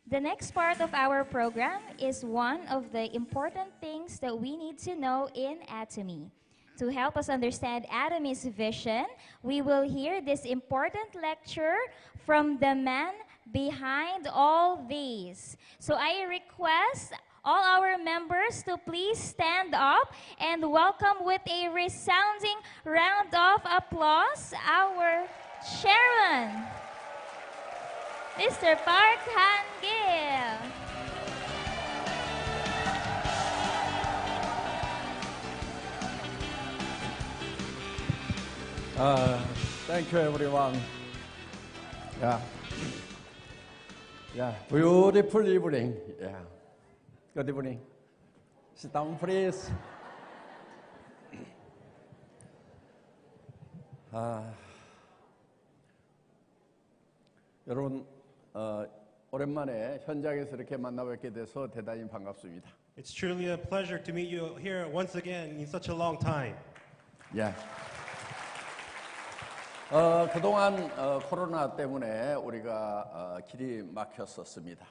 The next part of our program is one of the important things that we need to know in Atomy. To help us understand Atomy's vision, we will hear this important lecture from the man behind all these. So I request all our members to please stand up and welcome with a resounding round of applause our chairman, Mr. Park Han-gil. Thank you, everyone. Beautiful evening. Good evening. Sit down, please. 여러분, 오랜만에 현장에서 이렇게 만나뵙게 돼서 대단히 반갑습니다. It's truly a pleasure to meet you here once again in such a long time. 그동안 코로나 때문에 우리가 길이 막혔었습니다.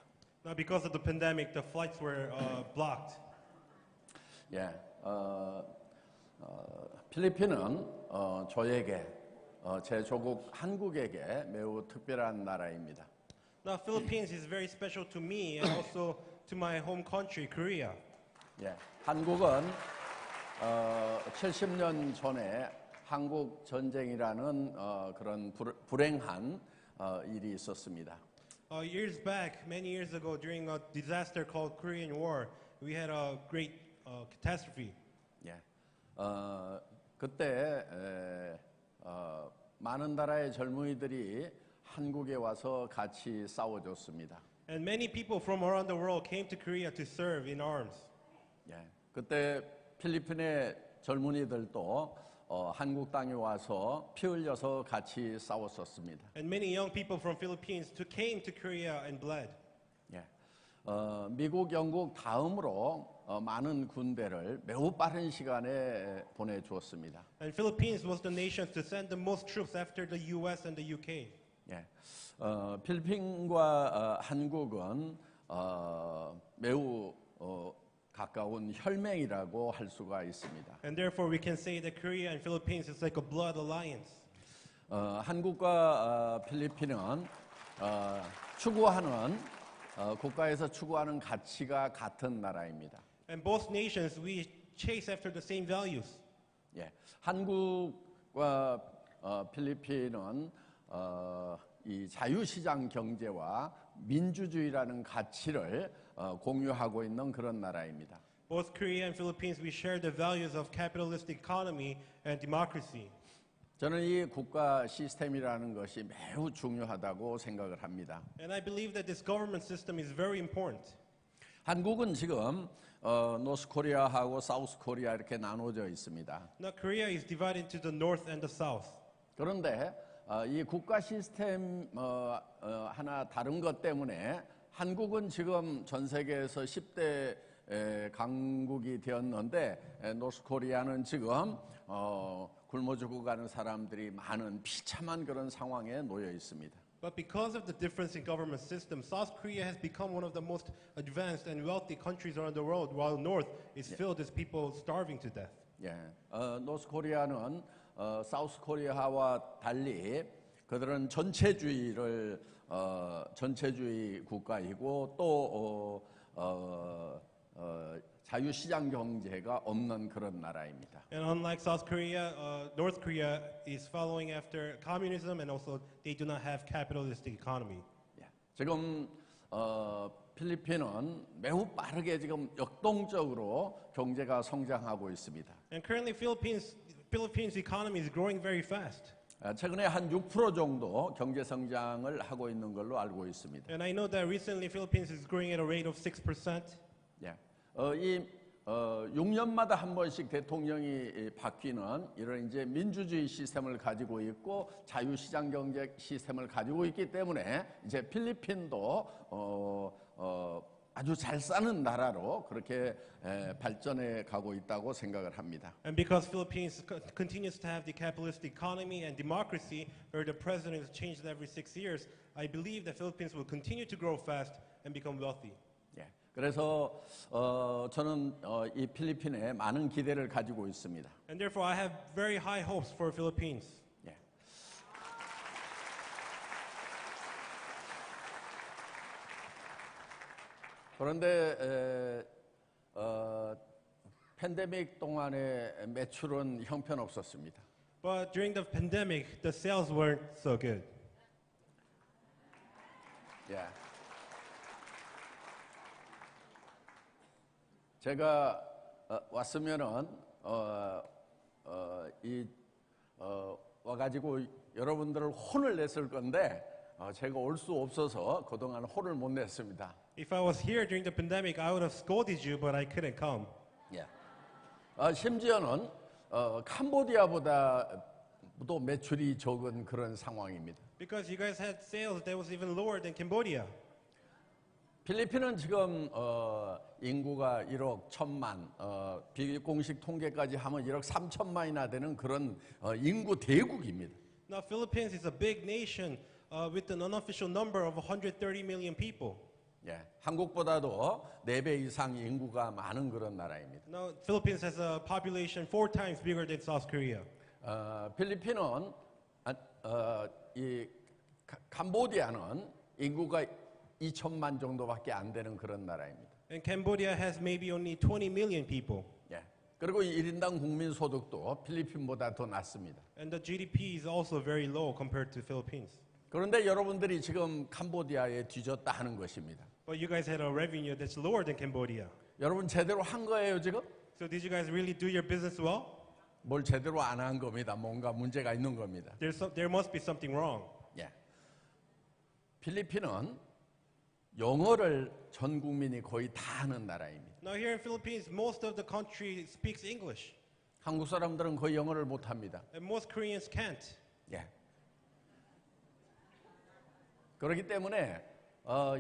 Now, because of the pandemic, the flights were blocked. 필리핀은 저에게 제 조국 한국에게 매우 특별한 나라입니다. Now, Philippines is very special to me and also to my home country, Korea. 한국은 70년 전에 한국 전쟁이라는 그런 불행한 일이 있었습니다. Years back, many years ago, during a disaster called Korean War, we had a great catastrophe. 그때 많은 나라의 젊은이들이 한국에 와서 같이 싸워줬습니다. And many people from around the world came to Korea to serve in arms. 그때 필리핀의 젊은이들도 한국 땅에 와서 피 흘려서 같이 싸웠었습니다. And many young people from Philippines came to Korea and bled. 미국, 영국 다음으로 많은 군대를 매우 빠른 시간에 보내주었습니다. And Philippines was the nation to send the most troops after the U.S. and the U.K. 필리핀과 한국은 매우 가까운 혈맹이라고 할 수가 있습니다. And therefore we can say that Korea and Philippines is like a blood alliance. 한국과 필리핀은 추구하는 국가에서 추구하는 가치가 같은 나라입니다. And both nations we chase after the same values. 한국과 필리핀은 이 자유시장 경제와 민주주의라는 가치를 공유하고 있는 그런 나라입니다. Both Korea and Philippines we share the values of capitalistic economy and democracy. 저는 이 국가 시스템이라는 것이 매우 중요하다고 생각을 합니다. And I believe that this government system is very important. 한국은 지금 노스 코리아하고 사우스 코리아 이렇게 나눠져 있습니다. Now Korea is divided into the north and the south. 그런데 이 국가 시스템 하나 다른 것 때문에 한국은 지금 전 세계에서 10대 강국이 되었는데 노스 코리아는 지금 굶어 죽어가는 사람들이 많은 비참한 그런 상황에 놓여 있습니다. But because of the difference in government system, South Korea has become one of the most advanced and wealthy countries around the world, while North is filled with people starving to death. 노스 코리아는 사우스 코리아와 달리 그들은 전체주의 국가이고 또 자유시장 경제가 없는 그런 나라입니다. And unlike South Korea, North Korea is following after communism, and also they do not have capitalistic economy. 지금 필리핀은 매우 빠르게 지금 역동적으로 경제가 성장하고 있습니다. And currently, Philippines economy is growing very fast. 최근에 한 6% 정도 경제 성장을 하고 있는 걸로 알고 있습니다. And I know that recently Philippines is growing at a rate of 6%. 이 6년마다 한 번씩 대통령이 바뀌는 이런 이제 민주주의 시스템을 가지고 있고 자유시장 경제 시스템을 가지고 있기 때문에 이제 필리핀도 아주 잘 사는 나라로 그렇게 발전해 가고 있다고 생각을 합니다. And because Philippines continues to have the capitalistic economy and democracy, where the president is changed every 6 years, I believe that Philippines will continue to grow fast and become wealthy. 예. 그래서 저는 이 필리핀에 많은 기대를 가지고 있습니다. And therefore, I have very high hopes for Philippines. 예. 그런데 팬데믹 동안의 매출은 형편없었습니다. But during the pandemic, the sales weren't so good. 예. 제가 왔으면은 와가지고 여러분들을 혼을 냈을 건데 제가 올 수 없어서 그동안 혼을 못 냈습니다. If I was here during the pandemic, I would have scolded you, but I couldn't come. 예. 심지어는 캄보디아보다도 매출이 적은 그런 상황입니다. Because you guys had sales that was even lower than Cambodia. 필리핀은 지금 인구가 1억 1천만, 비공식 통계까지 하면 1억 3천만이나 되는 그런 인구 대국입니다. Now, Philippines is a big nation with an unofficial number of 130 million people. 예, 한국보다도 4배 이상 인구가 많은 그런 나라입니다. Now, Philippines has a population 4 times bigger than South Korea. 필리핀은 이 캄보디아는 인구가 2천만 정도밖에 안 되는 그런 나라입니다. And Cambodia has maybe only 20 million people. 예. 그리고 1인당 국민 소득도 필리핀보다 더 낮습니다. And the GDP is also very low compared to Philippines. 그런데 여러분들이 지금 캄보디아에 뒤졌다 하는 것입니다. But you guys had a revenue that's lower than Cambodia. 여러분 제대로 한 거예요 지금? So did you guys really do your business well? 뭘 제대로 안 한 겁니다. 뭔가 문제가 있는 겁니다. There must be something wrong. 예. 필리핀은 영어를 전 국민이 거의 다 하는 나라입니다. Now here in Philippines, most of the country speaks English. 한국 사람들은 거의 영어를 못 합니다. And most Koreans can't. 예. 그렇기 때문에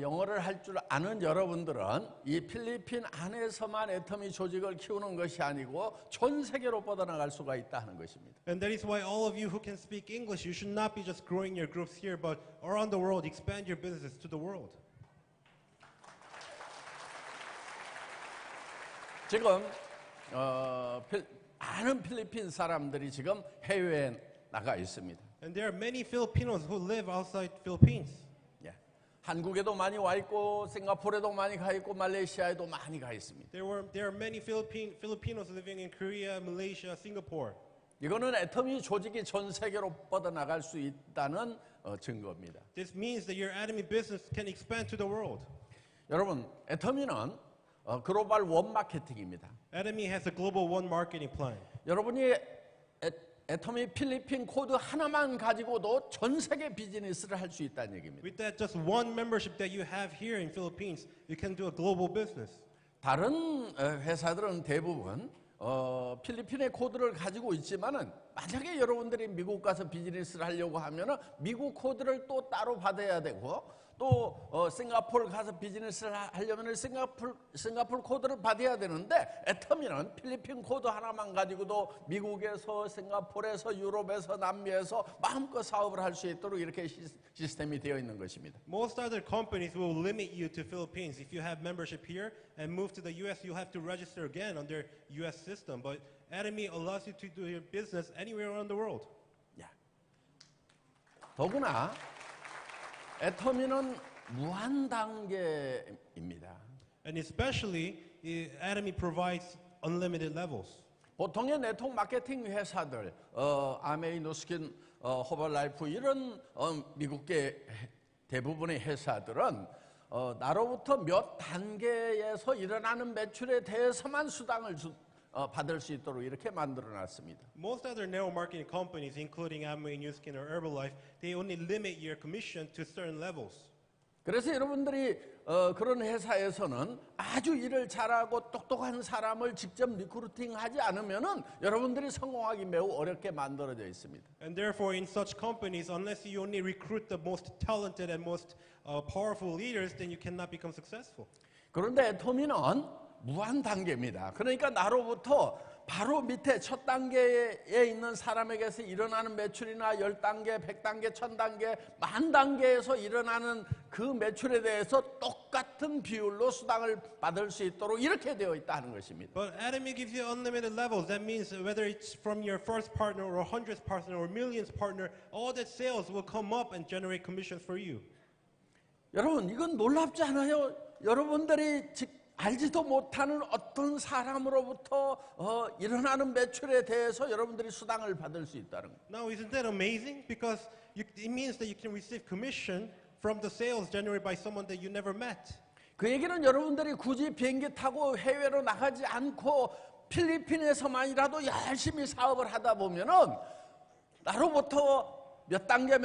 영어를 할 줄 아는 여러분들은 이 필리핀 안에서만 애터미 조직을 키우는 것이 아니고 전 세계로 뻗어나갈 수가 있다 하는 것입니다. And that is why all of you who can speak English, you should not be just growing your groups here, but around the world, expand your businesses to the world. 지금 많은 필리핀 사람들이 지금 해외에 나가 있습니다. And there are many Filipinos who live outside Philippines. 예. 한국에도 많이 와 있고 싱가포르에도 많이 가 있고 말레이시아에도 많이 가 있습니다. There are many Filipinos living in Korea, Malaysia, Singapore. 이거는 애터미 조직이 전 세계로 뻗어나갈 수 있다는 증거입니다. This means that your Atomy business can expand to the world. 여러분, 애터미는 글로벌 원 마케팅입니다. Atomy has a global one marketing plan. 여러분이 애터미 필리핀 코드 하나만 가지고도 전 세계 비즈니스를 할 수 있다는 얘기입니다. With that just one membership that you have here in Philippines, you can do a global business. 다른 회사들은 대부분 필리핀의 코드를 가지고 있지만은 만약에 여러분들이 미국 가서 비즈니스를 하려고 하면은 미국 코드를 또 따로 받아야 되고 또 싱가포르 가서 비즈니스를 하려면 싱가포르 코드를 받아야 되는데 애터미는 필리핀 코드 하나만 가지고도 미국에서 싱가포르에서 유럽에서 남미에서 마음껏 사업을 할 수 있도록 이렇게 시스템이 되어 있는 것입니다. Most other companies will limit you to Philippines. If you have membership here and move to the US, you have to register again under US system. But Atomy allows you to do your business anywhere around the world. 야. 더구나 애터미는 무한 단계입니다. And especially, Atomy provides unlimited levels. 보통의 네트워크 마케팅 회사들, 아메이, 누스킨, 허벌라이프 이런 미국계 대부분의 회사들은 나로부터 몇 단계에서 일어나는 매출에 대해서만 수당을 받을 수 있도록 이렇게 만들어놨습니다. Most other network marketing companies, including Amway, Nu Skin, or Herbalife, they only limit your commission to certain levels. 그래서 여러분들이 그런 회사에서는 아주 일을 잘하고 똑똑한 사람을 직접 리크루팅하지 않으면은 여러분들이 성공하기 매우 어렵게 만들어져 있습니다. And therefore, in such companies, unless you only recruit the most talented and most powerful leaders, then you cannot become successful. 그런데 애터미는 무한 단계입니다. 그러니까 나로부터 바로 밑에 첫 단계에 있는 사람에게서 일어나는 매출이나 10단계, 100단계, 1000단계, 10,000단계에서 일어나는 그 매출에 대해서 똑같은 비율로 수당을 받을 수 있도록 이렇게 되어 있다는 것입니다. But Atomy gives you unlimited levels. That means whether it's from your first partner or 100th partner or millionth partner, all that sales will come up and generate commissions for you. 여러분, 이건 놀랍지 않아요? 여러분들이 알지도 못하는 어떤 사람으로부터 일어나는 매출에 대해서 여러분들이 수당을 받을 수 있다는 거예요. Now, isn't that amazing? Because it means that you can receive commission from the sales generated by someone that you never met. 그 얘기는 여러분들이 굳이 비행기 타고 해외로 나가지 않고 필리핀에서만이라도 열심히 사업을 하다 보면은 나로부터 몇 단계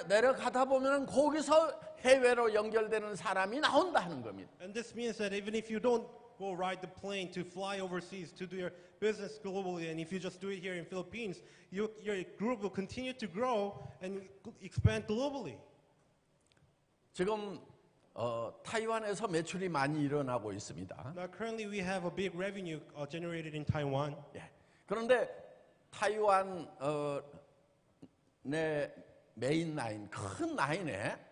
내려가다 보면은 거기서 해외로 연결되는 사람이 나온다는 겁니다. And this means that even if you don't go ride the plane to fly overseas to do your business globally, and if you just do it here in Philippines, your group will continue to grow and expand globally. 지금 타이완에서 매출이 많이 일어나고 있습니다. Now, currently we have a big revenue generated in Taiwan. 예. 그런데 타이완 내 메인 라인, 큰 라인에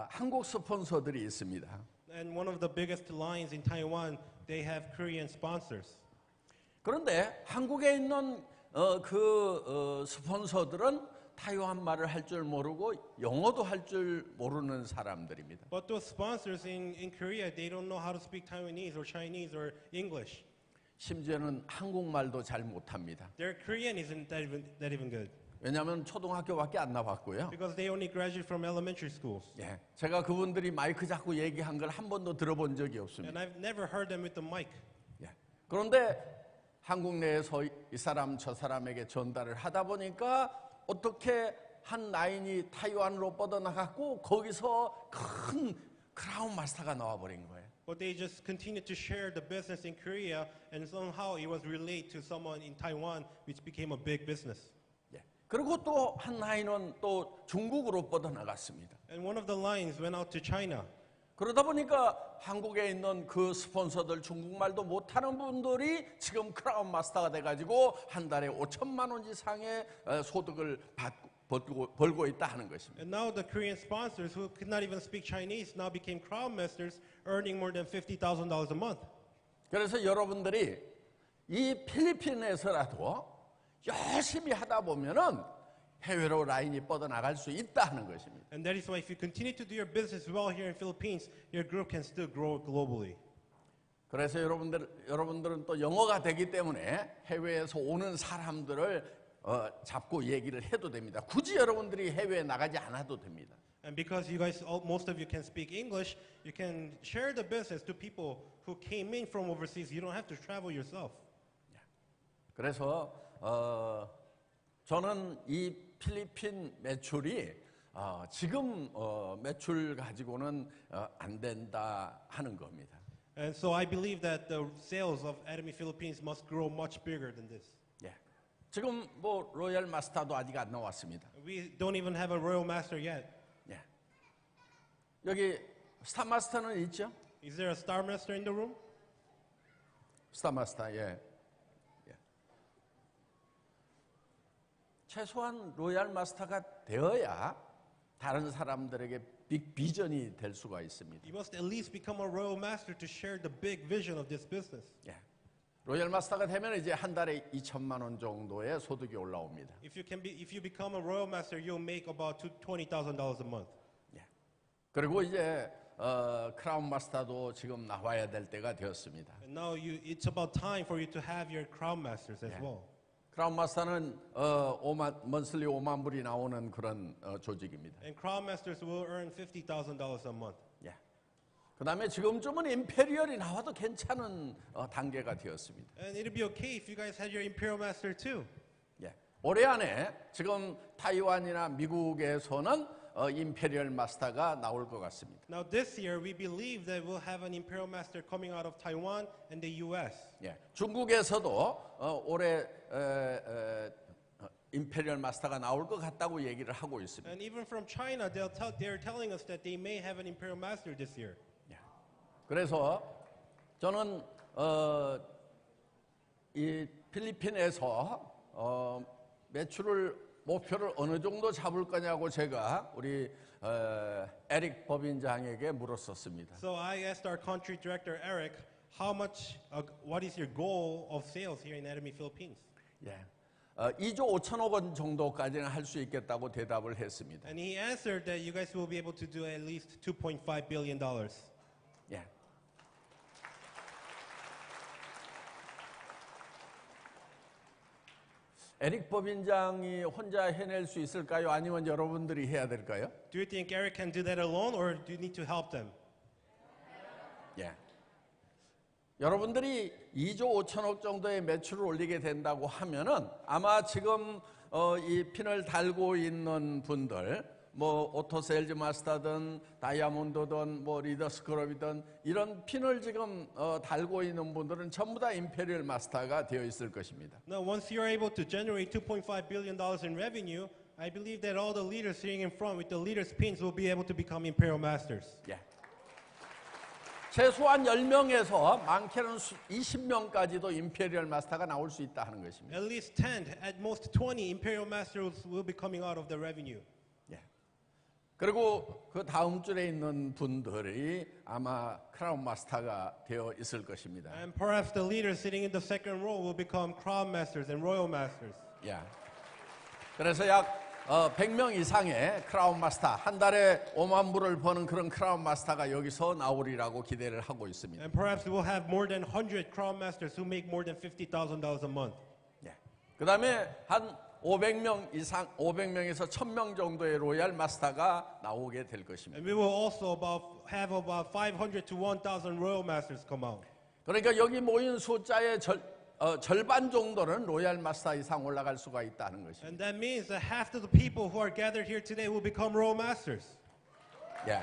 한국 스폰서들이 있습니다. And one of the biggest lines in Taiwan, they have Korean sponsors. 그런데 한국에 있는 스폰서들은 타이완 말을 할 줄 모르고 영어도 할 줄 모르는 사람들입니다. But those sponsors in Korea, they don't know how to speak Taiwanese or Chinese or English. 심지어는 한국말도 잘 못합니다. Their Korean isn't that even good. 왜냐하면 초등학교밖에 안 나왔고요. Because they only graduate from elementary schools. 예, 제가 그분들이 마이크 잡고 얘기한 걸 한 번도 들어본 적이 And 없습니다. I've never heard them with the mic. 예, 그런데 한국 내에서 이 사람 저 사람에게 전달을 하다 보니까 어떻게 한 라인이 타이완으로 뻗어나갔고 거기서 큰 크라운 마스터가 나와버린 거예요. But they just continued to share the business in Korea, and somehow it was relayed to someone in Taiwan, which became a big business. 예, 그리고 또 한 라인은 또 중국으로 뻗어나갔습니다. And one of the lines went out to China. 그러다 보니까 한국에 있는 그 스폰서들 중국말도 못하는 분들이 지금 크라운 마스터가 돼가지고 한 달에 5천만 원 이상의 소득을 벌고 있다 하는 것입니다. And now the Korean sponsors who could not even speak Chinese now became crown masters, earning more than $50,000 a month. 그래서 여러분들이 이 필리핀에서라도 열심히 하다 보면은 해외로 라인이 뻗어나갈 수 있다 하는 것입니다. And that is why if you continue to do your business well here in Philippines, your group can still grow globally. 그래서 여러분들은 또 영어가 되기 때문에 해외에서 오는 사람들을 잡고 얘기를 해도 됩니다. 굳이 여러분들이 해외에 나가지 않아도 됩니다. And because you guys, most of you can speak English, you can share the business to people who came in from overseas. You don't have to travel yourself. 그래서 저는 이 필리핀 매출이 지금 매출 가지고는 안 된다 하는 겁니다. And so I believe that the sales of Atomy Philippines must grow much bigger than this. 예. 지금 뭐 로얄 마스터도 아직 안 나왔습니다. We don't even have a royal master yet. 예. 여기 스타 마스터는 있죠? Is there a star master in the room? 스타 마스터, 예. 예. 최소한 로얄 마스터가 되어야 다른 사람들에게 빅 비전이 될 수가 있습니다. You must at least become a royal master to share the big vision of this business. 예. 로얄 마스터가 되면 이제 한 달에 2천만 원 정도의 소득이 올라옵니다. If you become a royal master, you'll make about $20,000 a month. 예. 그리고 이제 크라운 마스터도 지금 나와야 될 때가 되었습니다. And now it's about time for you to have your crown masters as well. 크라운 마스터는 먼슬리 5만 불이 나오는 그런 조직입니다. And crown masters will earn $50,000 a month. 예. 그다음에 지금쯤은 임페리얼이 나와도 괜찮은 단계가 되었습니다. And it'll be okay if you guys had your imperial master too. 예. 올해 안에 지금 타이완이나 미국에서는 임페리얼 마스터가 나올 것 같습니다. Now this year we believe that we'll have an imperial master coming out of Taiwan and the U.S. 예. 중국에서도 올해 임페리얼 마스터가 나올 것 같다고 얘기를 하고 있습니다. And even from China, they're telling us that they may have an imperial master this year. 예. 그래서 저는 이 필리핀에서 매출을 목표를 어느 정도 잡을 거냐고 제가 우리 에릭 법인장에게 물었었습니다. So I asked our country director Eric, what is your goal of sales here in Atomy Philippines? 예, 2조 5천억 원 정도까지는 할 수 있겠다고 대답을 했습니다. And he answered that you guys will be able to do at least $2.5 billion. 예. 에릭 법인장이 혼자 해낼 수 있을까요? 아니면 여러분들이 해야 될까요? Do you think Eric can do that alone, or do you need to help them? 예. 여러분들이 2조 5천억 정도의 매출을 올리게 된다고 하면은 아마 지금 이 핀을 달고 있는 분들, 뭐 오토세일즈 마스터든 다이아몬드든 뭐 리더스클럽이든 이런 핀을 지금 달고 있는 분들은 전부 다 임페리얼 마스터가 되어 있을 것입니다. Now, once you're able to generate $2.5 billion in revenue, I believe that all the leaders sitting in front with the leaders' pins will be able to become Imperial Masters. 예. 최소한 10명에서 많게는 20명까지도 임페리얼 마스터가 나올 수 있다 하는 것입니다. At least 10, at most 20 Imperial Masters will be coming out of the revenue. 예. 그리고 그 다음 줄에 있는 분들이 아마 크라운 마스터가 되어 있을 것입니다. And perhaps the leaders sitting in the second row will become Crown Masters and Royal Masters. 예. 그래서 약 100명 이상의 크라운 마스터, 한 달에 5만 불을 버는 그런 크라운 마스터가 여기서 나오리라고 기대를 하고 있습니다. And perhaps we'll have more than 100 Crown Masters who make more than $50,000 a month. 예. 그다음에 한 500명 이상, 500명에서 1000명 정도의 로얄 마스터가 나오게 될 것입니다. And we will also have about 500 to 1,000 Royal Masters come out. 그러니까 여기 모인 숫자의 절반 정도는 로얄 마스터 이상 올라갈 수가 있다는 것입니다. And that means that half of the people who are gathered here today will become Royal Masters. 예.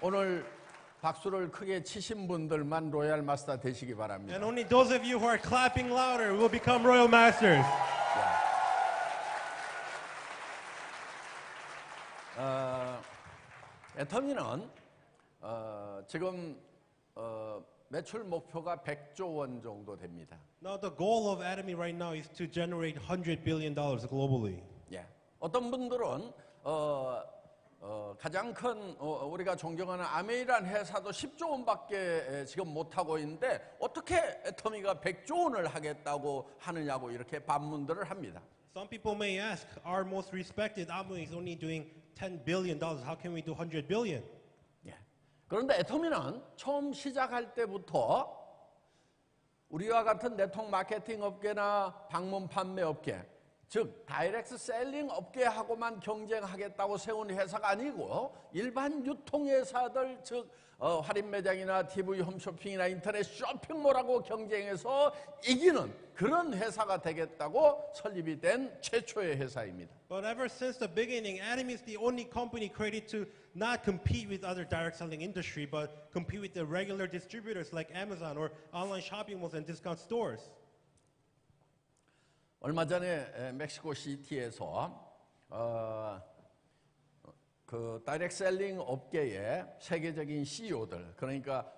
오늘 박수를 크게 치신 분들만 로얄 마스터 되시기 바랍니다. And only those of you who are clapping louder will become Royal Masters. 애터미는 지금 매출 목표가 100조 원 정도 됩니다. Now the goal of Atomy right now is to generate $100 billion globally. 예. 어떤 분들은 가장 큰 우리가 존경하는 아메이란 회사도 10조 원밖에 지금 못 하고 있는데 어떻게 애터미가 100조 원을 하겠다고 하느냐고 이렇게 반문들을 합니다. Some people may ask, our most respected Amway is only doing $10 billion. How can we do $100 billion? 예. 그런데 애터미는 처음 시작할 때부터 우리와 같은 네트워크 마케팅 업계나 방문 판매 업계, 즉 다이렉트 셀링 업계하고만 경쟁하겠다고 세운 회사가 아니고 일반 유통회사들, 즉 할인 매장이나 TV 홈쇼핑이나 인터넷 쇼핑몰하고 경쟁해서 이기는 그런 회사가 되겠다고 설립이 된 최초의 회사입니다. But ever since the beginning, Atomy is the only company created to not compete with other direct selling industry, but compete with the regular distributors like Amazon or online shopping malls and discount stores. 얼마 전에 멕시코 시티에서 그 다이렉트 셀링 업계의 세계적인 CEO들, 그러니까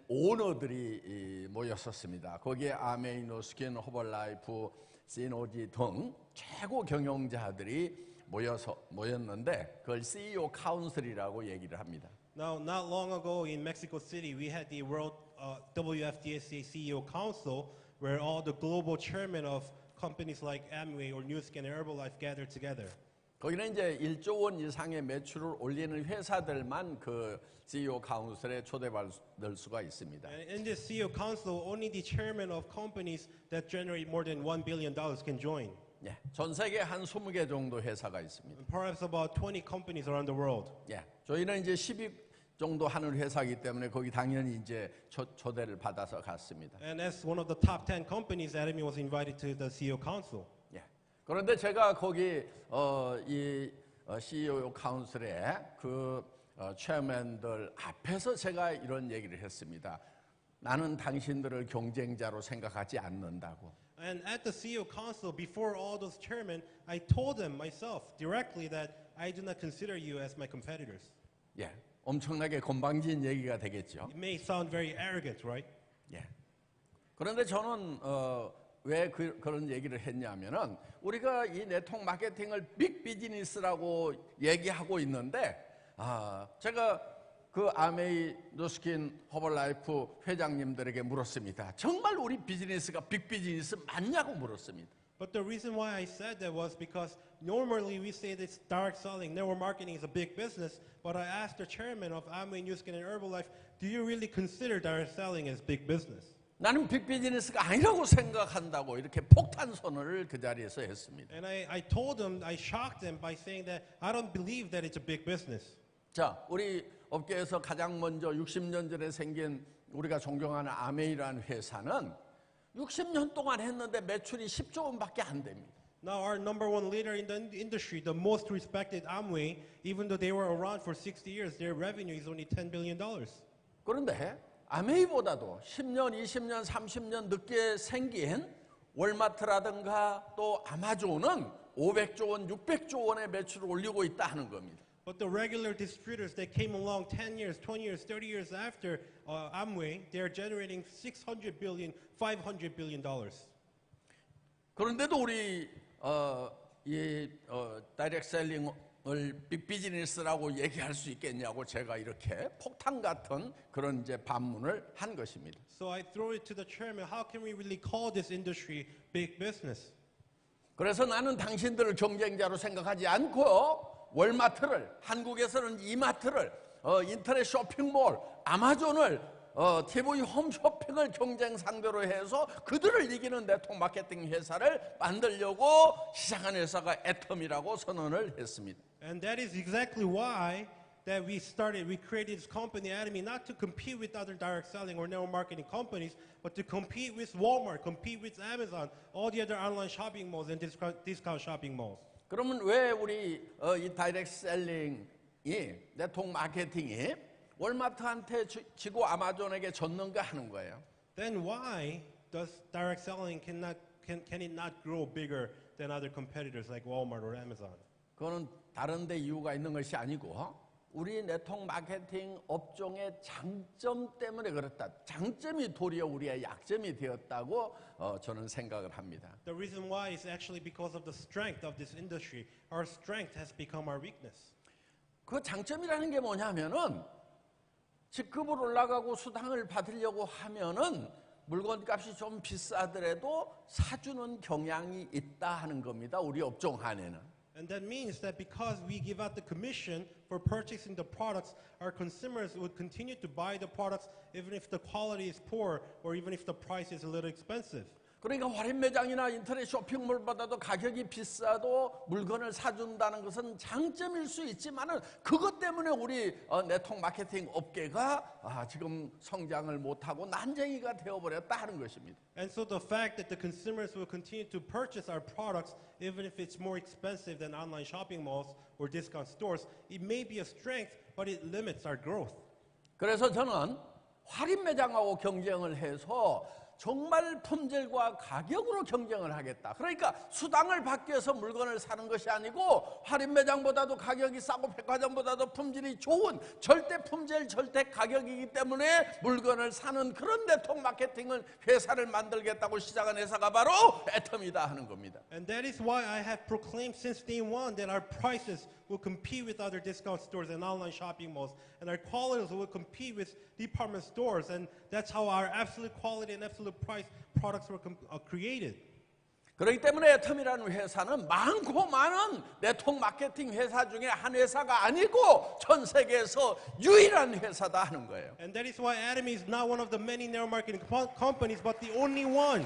오너들이 모였었습니다. 거기에 아메이, 노스킨, 허벌라이프, 시노지 등 최고 경영자들이 모였는데 그걸 CEO 카운슬이라고 얘기를 합니다. Now, not long ago in Mexico City, we had the World WFDSA CEO Council, where all the global chairmen of companies like Amway or Nu Skin and Herbalife gathered together. 거기는 이제 1조 원 이상의 매출을 올리는 회사들만 그 CEO 카운슬에 초대받을 수가 있습니다. And in this CEO Council, only the chairman of companies that generate more than $1 billion can join. 예, 전 세계 한 20개 정도 회사가 있습니다. And perhaps about 20 companies around the world. 예, 저희는 이제 10위 정도 하는 회사이기 때문에 거기 당연히 이제 초대를 받아서 갔습니다. And as one of the top 10 companies, Atomy was invited to the CEO Council. 예. 그런데 제가 거기 이 CEO 카운슬에 그 체어맨들 앞에서 제가 이런 얘기를 했습니다. 나는 당신들을 경쟁자로 생각하지 않는다고. And at the CEO Council, before all those chairmen, I told them myself directly that I do not consider you as my competitors. 예, 엄청나게 건방진 얘기가 되겠죠. It may sound very arrogant, right? 예. 그런데 저는 왜 그런 얘기를 했냐면은 우리가 이 네트워크 마케팅을 빅 비즈니스라고 얘기하고 있는데 제가 그 아메이 누스킨 허벌라이프 회장님들에게 물었습니다. 정말 우리 비즈니스가 빅 비즈니스 맞냐고 물었습니다. But the reason why I said that was because normally we say that direct selling, network marketing is a big business. But I asked the chairman of Amway, New Skin, and Herbalife, do you really consider direct selling as big business? 나는 빅 비즈니스가 아니라고 생각한다고 이렇게 폭탄 선언을 그 자리에서 했습니다. And I told them, I shocked them by saying that I don't believe that it's a big business. 자, 우리 업계에서 가장 먼저 60년 전에 생긴 우리가 존경하는 아메이라는 회사는 60년 동안 했는데 매출이 10조 원밖에 안 됩니다. Now our number one leader in the industry, the most respected Amway, even though they were around for 60 years, their revenue is only $10 billion. 그런데 아메이보다도 10년, 20년, 30년 늦게 생긴 월마트라든가 또 아마존은 500조 원, 600조 원의 매출을 올리고 있다 하는 겁니다. But the regular distributors that came along 10 years, 20 years, 30 years after Amway, they're generating $600 billion, $500 billion. 그런데도 우리 다이렉트 셀링을 빅 비즈니스라고 얘기할 수 있겠냐고 제가 이렇게 폭탄 같은 그런 이제 반문을 한 것입니다. So I throw it to the chairman, how can we really call this industry big business? 그래서 나는 당신들을 경쟁자로 생각하지 않고 월마트를, 한국에서는 이마트를, 인터넷 쇼핑몰, 아마존을, TV 홈쇼핑을 경쟁 상대로 해서 그들을 이기는 네트워크 마케팅 회사를 만들려고 시작한 회사가 애텀이라고 선언을 했습니다. And that is exactly why that we created this company, Atomy, not to compete with other direct selling or network marketing companies, but to compete with Walmart, compete with Amazon, all the other online shopping malls and discount shopping malls. 그러면 왜 우리 이 다이렉트 셀링이 네트워크 마케팅이 월마트한테 지고 아마존에게 졌는가 하는 거예요. Then why does direct selling can it not grow bigger than other competitors like Walmart or Amazon? 그거는 다른 데 이유가 있는 것이 아니고 우리 네트워크 마케팅 업종의 장점 때문에 그렇다. 장점이 도리어 우리의 약점이 되었다고 저는 생각을 합니다. The reason why is actually because of the strength of this industry. Our strength has become our weakness. 그 장점이라는 게 뭐냐면은 직급을 올라가고 수당을 받으려고 하면은 물건값이 좀 비싸더라도 사주는 경향이 있다 하는 겁니다. 우리 업종 안에는. And that means that because we give out the commission for purchasing the products, our consumers would continue to buy the products even if the quality is poor or even if the price is a little expensive. 그러니까 할인 매장이나 인터넷 쇼핑몰보다도 가격이 비싸도 물건을 사준다는 것은 장점일 수 있지만은 그것 때문에 우리 네트워크 마케팅 업계가 지금 성장을 못하고 난쟁이가 되어버렸다 하는 것입니다. And so the fact that the consumers will continue to purchase our products even if it's more expensive than online shopping malls or discount stores, it may be a strength, but it limits our growth. 그래서 저는 할인 매장하고 경쟁을 해서 정말 품질과 가격으로 경쟁을 하겠다. 그러니까 수당을 받기 위해서 물건을 사는 것이 아니고 할인 매장보다도 가격이 싸고 백화점보다도 품질이 좋은 절대 품질 절대 가격이기 때문에 물건을 사는 그런 네트워크 마케팅을 회사를 만들겠다고 시작한 회사가 바로 애텀이다 하는 겁니다. And that is why I have proclaimed since day one that our prices will compete with other discount stores and online shopping malls, and our qualities will compete with department stores, and that's how our absolute quality and absolute price products were created. 그렇기 때문에 애텀이라는 회사는 많고 많은 네트워크 마케팅 회사 중에 한 회사가 아니고 전 세계에서 유일한 회사다 하는 거예요. And that is why Atomy is not one of the many network marketing companies, but the only one.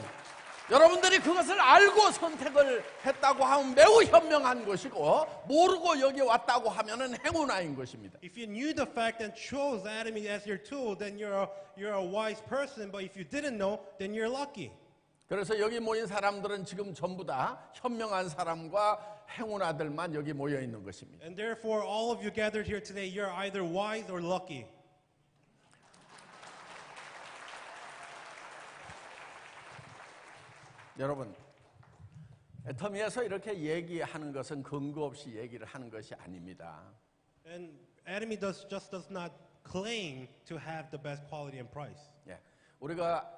여러분들이 그것을 알고 선택을 했다고 하면 매우 현명한 것이고 모르고 여기 왔다고 하면은 행운아인 것입니다. If you knew the fact and chose Atomy as your tool, then you're a wise person. But if you didn't know, then you're lucky. 그래서 여기 모인 사람들은 지금 전부 다 현명한 사람과 행운아들만 여기 모여 있는 것입니다. And therefore, all of you gathered here today, you're either wise or lucky. 여러분, 애터미에서 이렇게 얘기하는 것은 근거 없이 얘기를 하는 것이 아닙니다. And Atomy does not claim to have the best quality and price. 예, 우리가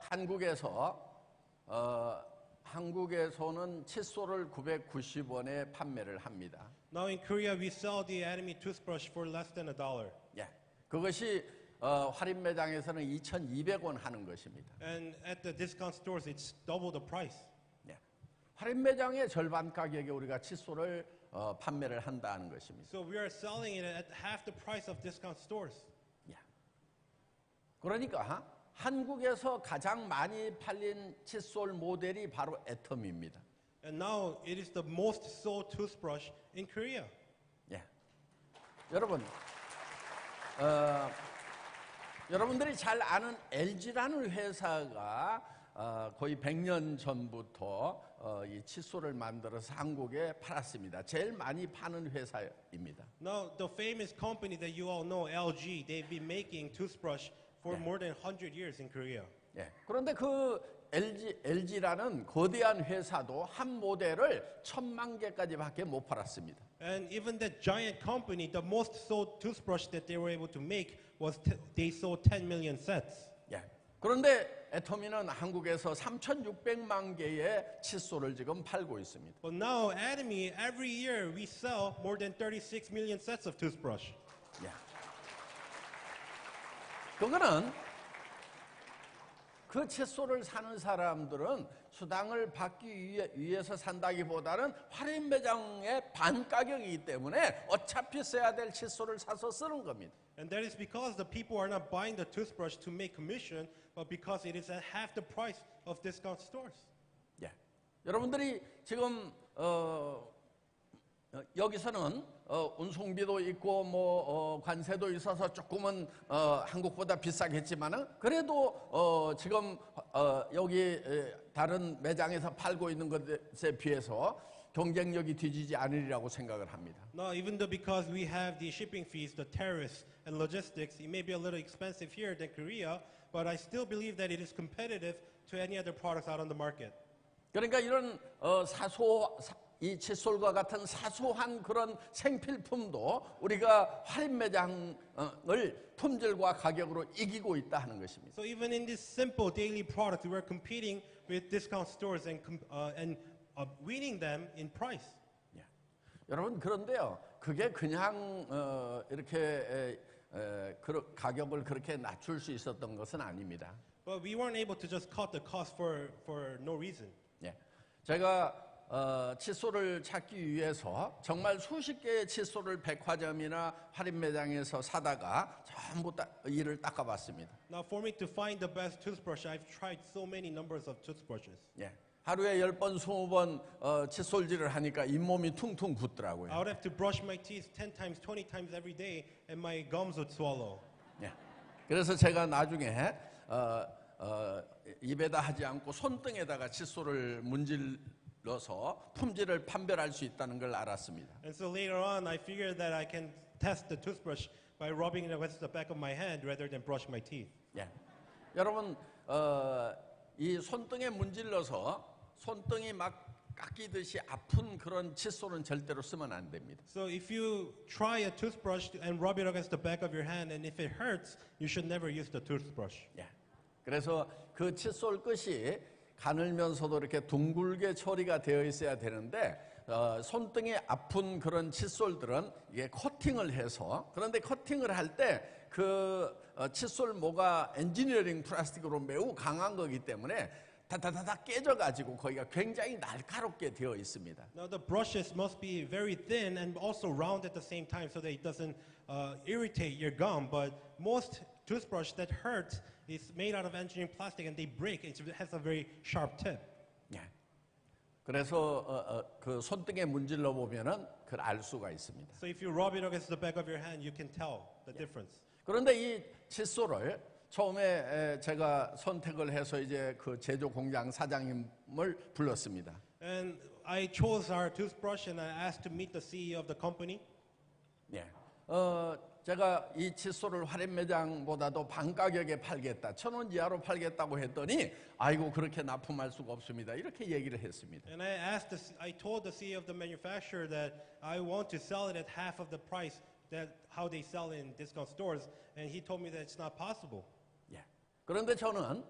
한국에서는 칫솔을 990원에 판매를 합니다. Now in Korea, we sell the Atomy toothbrush for less than $1. 예, 그것이 할인 매장에서는 2,200원 하는 것입니다. And at the discount stores, it's double the price. 예, 할인 매장의 절반 가격에 우리가 칫솔을 판매를 한다는 것입니다. So we are selling it at half the price of discount stores. 예. 그러니까 한국에서 가장 많이 팔린 칫솔 모델이 바로 애텀입니다. And now it is the most sold toothbrush in Korea. 예. 여러분, 여러분들이 잘 아는 LG라는 회사가 거의 100년 전부터 이 칫솔을 만들어서 한국에 팔았습니다. 제일 많이 파는 회사입니다. Now the famous company that you all know, LG, they've been making toothbrush for more than 100 years in Korea. 예. 그런데 그 LG라는 거대한 회사도 한 모델을 1,000만 개까지밖에 못 팔았습니다. And even that giant company, the most sold toothbrush that they were able to make was they sold 10 million sets. 예. 그런데 애터미는 한국에서 3,600만 개의 칫솔을 지금 팔고 있습니다. But now Atomy, every year we sell more than 36 million sets of toothbrush. 예. 그거는 그 칫솔을 사는 사람들은 수당을 받기 위해서 산다기보다는 할인 매장의 반 가격이기 때문에 어차피 써야 될 칫솔을 사서 쓰는 겁니다. And that is because the people are not buying the toothbrush to make commission, but because it is at half the price of discount stores. 예. 여러분들이 지금 여기서는 운송비도 있고 관세도 있어서 조금은 한국보다 비싸겠지만은 그래도 지금 여기 다른 매장에서 팔고 있는 것에 비해서 경쟁력이 뒤지지 않으리라고 생각을 합니다. Now, even though because we have the shipping fees, the tariffs, and logistics, it may be a little expensive here than Korea, but I still believe that it is competitive to any other products out on the market. 그러니까 이런 이 칫솔과 같은 사소한 그런 생필품도 우리가 할인 매장을 품질과 가격으로 이기고 있다 하는 것입니다. So even in this simple daily product, we are competing with discount stores and winning them in price. 예. 여러분 그런데요, 그게 그냥 이렇게 가격을 그렇게 낮출 수 있었던 것은 아닙니다. But we weren't able to just cut the cost for no reason. 예. 제가 칫솔을 찾기 위해서 정말 수십 개의 칫솔을 백화점이나 할인 매장에서 사다가 전부 이를 닦아봤습니다. Now, for me to find the best toothbrush, I've tried so many numbers of toothbrushes. 예. 하루에 10번, 20번 칫솔질을 하니까 잇몸이 퉁퉁 붓더라고요. I would have to brush my teeth 10 times, 20 times every day, and my gums would swallow. 예. 그래서 제가 나중에 입에다 하지 않고 손등에다가 칫솔을 문질러서 품질을 판별할 수 있다는 걸 알았습니다. And so later on, I figured that I can test the toothbrush by rubbing it against the back of my hand rather than brush my teeth. 예. 여러분 이 손등에 문질러서 손등이 막 깎이듯이 아픈 그런 칫솔은 절대로 쓰면 안 됩니다. So if you try a toothbrush and rub it against the back of your hand, and if it hurts, you should never use the toothbrush. 예. 그래서 그 칫솔 끝이 가늘면서도 이렇게 둥글게 처리가 되어 있어야 되는데 손등이 아픈 그런 칫솔들은 이게 커팅을 해서 그런데 커팅을 할 때 그 칫솔 모가 엔지니어링 플라스틱으로 매우 강한 거기 때문에 다다다다 깨져가지고 거기가 굉장히 날카롭게 되어 있습니다. Now the brushes must be very thin and also round at the same time so that it doesn't irritate your gum. But most toothbrush that hurts is made out of engineering plastic and they break. It has a very sharp tip. 예. 그래서 그 손등에 문질러 보면은 그걸 알 수가 있습니다. So if you rub it against the back of your hand, you can tell the difference. 그런데 이 칫솔을 처음에 제가 선택을 해서 이제 그 제조 공장 사장님을 불렀습니다. And I chose our toothbrush and I asked to meet the CEO of the company. 예. 제가 이 칫솔을 할인 매장보다도 반 가격에 팔겠다, 1,000원 이하로 팔겠다고 했더니 아이고 그렇게 납품할 수가 없습니다. 이렇게 얘기를 했습니다. And I told the CEO of the manufacturer that I want to sell it at half of the price that how they sell in discount stores, and he told me that it's not possible. 예. 그런데 저는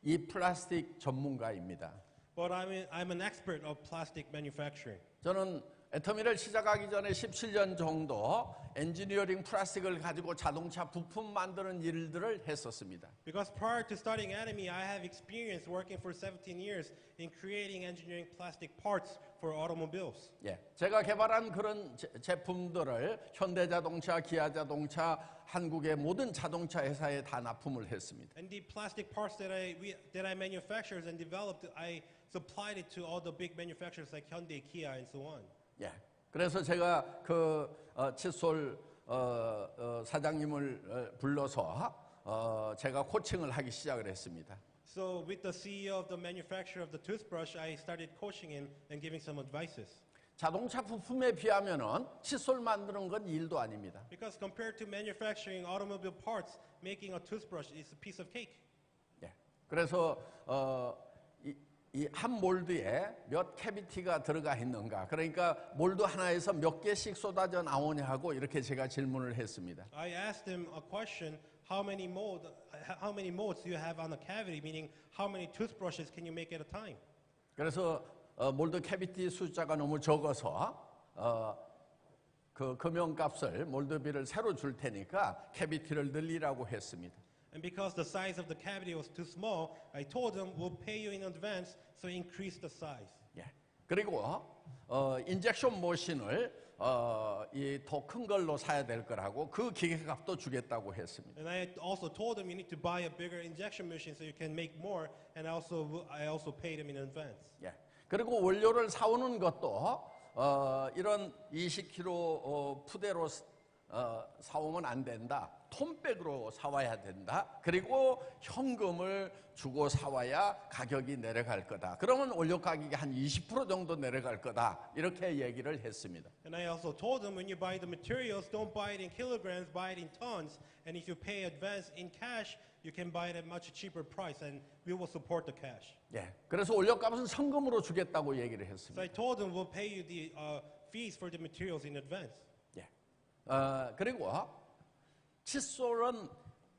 이 플라스틱 전문가입니다. But I'm an expert of plastic manufacturing. 저는 애터미를 시작하기 전에 17년 정도 엔지니어링 플라스틱을 가지고 자동차 부품 만드는 일들을 했었습니다. Because prior to starting Atomy, I have experience working for 17 years in creating engineering plastic parts for automobiles. 예, 제가 개발한 그런 제품들을 현대자동차, 기아자동차, 한국의 모든 자동차 회사에 다 납품을 했습니다. And the plastic parts that I manufactured and developed, I supplied it to all the big manufacturers like Hyundai, Kia, and so on. 예, 그래서 제가 그 칫솔 사장님을 불러서 제가 코칭을 하기 시작을 했습니다. So with the CEO of the manufacturer of the toothbrush, I started coaching him and giving some advices. 자동차 부품에 비하면은 칫솔 만드는 건 일도 아닙니다. Because compared to manufacturing automobile parts, making a toothbrush is a piece of cake. 예, 그래서 이 한 몰드에 몇 캐비티가 들어가 있는가, 그러니까 몰드 하나에서 몇 개씩 쏟아져 나오냐 하고 이렇게 제가 질문을 했습니다. I asked him a question: how many molds do you have on a cavity? Meaning, how many toothbrushes can you make at a time? 그래서 몰드 캐비티 숫자가 너무 적어서 그 금형값을 몰드비를 새로 줄 테니까 캐비티를 늘리라고 했습니다. And because the size of the cavity was too small, I told him we'll pay you in advance, so increase the size. 예. 그리고 인젝션 머신을 이 더 큰 걸로 사야 될 거라고 그 기계값도 주겠다고 했습니다. And I also told him you need to buy a bigger injection machine so you can make more. And I also paid him in advance. 예. 그리고 원료를 사오는 것도 이런 20kg 푸대로 사오면 안 된다. 톤백으로 사와야 된다. 그리고 현금을 주고 사와야 가격이 내려갈 거다. 그러면 원료 가격이 한 20% 정도 내려갈 거다. 이렇게 얘기를 했습니다. And I also told him when you buy the materials, don't buy it in kilograms, buy it in tons. And if you pay advance in cash, you can buy it at a much cheaper price, and we will support the cash. 예. 그래서 원료값은 현금으로 주겠다고 얘기를 So 했습니다. I told him we'll pay you the fees for the materials in advance. 예. 그리고 칫솔은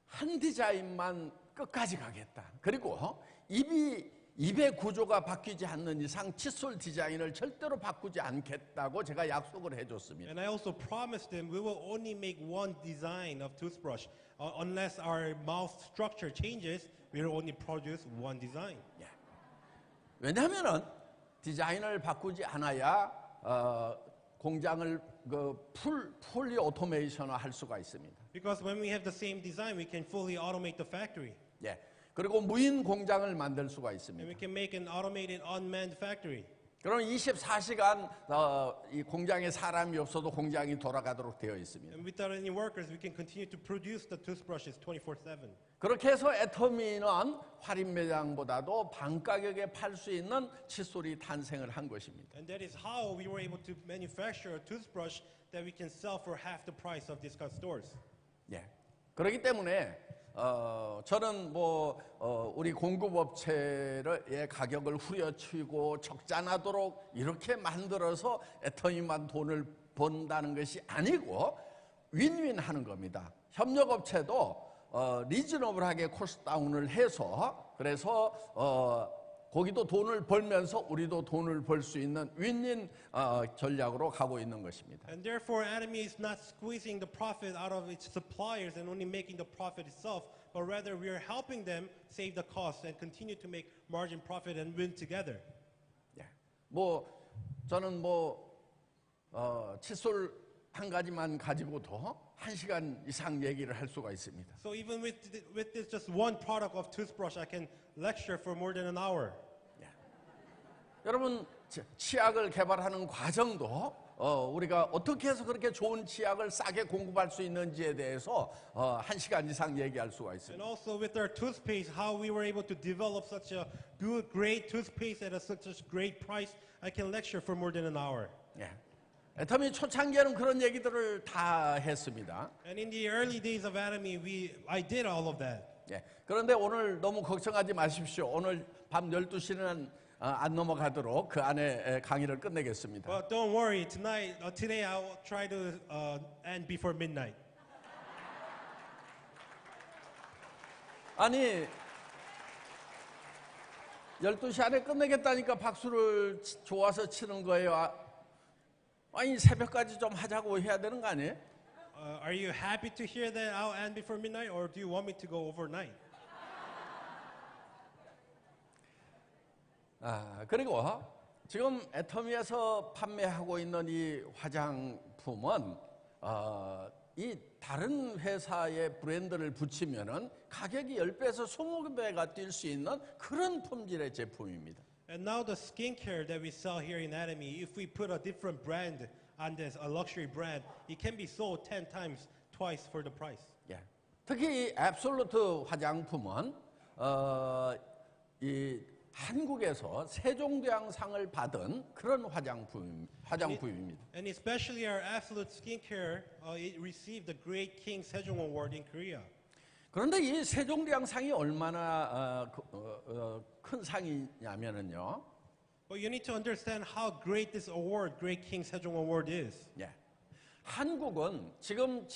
한 디자인만 끝까지 가겠다. 그리고 입의 구조가 바뀌지 않는 이상 칫솔 디자인을 절대로 바꾸지 않겠다고 제가 약속을 해줬습니다. And I also promised him we will only make one design of toothbrush. Unless our mouth structure changes, we will only produce one design. 예. 왜냐하면은 디자인을 바꾸지 않아야 공장을 풀리 오토메이션화 할 수가 있습니다. Because when we have the same design, we can fully automate the factory. 예. 그리고 무인 공장을 만들 수가 And 있습니다. we can make an automated unmanned factory. 그럼 24시간 이 공장에 사람이 없어도 공장이 돌아가도록 되어 있습니다. And without any workers, we can continue to produce the toothbrushes 24/7. 그렇게 해서 애터미는 할인 매장보다도 반 가격에 팔 수 있는 칫솔이 탄생을 한 것입니다. And that is how we were able to manufacture a toothbrush that we can sell for half the price of discount stores. 예. 그렇기 때문에 저는 우리 공급업체의 가격을 후려치고 적자나도록 이렇게 만들어서 애터미만 돈을 번다는 것이 아니고 윈윈하는 겁니다. 협력업체도 리즈너블하게 코스트 다운을 해서 그래서 거기도 돈을 벌면서 우리도 돈을 벌 수 있는 윈윈 전략으로 가고 있는 것입니다. And therefore, Atomy is not squeezing the profit out of its suppliers and only making the profit itself, but rather we are helping them save the cost and continue to make margin profit and win together. 예. 저는 칫솔 한 가지만 가지고도 1시간 이상 얘기를 할 수가 있습니다. So even with this just one product of toothbrush, I can lecture for more than an hour. 여러분 치약을 개발하는 과정도 우리가 어떻게 해서 그렇게 좋은 치약을 싸게 공급할 수 있는지에 대해서 1시간 이상 얘기할 수가 And 있습니다. also with our toothpaste, how we were able to develop such a good, great toothpaste at such a great price, I can lecture for more than an hour. 예. 애터미 초창기에는 그런 얘기들을 다 했습니다. And in the early days of Atomy, I did all of that. 예. 그런데 오늘 너무 걱정하지 마십시오. 오늘 밤 12시는 안 넘어가도록 그 안에 강의를 끝내겠습니다. But don't worry, today I'll try to end before midnight. 아니 12시 안에 끝내겠다니까 박수를 좋아서 치는 거예요. 아니 새벽까지 좀 하자고 해야 되는 거 아니에요? Are you happy to hear that I'll end before midnight, or do you want me to go overnight? 그리고 지금 애터미에서 판매하고 있는 이 화장품은 이 다른 회사의 브랜드를 붙이면은 가격이 10배에서 20배가 뛸 수 있는 그런 품질의 제품입니다. And now the skincare that we sell here in Atomy, if we put a different brand on this, a luxury brand, it can be sold 10 times, twice for the price. 예. 특히 이 앱솔루트 화장품은 이 한국에서 세종대왕상을 받은 그런 화장품입니다. And especially our Absolute Skincare, it received the Great King Sejong Award in Korea. 그런데 이 세종대왕상이 얼마나 큰 상이냐면은요. But you need to understand how great this award, Great King Sejong Award, is. 예. 한국은 지금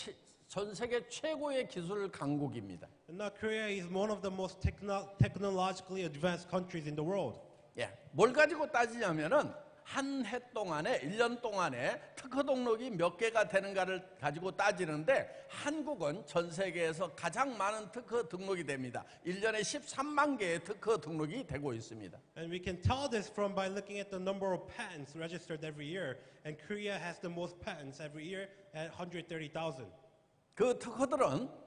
전 세계 최고의 기술 강국입니다. And now Korea is one of the most technologically advanced countries in the world. 예. 뭘 가지고 따지냐면은 한 해 동안에 1년 동안에 특허 등록이 몇 개가 되는가를 가지고 따지는데 한국은 전 세계에서 가장 많은 특허 등록이 됩니다. 1년에 13만 개의 특허 등록이 되고 있습니다. And we can tell this from by looking at the number of patents registered every year. And Korea has the most patents every year at 130,000. 그 특허들은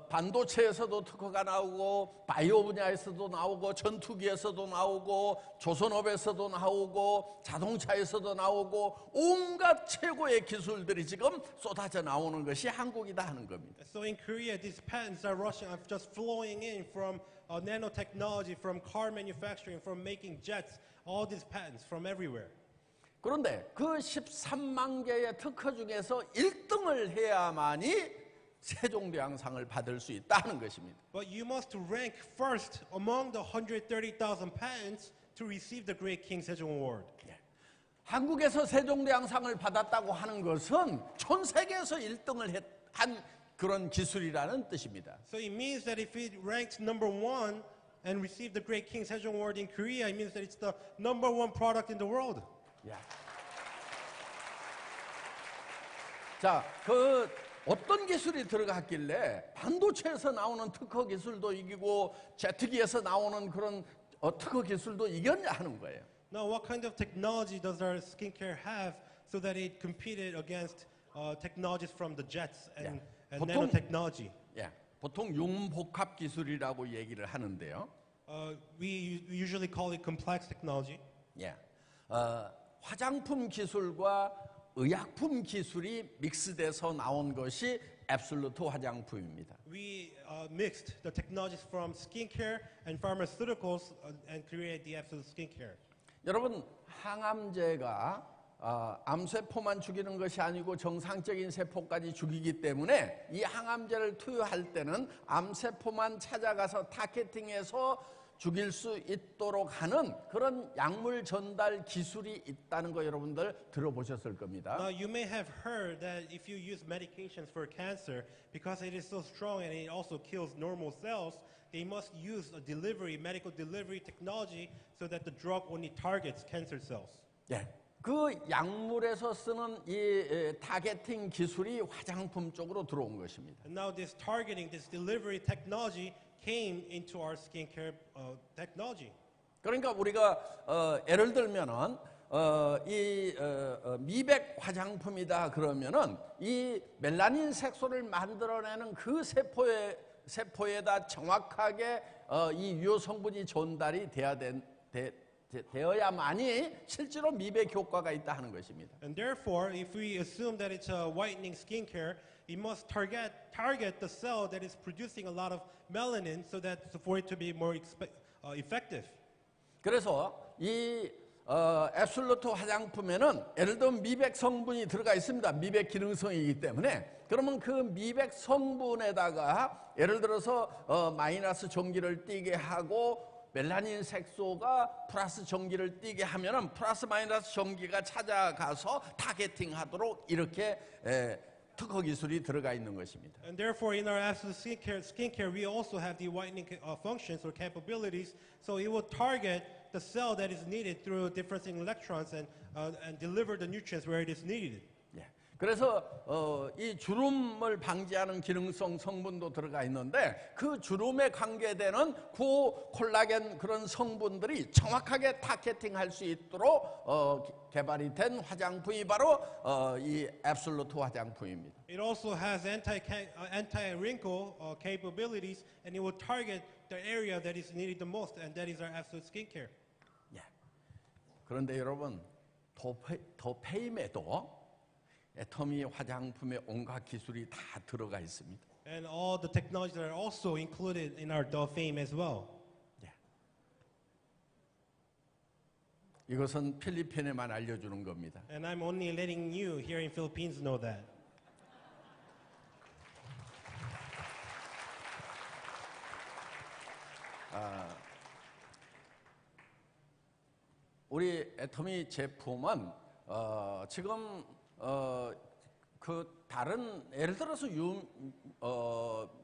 반도체에서도 특허가 나오고 바이오 분야에서도 나오고 전투기에서도 나오고 조선업에서도 나오고 자동차에서도 나오고 온갖 최고의 기술들이 지금 쏟아져 나오는 것이 한국이다 하는 겁니다. So in Korea, these patents are just flowing in from nanotechnology, from car manufacturing, from making jets, all these patents from everywhere. 그런데 그 13만 개의 특허 중에서 1등을 해야만이 세종대왕상을 받을 수 있다는 것입니다. But you must rank first among the 130,000 patents to receive the Great King Sejong Award. 한국에서 세종대왕상을 받았다고 하는 것은 전 세계에서 1등을 한 그런 기술이라는 뜻입니다. So it means that if it ranked number one and received the Great King Sejong Award in Korea, it means that it's the number one product in the world. 자, 어떤 기술이 들어갔길래 반도체에서 나오는 특허 기술도 이기고 제트기에서 나오는 그런 특허 기술도 이겼냐 하는 거예요. Now, what kind of technology does our skincare have so that it competed against technologies from the jets and nanotechnology? 예, 보통 융복합 기술이라고 얘기를 하는데요. We usually call it complex technology. 예, 화장품 기술과 의약품 기술이 믹스돼서 나온 것이 앱솔루트 화장품입니다. We mixed the technologies from skincare and pharmaceuticals and created the Absolute Skincare. 여러분, 항암제가 암세포만 죽이는 것이 아니고 정상적인 세포까지 죽이기 때문에 이 항암제를 투여할 때는 암세포만 찾아가서 타겟팅해서 죽일 수 있도록 하는 그런 약물 전달 기술이 있다는 거 여러분들 들어보셨을 겁니다. Now you may have heard that if you use medications for cancer, because it is so strong and it also kills normal cells, they must use a medical delivery technology so that the drug only targets cancer cells. 예. 그 약물에서 쓰는 이 타겟팅 기술이 화장품 쪽으로 들어온 것입니다. And now this targeting, this delivery technology came into our skincare technology. 그러니까 우리가 예를 들면은 미백 화장품이다 그러면은 이 멜라닌 색소를 만들어내는 그 세포에다 정확하게 이 유효 성분이 전달이 되어야만이 실제로 미백 효과가 있다 하는 것입니다. And therefore, if we assume that it's a whitening skincare, it must target the cell that is producing a lot of melanin so that for it to be more effective. 그래서 이 앱솔루트 화장품에는 예를 들면 미백 성분이 들어가 있습니다. 미백 기능성이기 때문에 그러면 그 미백 성분에다가 예를 들어서 마이너스 전기를 띠게 하고 멜라닌 색소가 플러스 전기를 띠게 하면은 플러스 마이너스 전기가 찾아가서 타겟팅하도록 이렇게 특허 기술이 들어가 있는 것입니다. And therefore, in our absolute skincare, we also have the whitening functions or capabilities. So it will target the cell that is needed through differentiating electrons and deliver the nutrients where it is needed. 예. 그래서 이 주름을 방지하는 기능성 성분도 들어가 있는데 그 주름에 관계되는 콜라겐 그런 성분들이 정확하게 타겟팅할 수 있도록 개발이 된 화장품이 바로 이 앱솔루트 화장품입니다. It also has anti-wrinkle capabilities, and it will target the area that is needed the most, and that is our absolute skincare. 예. 그런데 여러분 더페임에도 애터미 화장품의 온갖 기술이 다 들어가 있습니다. And all the technologies that are also included in our Dove Fame as well. 예. 이것은 필리핀에만 알려주는 겁니다. And I'm only letting you here in Philippines know that. 우리 애터미 제품은 지금 그 다른 예를 들어서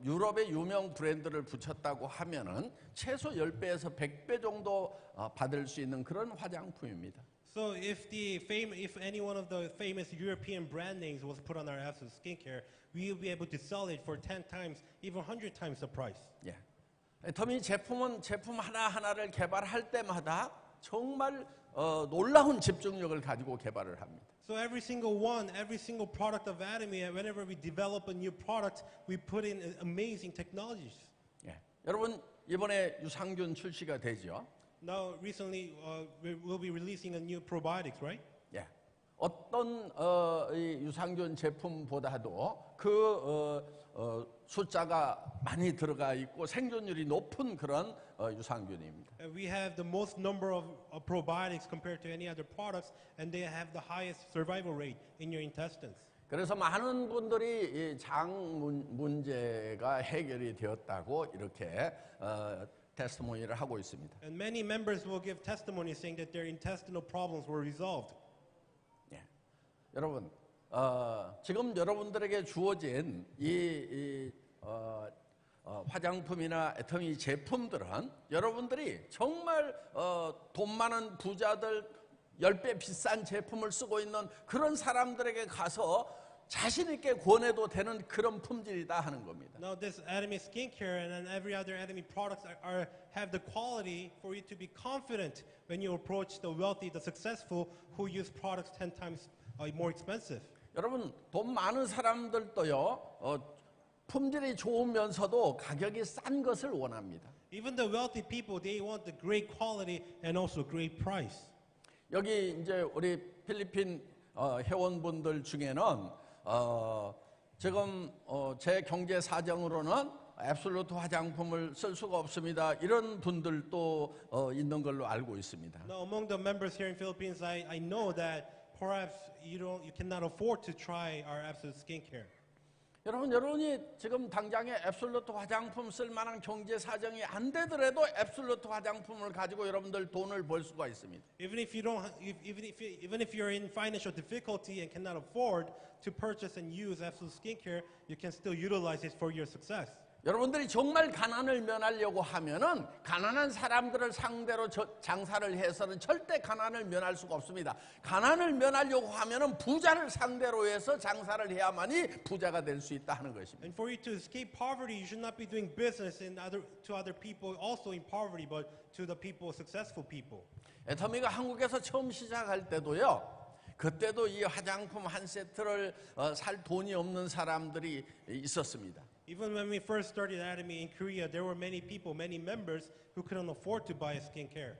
유럽의 유명 브랜드를 붙였다고 하면은 최소 10배에서 100배 정도 받을 수 있는 그런 화장품입니다. So if any one of the famous European brand names was put on our absolute skincare, we will be able to sell it for 10 times, even 100 times the price. 예. 애터미 제품은 제품 하나하나를 개발할 때마다 정말 놀라운 집중력을 가지고 개발을 합니다. So every single product of Atomy, whenever we develop a new product, we put in amazing technologies. 예. 여러분 이번에 유산균 출시가 되죠. Now, recently, we'll be releasing a new probiotics, right? 예. 어떤 이 유산균 제품보다도 그 숫자가 많이 들어가 있고 생존율이 높은 그런 유산균입니다. We have the most number of probiotics compared to any other products, and they have the highest survival rate in your intestines. 그래서 많은 분들이 이 장 문제가 해결이 되었다고 이렇게 테스티모니를 하고 있습니다. And many members will give testimony saying that their intestinal problems were resolved. 예. 여러분, 지금 여러분들에게 주어진 이 화장품이나 애터미 제품들은 여러분들이 정말 돈 많은 부자들 10배 비싼 제품을 쓰고 있는 그런 사람들에게 가서 자신 있게 권해도 되는 그런 품질이다 하는 겁니다. Now, this Atomy skincare and every other Atomy products have the quality for you to be confident when you approach the wealthy, the successful, who use products 10 times more expensive. 여러분 돈 많은 사람들도요 품질이 좋으면서도 가격이 싼 것을 원합니다. Even the wealthy people, they want the great quality and also great price. 여기 이제 우리 필리핀 회원분들 중에는 지금 제 경제 사정으로는 앱솔루트 화장품을 쓸 수가 없습니다. 이런 분들도 있는 걸로 알고 있습니다. Now, among the members here in Philippines, I know that perhaps you cannot afford to try our absolute skincare. 여러분이 지금 당장에 앱솔루트 화장품 쓸 만한 경제 사정이 안 되더라도 앱솔루트 화장품을 가지고 여러분들 돈을 벌 수가 있습니다. Even if you're in financial difficulty and cannot afford to purchase and use absolute skincare, you can still utilize it for your success. 여러분들이 정말 가난을 면하려고 하면은 가난한 사람들을 상대로 장사를 해서는 절대 가난을 면할 수가 없습니다. 가난을 면하려고 하면은 부자를 상대로 해서 장사를 해야만이 부자가 될 수 있다 하는 것입니다. And for you to escape poverty, you should not be doing business to other people also in poverty, but to the people, successful people. 애터미가 한국에서 처음 시작할 때도요. 그때도 이 화장품 한 세트를 살 돈이 없는 사람들이 있었습니다. Even when we first started Atomy in Korea, there were many people, many members who couldn't afford to buy skincare.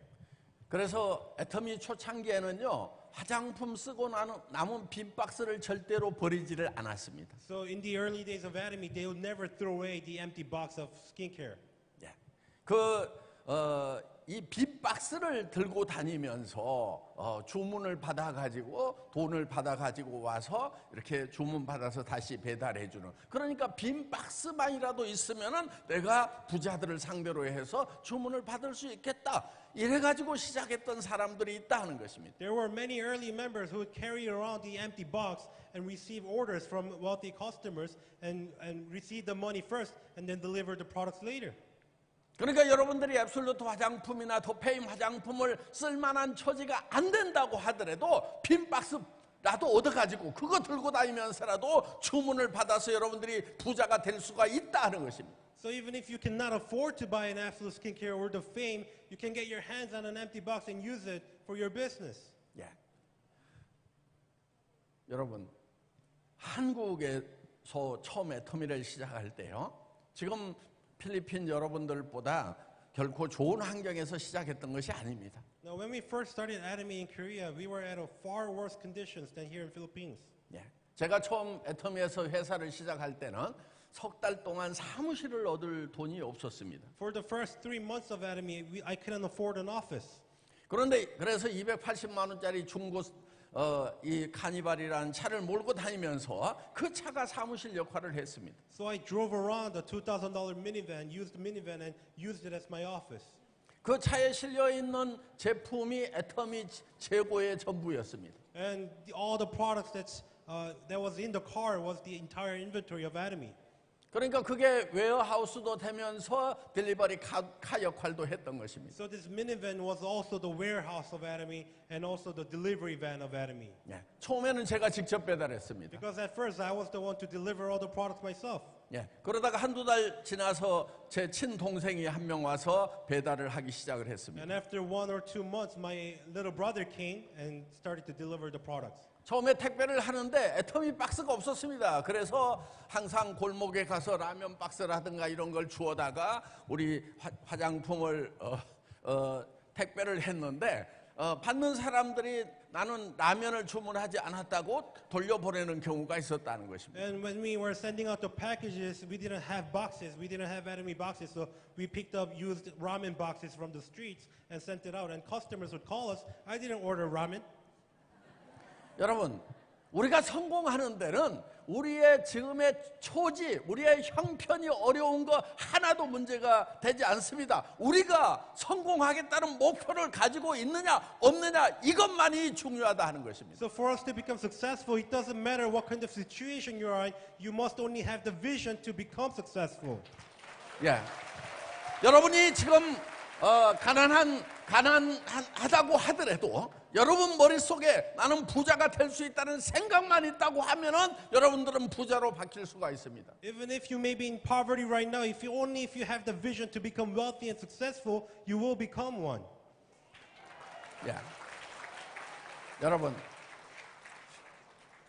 그래서 애터미 초창기에는요 화장품 쓰고 남은 빈 박스를 절대로 버리지를 않았습니다. So in the early days of Atomy, they would never throw away the empty box of skincare. 예. 이 빅박스를 들고 다니면서 주문을 받아가지고 돈을 받아가지고 와서 이렇게 주문 받아서 다시 배달해주는, 그러니까 빈 박스만이라도 있으면은 내가 부자들을 상대로 해서 주문을 받을 수 있겠다, 이래가지고 시작했던 사람들이 있다 하는 것입니다. There were many early members who would carry around the empty box and receive orders from wealthy customers and receive the money first and then deliver the products later. 그러니까 여러분들이 앱솔루트 화장품이나 더페임 화장품을 쓸만한 처지가 안 된다고 하더라도 빈 박스라도 얻어가지고 그거 들고 다니면서라도 주문을 받아서 여러분들이 부자가 될 수가 있다 하는 것입니다. So even if you cannot afford to buy an Absolute Skincare or the Fame, you can get your hands on an empty box and use it for your business. 예. 여러분, 한국에서 처음에 터미널 시작할 때요, 지금 필리핀 여러분들보다 결코 좋은 환경에서 시작했던 것이 아닙니다. Now, when we first started Atomy in Korea, we were at a far worse conditions than here in Philippines. 예. 제가 처음 애터미에서 회사를 시작할 때는 석 달 동안 사무실을 얻을 돈이 없었습니다. For the first 3 months of Atomy, I couldn't afford an office. 그런데 그래서 280만 원짜리 중고 이 카니발이라는 차를 몰고 다니면서 그 차가 사무실 역할을 했습니다. So I drove around a $2,000 minivan, used the minivan, and used it as my office. 그 차에 실려 있는 제품이 애터미 재고의 전부였습니다. And all the products that was in the car was the entire inventory of Atomy. 그러니까 그게 웨어하우스도 되면서 딜리버리 카 역할도 했던 것입니다. So this minivan was also the warehouse of Atomy and also the delivery van of Atomy. 예, 처음에는 제가 직접 배달했습니다. Because at first I was the one to deliver all the products myself. 예, 그러다가 한두 달 지나서 제 친동생이 한 명 와서 배달을 하기 시작을 했습니다. And after 1 or 2 months, my little brother came and started to deliver the products. 처음에 택배를 하는데 애터미 박스가 없었습니다. 그래서 항상 골목에 가서 라면 박스라든가 이런 걸 주워다가 우리 화장품을 택배를 했는데 받는 사람들이 나는 라면을 주문하지 않았다고 돌려보내는 경우가 있었다는 것입니다. And when we were sending out the packages, we didn't have boxes. We didn't have Atomy boxes, so we picked up used ramen boxes from the streets and sent it out. And customers would call us. I didn't order ramen. 여러분, 우리가 성공하는 데는 우리의 지금의 처지, 우리의 형편이 어려운 거 하나도 문제가 되지 않습니다. 우리가 성공하겠다는 목표를 가지고 있느냐 없느냐 이것만이 중요하다 하는 것입니다. So for us to become successful, it doesn't matter what kind of situation you're in. You must only have the vision to become successful. 예, 여러분이 지금 가난하다고 하더라도 여러분 머릿속에 나는 부자가 될 수 있다는 생각만 있다고 하면은 여러분들은 부자로 바뀔 수가 있습니다. Even if you may be in poverty right now, if you have the vision to become wealthy and successful, you will become one. 예. 여러분,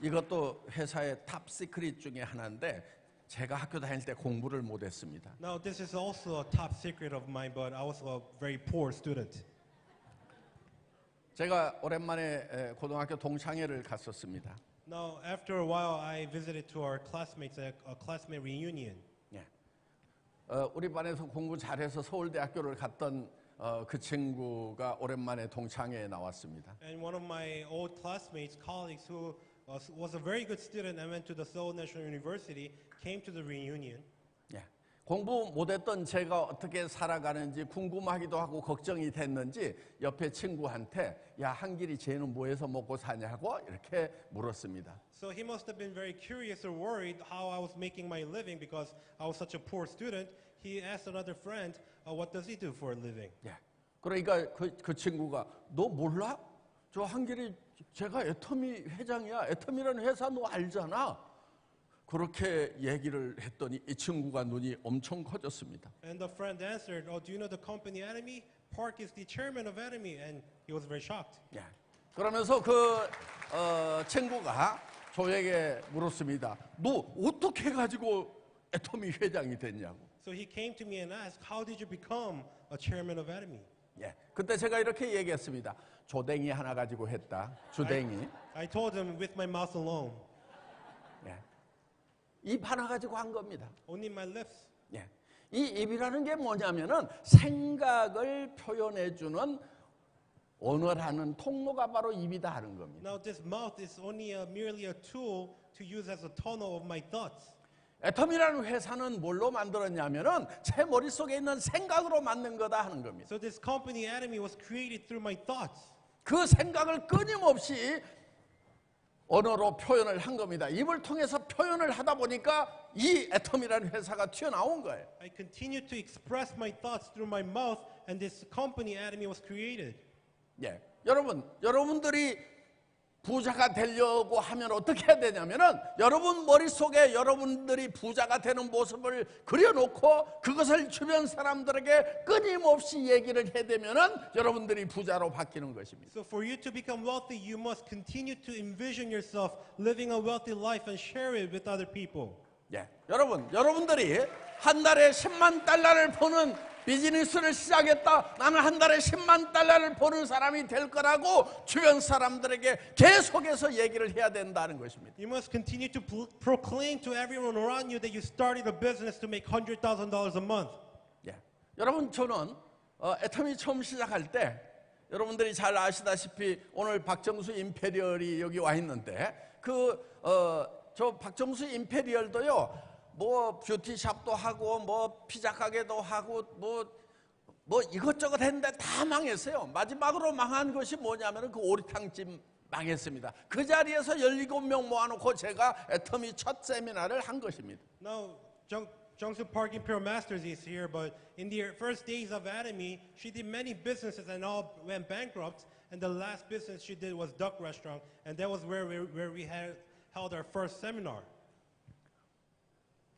이것도 회사의 탑 시크릿 중에 하나인데 제가 학교 다닐 때 공부를 못했습니다. Now this is also a top secret of mine, but I was a very poor student. 제가 오랜만에 고등학교 동창회를 갔었습니다. Now after a while, I visited to our classmates at a classmate reunion. 예. 우리 반에서 공부 잘해서 서울대학교를 갔던 그 친구가 오랜만에 동창회에 나왔습니다. And one of my old classmates, colleagues who was a very good student and went to the Seoul National University, came to the reunion. 예. 공부 못했던 제가 어떻게 살아가는지 궁금하기도 하고 걱정이 됐는지 옆에 친구한테 야, 한길이 쟤는 뭐해서 먹고 사냐고 이렇게 물었습니다. So he must have been very curious or worried how I was making my living because I was such a poor student. He asked another friend, what does he do for a living? 예. 그러니까 그 친구가 너 몰라? 저 한길이 제가 애터미 회장이야. 애터미라는 회사 너 알잖아. 그렇게 얘기를 했더니 이 친구가 눈이 엄청 커졌습니다. And the friend answered, do you know the company Atomy? Park is the chairman of Atomy. And he was very shocked. 예. 그러면서 그 친구가 저에게 물었습니다. 너 어떻게 해가지고 애터미 회장이 됐냐고. So he came to me and asked, how did you become a chairman of Atomy? 예. 그때 제가 이렇게 얘기했습니다. 조댕이 하나 가지고 했다. 주댕이. I told him with my mouth alone. 예. 입 하나 가지고 한 겁니다. Only my lips. 예. 이 입이라는 게 뭐냐면은 생각을 표현해주는 언어라는 통로가 바로 입이다 하는 겁니다. Now this mouth is only merely a tool to use as a tunnel of my thoughts. 애텀이라는 회사는 뭘로 만들었냐면은 제 머릿속에 있는 생각으로 만든 거다 하는 겁니다. So this company Atomy was created through my thoughts. 그 생각을 끊임없이 언어로 표현을 한 겁니다. 입을 통해서 표현을 하다 보니까 이 애텀이라는 회사가 튀어나온 거예요. I continued to express my thoughts through my mouth, and this company Atomy was created. 예, 여러분들이 부자가 되려고 하면 어떻게 해야 되냐면은 여러분 머릿속에 여러분들이 부자가 되는 모습을 그려놓고 그것을 주변 사람들에게 끊임없이 얘기를 해대면은 여러분들이 부자로 바뀌는 것입니다. So for you to become wealthy, you must continue to envision yourself living a wealthy life and share it with other people. 예, 여러분들이 한 달에 10만 달러를 버는 비즈니스를 시작했다. 나는 한 달에 10만 달러를 버는 사람이 될 거라고 주변 사람들에게 계속해서 얘기를 해야 된다는 것입니다. You must continue to proclaim to everyone around you that you started a business to make $100,000 a month. 예, 여러분 저는 애텀이 처음 시작할 때 여러분들이 잘 아시다시피 오늘 박정수 임페리얼이 여기 와 있는데 저 박정수 임페리얼도요. 뭐 뷰티샵도 하고 뭐 피자 가게도 하고 뭐 이것저것 했는데 다 망했어요. 마지막으로 망한 것이 뭐냐면 그 오리탕집 망했습니다. 그 자리에서 17명 모아놓고 제가 애터미 첫 세미나를 한 것입니다. Now, Jungsu Park Imperial Masters is here, but in the first days of Atomy, she did many businesses and all went bankrupt. And the last business she did was Duck Restaurant, and that was where we held our first seminar.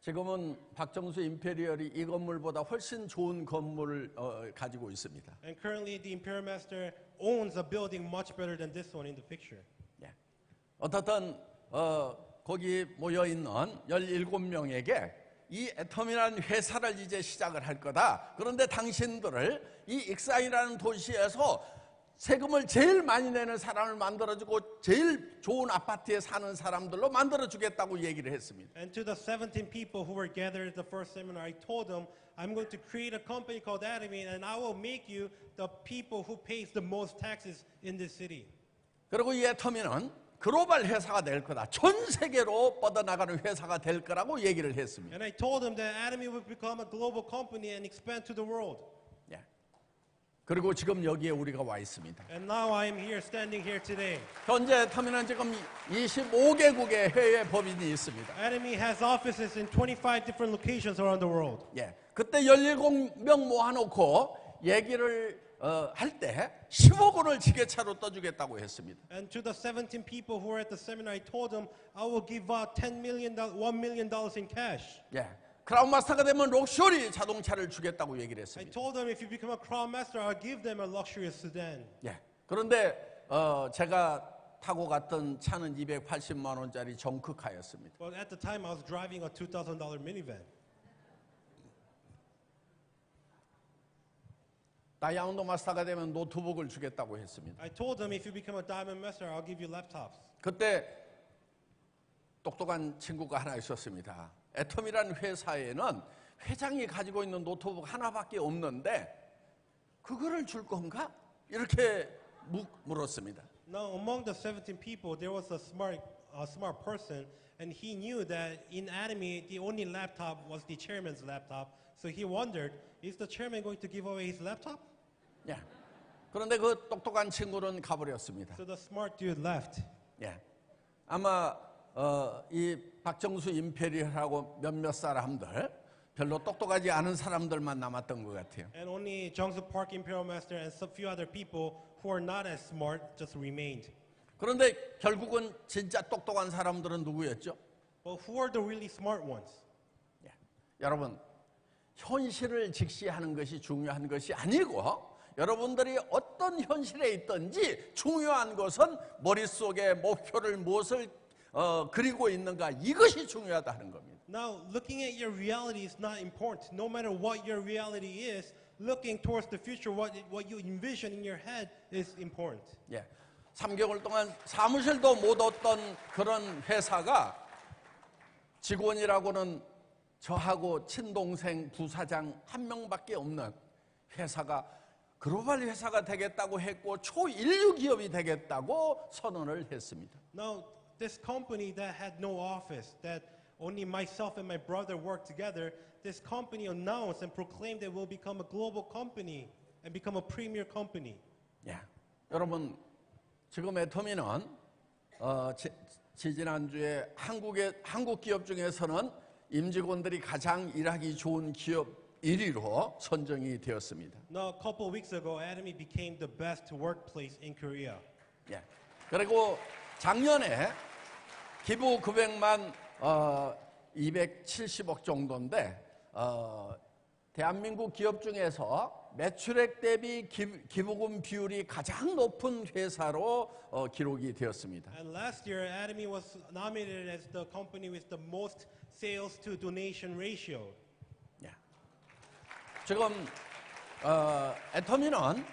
지금은 박정수 임페리얼이 이 건물보다 훨씬 좋은 건물을 가지고 있습니다. And currently, the Imperial Master owns a building much better than this one in the picture. 예. 어떻든 거기 모여 있는 17명에게 이 애텀이라는 회사를 이제 시작을 할 거다. 그런데 당신들을 이 익산이라는 도시에서 세금을 제일 많이 내는 사람을 만들어주고 제일 좋은 아파트에 사는 사람들로 만들어주겠다고 얘기를 했습니다. And to the 17 people who were gathered at the first seminar, I told them, I'm going to create a company called Atomy, and I will make you the people who pays the most taxes in this city. 그리고 이 애터미는 글로벌 회사가 될 거다. 전 세계로 뻗어나가는 회사가 될 거라고 얘기를 했습니다. And I told them that Atomy would become a global company and expand to the world. 예. 그리고 지금 여기에 우리가 와 있습니다. And now I am here, standing here today. 현재 애터미는 지금 25개국의 해외 법인이 있습니다. Atomy has offices in 25 different locations around the world. 예. 그때 17명 모아놓고 얘기를 할 때 10억 원을 지게차로 떠주겠다고 했습니다. And to the 17 people who were at the seminar, I told them I will give out $1 million in cash. 예. 크라운 마스터가 되면 럭셔리 자동차를 주겠다고 얘기를 I 했습니다. told them if you become a crown master, I'll give them a luxurious sedan. 예. 그런데 제가 타고 갔던 차는 280만 원짜리 정크카였습니다. But at the time, I was driving a $2,000 minivan. 다이아몬드 마스터가 되면 노트북을 주겠다고 했습니다. I told them if you become a diamond master, I'll give you laptops. 그때 똑똑한 친구가 하나 있었습니다. 애텀이라는 회사에는 회장이 가지고 있는 노트북 하나밖에 없는데 그거를 줄 건가? 이렇게 물었습니다. Now, among the 17 people, there was a smart person, and he knew that in Atomy, the only laptop was the chairman's laptop. So he wondered, is the chairman going to give away his laptop? 예. 그런데 그 똑똑한 친구는 가버렸습니다. So the smart dude left. 예. 아마 이 박정수 임페리얼하고 몇몇 사람들 별로 똑똑하지 않은 사람들만 남았던 것 같아요. And only Jungsu Park Imperial Master and some few other people who are not as smart just remained. 그런데 결국은 진짜 똑똑한 사람들은 누구였죠? Well, who are the really smart ones? 예. 여러분, 현실을 직시하는 것이 중요한 것이 아니고 여러분들이 어떤 현실에 있든지 중요한 것은 머릿속에 목표를 무엇을 그리고 있는가 이것이 중요하다는 겁니다. Now, looking at your reality is not important. No matter what your reality is, looking towards the future, what you envision in your head is important. 예. 3개월 동안 사무실도 못 얻던 그런 회사가 직원이라고는 저하고 친동생 부사장 한 명밖에 없는 회사가 글로벌 회사가 되겠다고 했고 초인류 기업이 되겠다고 선언을 했습니다. Now, this company that had no office, that only myself and my brother worked together, this company announced and proclaimed that we'll become a global company and become a premier company. 예. 여러분, 지금 애터미는 지지난주에 한국 기업 중에서는 임직원들이 가장 일하기 좋은 기업 1위로 선정이 되었습니다. Now, a couple of weeks ago, Atomy became the best workplace in Korea. 예. 그리고 작년에 기부 900만 270억 정도인데 대한민국 기업 중에서 매출액 대비 기부금 비율이 가장 높은 회사로 기록이 되었습니다. And last year, Atomy was nominated as the company with the most sales to donation ratio. 예. 지금 애터미는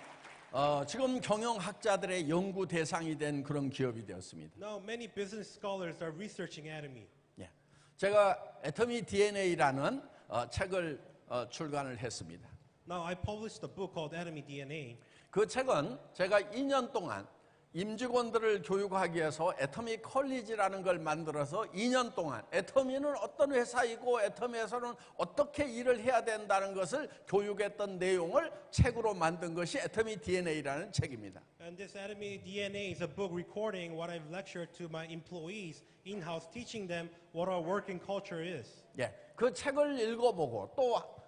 지금 경영학자들의 연구 대상이 된 그런 기업이 되었습니다. Now, many business scholars are researching Atomy. 예. 제가 애터미 DNA라는 책을 출간을 했습니다. Now, I published a book called Atomy DNA. 그 책은 제가 2년 동안 임직원들을 교육하기 위해서 애터미 컬리지라는 걸 만들어서 2년 동안 애터미는 어떤 회사이고 애터미에서는 어떻게 일을 해야 된다는 것을 교육했던 내용을 책으로 만든 것이 애터미 DNA라는 책입니다. And this Atomy DNA is a book recording what I've lectured to my employees in-house, teaching them what our working culture is. 예, 그 책을 읽어보고 또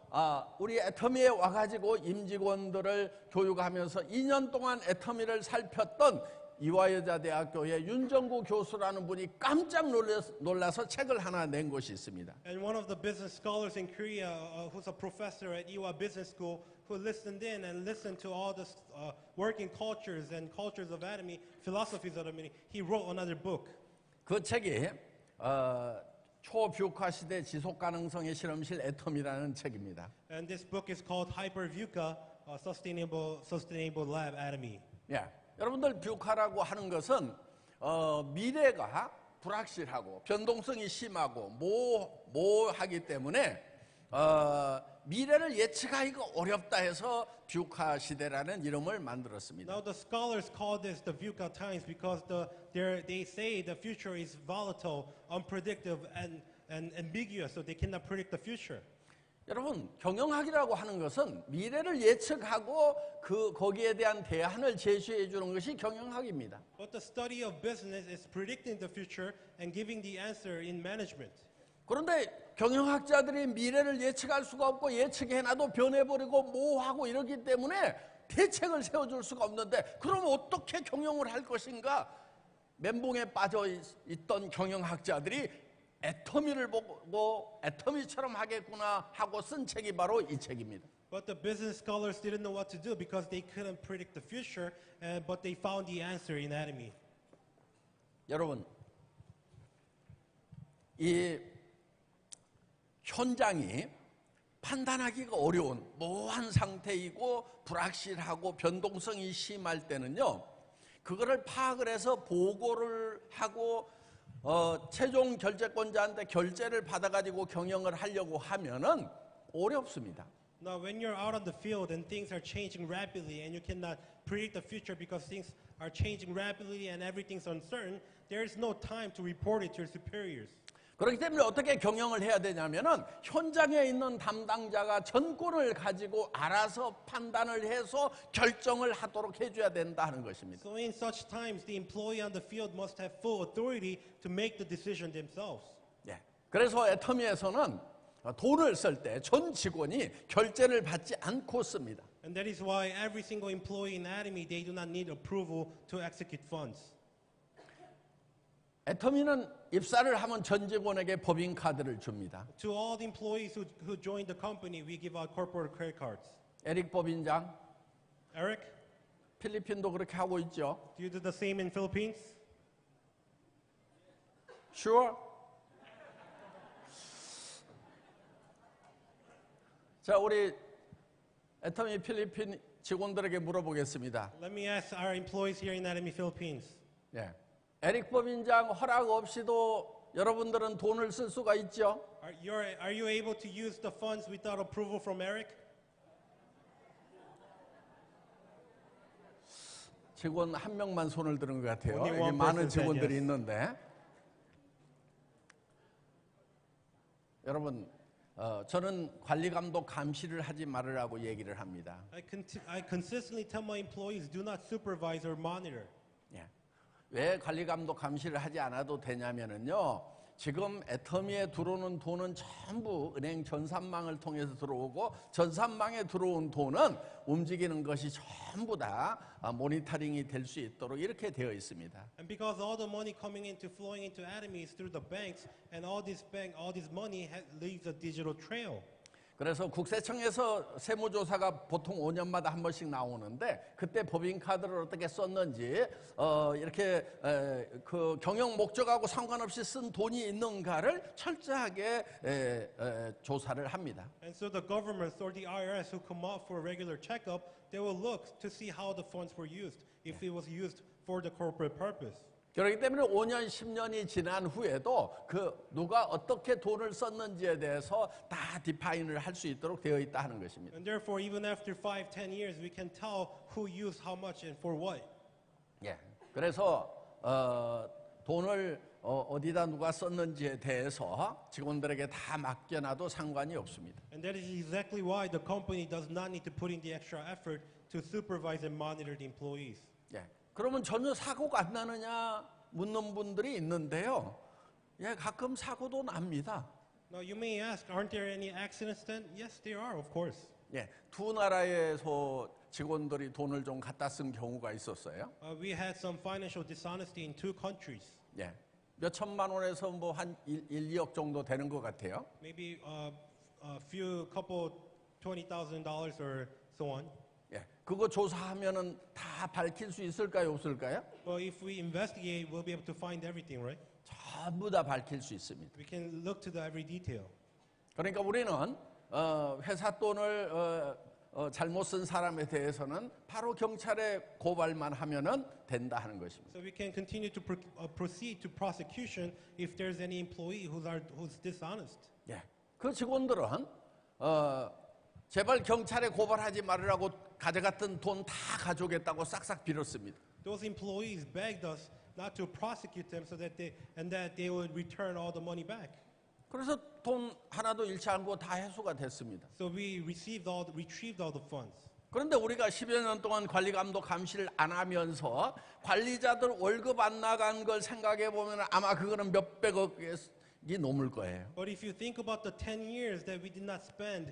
우리 애터미에 와가지고 임직원들을 교육하면서 2년 동안 애터미를 살폈던 이화여자대학교의 윤정구 교수라는 분이 깜짝 놀라서 책을 하나 낸 것이 있습니다. And one of the business scholars in Korea, who's a professor at Ewha Business School, who listened in and listened to all the working cultures and cultures of Atomy, philosophies of Atomy, he wrote another book. 그 책이 초뷰카 시대 지속 가능성의 실험실 애터미라는 책입니다. And this book is called Hyper-VUCA, Sustainable Lab Atomy. 예, 여러분들 뷰카라고 하는 것은 미래가 불확실하고 변동성이 심하고 모호하기 때문에 미래를 예측하기가 어렵다 해서 뷰카 시대라는 이름을 만들었습니다. Now the scholars call this the VUCA times because they say the future is volatile, unpredictable, and ambiguous, so they cannot predict the future. 여러분, 경영학이라고 하는 것은 미래를 예측하고 거기에 대한 대안을 제시해 주는 것이 경영학입니다. But the study of business is predicting the future and giving the answer in management. 그런데 경영학자들이 미래를 예측할 수가 없고 예측해놔도 변해버리고 모호하고 이러기 때문에 대책을 세워줄 수가 없는데 그럼 어떻게 경영을 할 것인가? 멘붕에 빠져 있던 경영학자들이 애터미를 보고 애터미처럼 하겠구나 하고 쓴 책이 바로 이 책입니다. But the business scholars didn't know what to do because they couldn't predict the future, but they found the answer in Atomy. 여러분, 이 현장이 판단하기가 어려운 모호한 상태이고 불확실하고 변동성이 심할 때는요, 그거를 파악을 해서 보고를 하고 최종 결재권자한테 결재를 받아가지고 경영을 하려고 하면은 어렵습니다. Now, when you're out on the field and things are changing rapidly and you cannot predict the future because things are changing rapidly and everything's uncertain, there is no time to report it to your superiors. 그렇기 때문에 어떻게 경영을 해야 되냐면은 현장에 있는 담당자가 전권을 가지고 알아서 판단을 해서 결정을 하도록 해줘야 된다 하는 것입니다. So in such times, the employee on the field must have full authority to make the decision themselves. 예. 그래서 애터미에서는 돈을 쓸 때 전 직원이 결제를 받지 않고 씁니다. And that is why every single employee in Atomy, they do not need approval to execute funds. 애터미는 입사를 하면 전 직원에게 법인카드를 줍니다. To all the employees who join the company, we give out corporate credit cards. 에릭 법인장, Eric, 필리핀도 그렇게 하고 있죠. do you do the same in Philippines? Sure? 자, 우리 애터미 필리핀 직원들에게 물어보겠습니다. Let me ask our employees here in Atomy Philippines. 예. 에릭 법인장 허락 없이도 여러분들은 돈을 쓸 수가 있죠? Are you able to use the funds without approval from Eric? 직원 한 명만 손을 드는 것 같아요. Only 여기 one 많은 person said 직원들이 yes. 있는데 여러분 저는 관리 감독 감시를 하지 말으라고 얘기를 합니다. I consistently tell my employees do not supervise or monitor. 예. 왜 관리 감독 감시를 하지 않아도 되냐면은요. 지금 애터미에 들어오는 돈은 전부 은행 전산망을 통해서 들어오고 전산망에 들어온 돈은 움직이는 것이 전부 다 모니터링이 될 수 있도록 이렇게 되어 있습니다. And because all the money coming into flowing into Atomy is through the banks, and all this money leaves a digital trail. 그래서 국세청에서 세무조사가 보통 5년마다 한 번씩 나오는데 그때 법인카드를 어떻게 썼는지 이렇게 그 경영 목적하고 상관없이 쓴 돈이 있는가를 철저하게 조사를 합니다. And so the government or the IRS who come out for a regular checkup, they will look to see how the funds were used, if it was used for the corporate purpose. 그렇기 때문에 5년, 10년이 지난 후에도 그 누가 어떻게 돈을 썼는지에 대해서 다 디파인을 할 수 있도록 되어 있다 하는 것입니다. And therefore, even after 5, 10 years, we can tell who used how much and for what. 예. 그래서 돈을 어디다 누가 썼는지에 대해서 직원들에게 다 맡겨놔도 상관이 없습니다. And that is exactly why the company does not need to put in the extra effort to supervise and monitor the employees. 예. 그러면 전혀 사고가 안 나느냐 묻는 분들이 있는데요. 예, 가끔 사고도 납니다. Now you may ask, aren't there any accidents then? Yes, there are, of course. 예, 두 나라에서 직원들이 돈을 좀 갖다 쓴 경우가 있었어요. We had some financial dishonesty in two countries. 예, 몇 천만 원에서 뭐 한 1, 2억 정도 되는 것 같아요. Maybe couple $20,000 or so on. 예, 그거 조사하면은 다 밝힐 수 있을까요, 없을까요? But if we investigate, we'll be able to find everything, right? 전부 다 밝힐 수 있습니다. We can look to the every detail. 그러니까 우리는 회사 돈을 잘못 쓴 사람에 대해서는 바로 경찰에 고발만 하면은 된다 하는 것입니다. So we can continue to proceed to prosecution if there's any employee who's dishonest. 예, 그 직원들은 제발 경찰에 고발하지 말으라고 가져갔던 돈 다 가져오겠다고 싹싹 빌었습니다. Those employees begged us not to prosecute them so that they would return all the money back. 그래서 돈 하나도 잃지 않고 다 회수가 됐습니다. So we retrieved all the funds. 그런데 우리가 10여 년 동안 관리 감독 감시를 안 하면서 관리자들 월급 안 나간 걸 생각해 보면 아마 그거는 몇백억이 넘을 거예요. But if you think about the 10 years that we did not spend,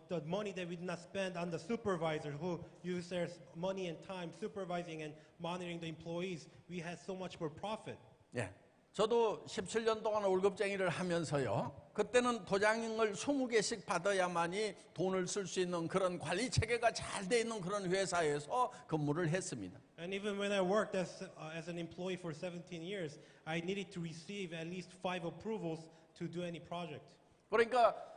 the money that we did not spend on the supervisors who used their money and time supervising and monitoring the employees, we had so much more profit. 예, 저도 17년 동안 월급쟁이를 하면서요. 그때는 도장을 20개씩 받아야만이 돈을 쓸 수 있는 그런 관리 체계가 잘 돼 있는 그런 회사에서 근무를 했습니다. And even when I worked as an employee for 17 years, I needed to receive at least 5 approvals to do any project. 그러니까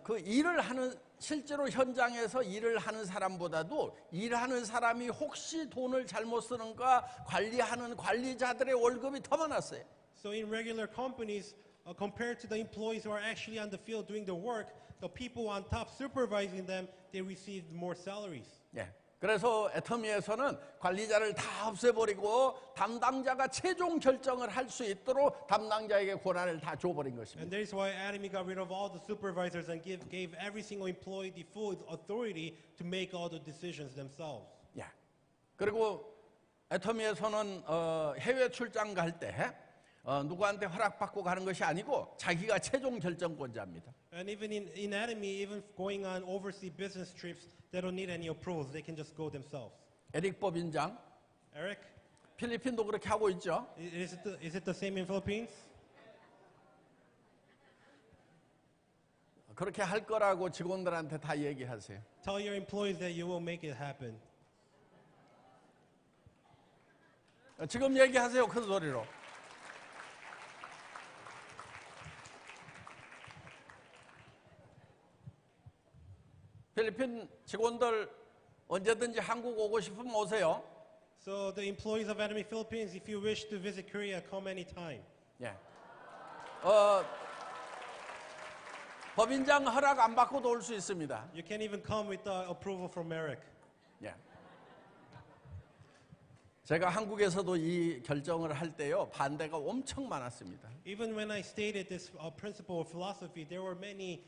그 일을 하는 실제로 현장에서 일을 하는 사람보다도 일하는 사람이 혹시 돈을 잘못 쓰는가 관리하는 관리자들의 월급이 더 많았어요. So in regular companies, compared to the employees who are actually on the field doing the work, the people on top supervising them, they received more salaries. 예. 그래서 애터미에서는 관리자를 다 없애버리고 담당자가 최종 결정을 할 수 있도록 담당자에게 권한을 다 줘버린 것입니다. And that is why Atomy got rid of all the supervisors and gave every single employee the full authority to make all the decisions themselves. 예. 그리고 애터미에서는 해외 출장 갈 때 누구한테 허락받고 가는 것이 아니고 자기가 최종 결정권자입니다. And even in Atomy, even going on overseas business trips, they don't need any approvals. They can just go themselves. 에릭 법인장, Eric, 필리핀도 그렇게 하고 있죠. is it the same in Philippines? 그렇게 할 거라고 직원들한테 다 얘기하세요. Tell your employees that you will make it happen. 지금 얘기하세요, 큰 소리로. 필리핀 직원들 언제든지 한국 오고 싶으면 오세요. So the employees of Atomy Philippines, if you wish to visit Korea, come anytime. 예. 법인장 허락 안 받고도 올 수 있습니다. You can't even come with approval from Eric. 예. 제가 한국에서도 이 결정을 할 때요 반대가 엄청 많았습니다. Even when I stated this principle of philosophy, there were many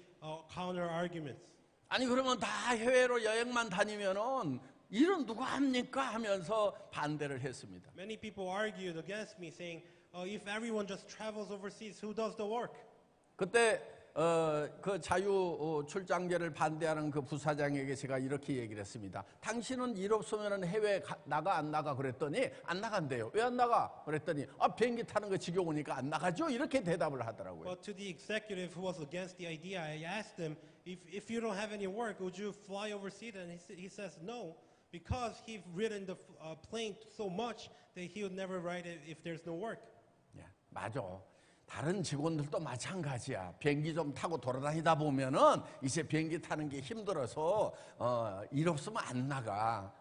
counter arguments. 아니 그러면 다 해외로 여행만 다니면은 일은 누가 합니까 하면서 반대를 했습니다. Many people argued against me, saying, if everyone just travels overseas, who does the work? 그때 그 자유 출장제를 반대하는 그 부사장에게 제가 이렇게 얘기를 했습니다. 당신은 일 없으면 해외 나가 안 나가 그랬더니 안 나간대요. 왜 안 나가? 그랬더니 비행기 타는 거 지겨우니까 안 나가죠. 이렇게 대답을 하더라고요. But to the executive who was against the idea, I asked him, if you don't have any work, would you fly overseas? And he says no, because he's ridden the plane so much that he would never ride it if there's no work. 예, 맞아. 다른 직원들도 마찬가지야. 비행기 좀 타고 돌아다니다 보면은 이제 비행기 타는 게 힘들어서 일 없으면 안 나가.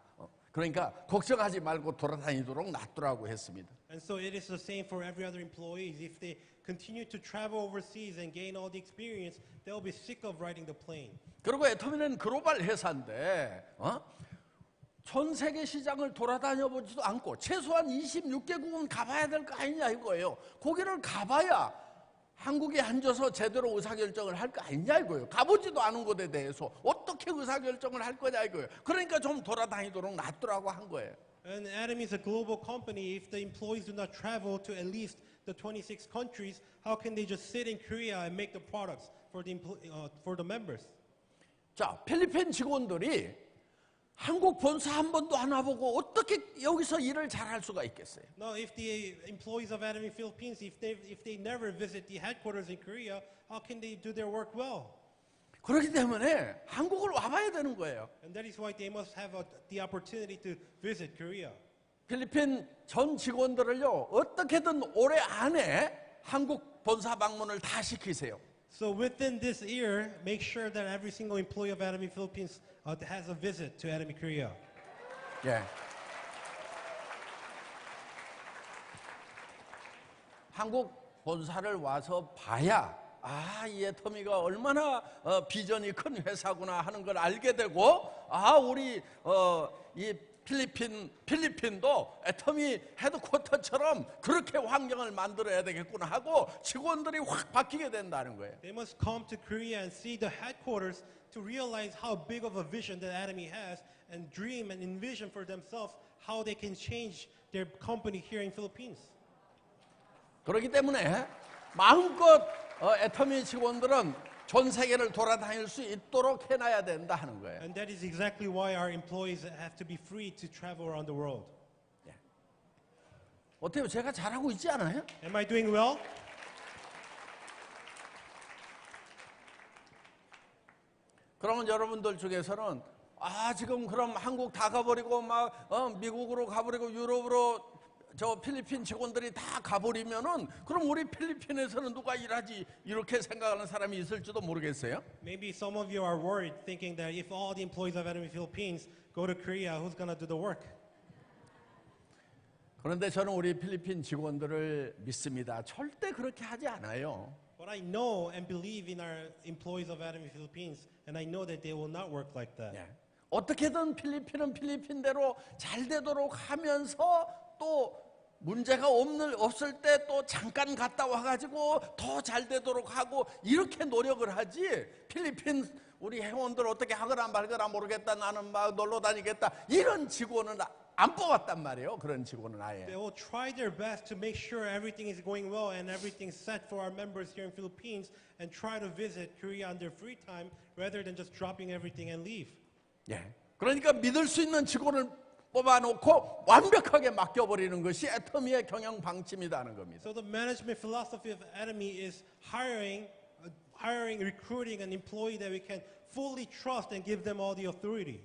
그러니까 걱정하지 말고 돌아다니도록 놔두라고 했습니다. And so it is the same for every other employees. If they continue to travel overseas and gain all the experience, they'll be sick of riding the plane. 그리고 애터미는 글로벌 회사인데 전 세계 시장을 돌아다녀 보지도 않고 최소한 26개국은 가봐야 될 거 아니냐 이거예요. 거기를 가봐야 한국에 앉아서 제대로 의사결정을 할 거 아니냐 이거예요. 가보지도 않은 것에 대해서 어떻게 의사결정을 할 거냐 이거예요. 그러니까 좀 돌아다니도록 놔두라고 한 거예요. And Adam is a global company. If the employees do not travel to at least the 26 countries, how can they just sit in Korea and make the products for the members? 자, 필리핀 직원들이 한국 본사 한 번도 안 와보고 어떻게 여기서 일을 잘할 수가 있겠어요? Now, if the employees of Adam in Philippines, if they never visit the headquarters in Korea, how can they do their work well? 그렇기 때문에 한국을 와봐야 되는 거예요. And that is why they must have the opportunity to visit Korea. 필리핀 전 직원들을요 어떻게든 올해 안에 한국 본사 방문을 다 시키세요. So within this year, make sure that every single employee of Adam in Philippines has a visit to Adam in Korea. 예. 한국 본사를 와서 봐야 이 애터미가 얼마나 비전이 큰 회사구나 하는 걸 알게 되고 우리 이 필리핀도 애터미 헤드쿼터처럼 그렇게 환경을 만들어야 되겠구나 하고 직원들이 확 바뀌게 된다는 거예요. They must come to Korea and see the headquarters to realize how big of a vision that Atomy has and dream and envision for themselves how they can change their company here in Philippines. 그렇기 때문에 마음껏 애터미 직원들은 전 세계를 돌아다닐 수 있도록 해놔야 된다 하는 거예요. And that is exactly why our employees have to be free to travel around the world. 어때요? 제가 잘하고 있지 않아요? Am I doing well? 그러면 여러분들 중에서는 지금 그럼 한국 다 가버리고 막 미국으로 가버리고 유럽으로 저 필리핀 직원들이 다 가버리면은 그럼 우리 필리핀에서는 누가 일하지 이렇게 생각하는 사람이 있을지도 모르겠어요. Maybe some of you are worried thinking that if all the employees of Adam in Philippines go to Korea, who's going to do the work? 그런데 저는 우리 필리핀 직원들을 믿습니다. 절대 그렇게 하지 않아요. But I know and believe in our employees of Adam in Philippines, and I know that they will not work like that. 어떻게든 필리핀은 필리핀대로 잘 되도록 하면서 또 문제가 없을 때 또 잠깐 갔다 와가지고 더 잘 되도록 하고 이렇게 노력을 하지. 필리핀 우리 회원들 어떻게 하거나 말거나 모르겠다. 나는 막 놀러 다니겠다. 이런 직원은 안 뽑았단 말이에요. 그런 직원은 아예. They will try their best to make sure everything is going well and everything's set for our members here in Philippines and try to visit Korea on their free time rather than just dropping everything and leave. 그러니까 믿을 수 있는 직원을 뽑아놓고 완벽하게 맡겨버리는 것이 애터미의 경영 방침이라는 겁니다. So the management philosophy of Atomy is hiring, recruiting an employee that we can fully trust and give them all the authority.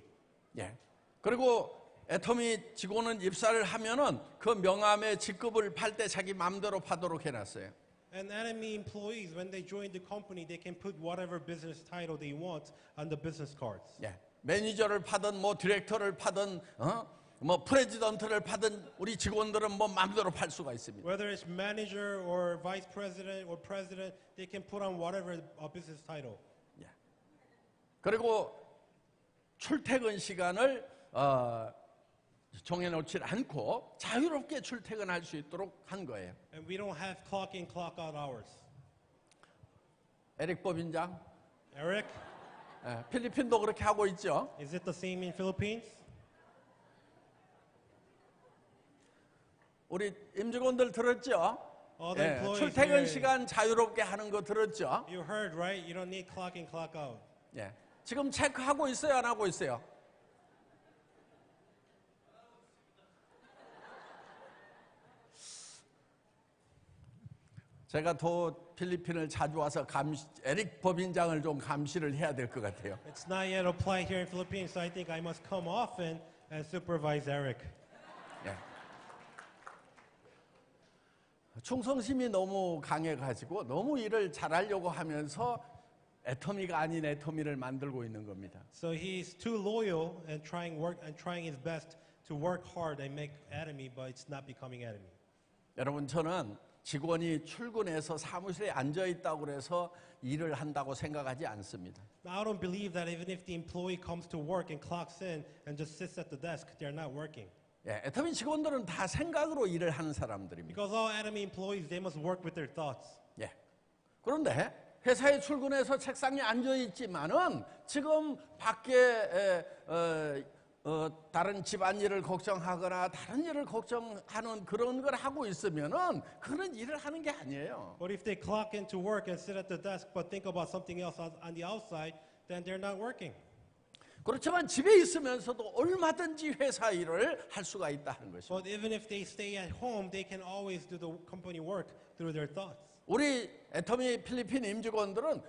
그리고 애터미 직원은 입사를 하면은 그 명함에 직급을 팔 때 자기 마음대로 파도록 해놨어요. And Atomy employees, when they join the company, they can put whatever business title they want on the business cards. 매니저를 파든 뭐 디렉터를 파든 뭐 프레지던트를 받은 우리 직원들은 뭐 마음대로 팔 수가 있습니다. Whether it's manager or vice president or president, they can put on whatever business title. 예. 그리고 출퇴근 시간을 정해놓지 않고 자유롭게 출퇴근할 수 있도록 한 거예요. And we don't have clock in, clock out hours. 에릭 법인장, Eric, 필리핀도 그렇게 하고 있죠. is it the same in Philippines? 우리 임직원들 들었죠? All the employees 출퇴근 here, 시간 자유롭게 하는 거 들었죠? you heard, right? You don't need clock in, clock out. 예. 지금 체크하고 있어요, 안 하고 있어요? 제가 더 필리핀을 자주 와서 에릭 법인장을 좀 감시를 해야 될 것 같아요. It's not yet applied here in Philippines, so I think I must come often and supervise Eric. 예. 충성심이 너무 강해가지고 너무 일을 잘하려고 하면서 애터미가 아닌 애터미를 만들고 있는 겁니다. So he's too loyal and trying his best to work hard and make Atomy, but it's not becoming Atomy. 여러분, 저는 직원이 출근해서 사무실에 앉아 있다고 해서 일을 한다고 생각하지 않습니다. Now, I don't believe that even if the employee comes to work and clocks in and just sits at the desk, they're not working. 예, 애터미 직원들은 다 생각으로 일을 하는 사람들입니다. Because all Atomy employees, they must work with their thoughts. 예. 그런데 회사에 출근해서 책상에 앉아 있지만은 지금 밖에 다른 집안일을 걱정하거나 다른 일을 걱정하는 그런 걸 하고 있으면은 그런 일을 하는 게 아니에요. But if they clock into work and sit at the desk but think about something else on the outside, then they're not working. 그렇지만 집에 있으면서도 얼마든지 회사 일을 할 수가 있다는 것입니다. But even if they stay at home, they can always do the company work through their thoughts. 우리 애터미 필리핀 임직원들은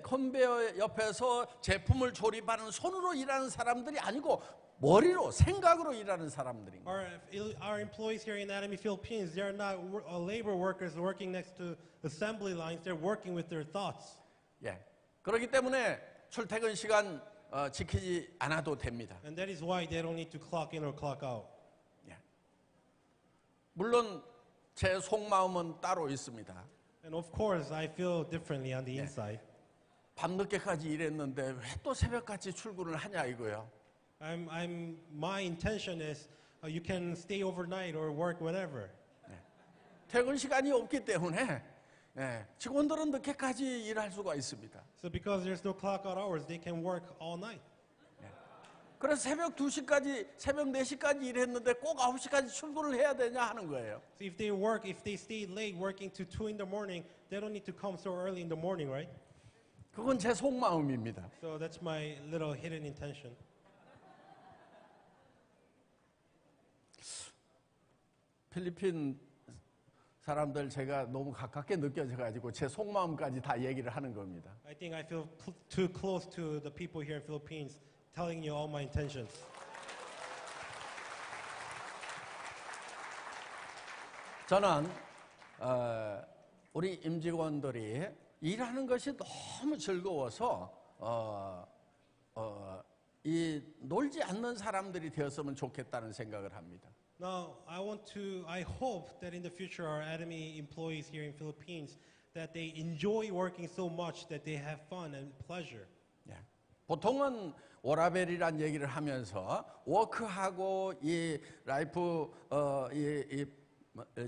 컨베어 옆에서 제품을 조립하는 손으로 일하는 사람들이 아니고 머리로 생각으로 일하는 사람들입니다. Our employees here in Atomy Philippines, they're not labor workers working next to assembly lines. They're working with their thoughts. 예. 그렇기 때문에 출퇴근 시간 지키지 않아도 됩니다. And that is why they don't need to clock in or clock out. 예. 물론 제 속마음은 따로 있습니다. And of course, I feel differently on the inside. 밤늦게까지 일했는데 왜 또 새벽같이 출근을 하냐 이거요. My intention is you can stay overnight or work whenever. 퇴근 시간이 없기 때문에 직원들은 늦게까지 일할 수가 있습니다. So because there's no clock out hours, they can work all night. 그래서 새벽 2시까지, 새벽 4시까지 일했는데 꼭 9시까지 출근을 해야 되냐 하는 거예요. So if they stay late working to 2 in the morning, they don't need to come so early in the morning, right? 그건 제 속마음입니다. So that's my little hidden intention. 필리핀 사람들 제가 너무 가깝게 느껴져가지고 제 속마음까지 다 얘기를 하는 겁니다. I think I feel too close to the people here in Philippines, telling you all my intentions. 저는 우리 임직원들이 일하는 것이 너무 즐거워서 이 놀지 않는 사람들이 되었으면 좋겠다는 생각을 합니다. Now, I hope that in the future our Atomy employees here in Philippines, that they enjoy working so much that they have fun and pleasure. 예. 보통은 워라벨이란 얘기를 하면서 워크하고 이 라이프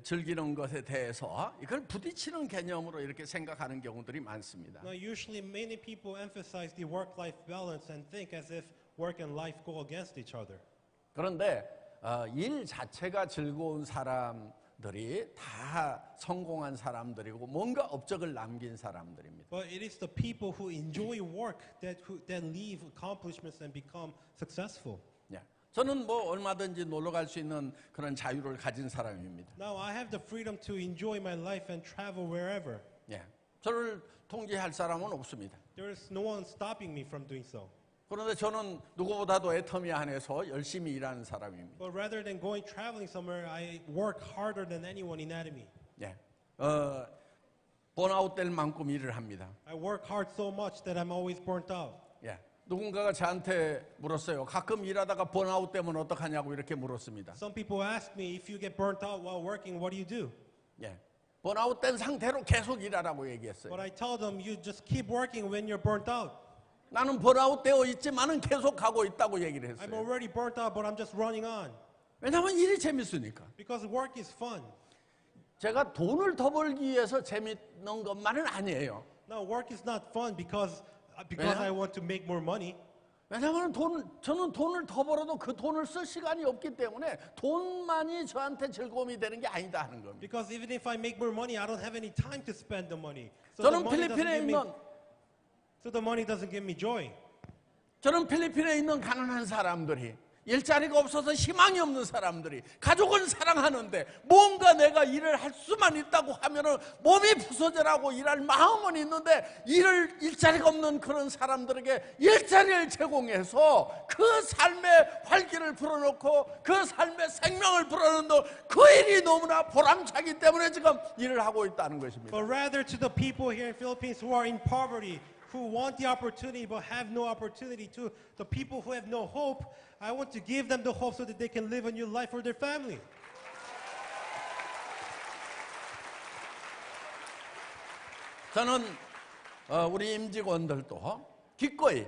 즐기는 것에 대해서 이걸 부딪히는 개념으로 이렇게 생각하는 경우들이 많습니다. Now, usually many people emphasize the work-life balance and think as if work and life go against each other. 그런데 일 자체가 즐거운 사람들이 다 성공한 사람들이고 뭔가 업적을 남긴 사람들입니다. But it is the people who enjoy work that leave accomplishments and become successful. 예. 저는 뭐 얼마든지 놀러 갈 수 있는 그런 자유를 가진 사람입니다. Now I have the freedom to enjoy my life and travel wherever. 예. 저를 통제할 사람은 없습니다. There is no one stopping me from doing so. 그런데 저는 누구보다도 애터미 안에서 열심히 일하는 사람입니다. But rather than going traveling somewhere, I work harder than anyone in Atomy. 예. 번아웃 될 만큼 일을 합니다. I work hard so much that I'm always burnt out. 예. 누군가가 저한테 물었어요. 가끔 일하다가 번아웃 되면 어떡하냐고 이렇게 물었습니다. Some people ask me, if you get burnt out while working, what do you do? 예, 번아웃 된 상태로 계속 일하라고 얘기했어요. But I tell them, you just keep working when you're burnt out. 나는 번아웃 되어 있지만은 계속 가고 있다고 얘기를 I'm 했어요. already burnt out, but I'm just running on. 왜냐하면 일이 재밌으니까. Because work is fun. 제가 돈을 더 벌기 위해서 재밌는 것만은 아니에요. Now, work is not fun because 왜냐? I want to make more money. 왜냐하면 저는 돈을 더 벌어도 그 돈을 쓸 시간이 없기 때문에 돈만이 저한테 즐거움이 되는 게 아니다 하는 겁니다. Because even if I make more money, I don't have any time to spend the money. 저는 필리핀에 있는 So the money doesn't give me joy. 저는 필리핀에 있는 가난한 사람들이 일자리가 없어서 희망이 없는 사람들이 가족은 사랑하는데 뭔가 내가 일을 할 수만 있다고 하면은 몸이 부서져라고 일할 마음은 있는데 일자리가 없는 그런 사람들에게 일자리를 제공해서 그 삶의 활기를 불어넣고 그 삶의 생명을 불어넣는 그 일이 너무나 보람차기 때문에 지금 일을 하고 있다는 것입니다. But rather to the people here in Philippines who are in poverty, who want the opportunity but have no opportunity, to the people who have no hope, I want to give them the hope so that they can live a new life for their family. 저는 우리 임직원들도 기꺼이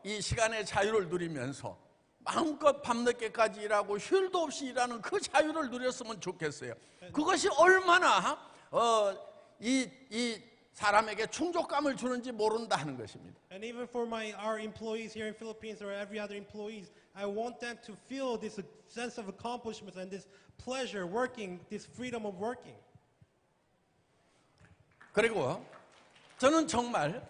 이 시간의 자유를 누리면서 마음껏 밤늦게까지 일하고 휴일도 없이 일하는 그 자유를 누렸으면 좋겠어요. 그것이 얼마나 이 사람에게 충족감을 주는지 모른다는 것입니다. And even for our employees here in Philippines or every other employees, I want them to feel this sense of accomplishment and this pleasure working, this freedom of working. 그리고 저는 정말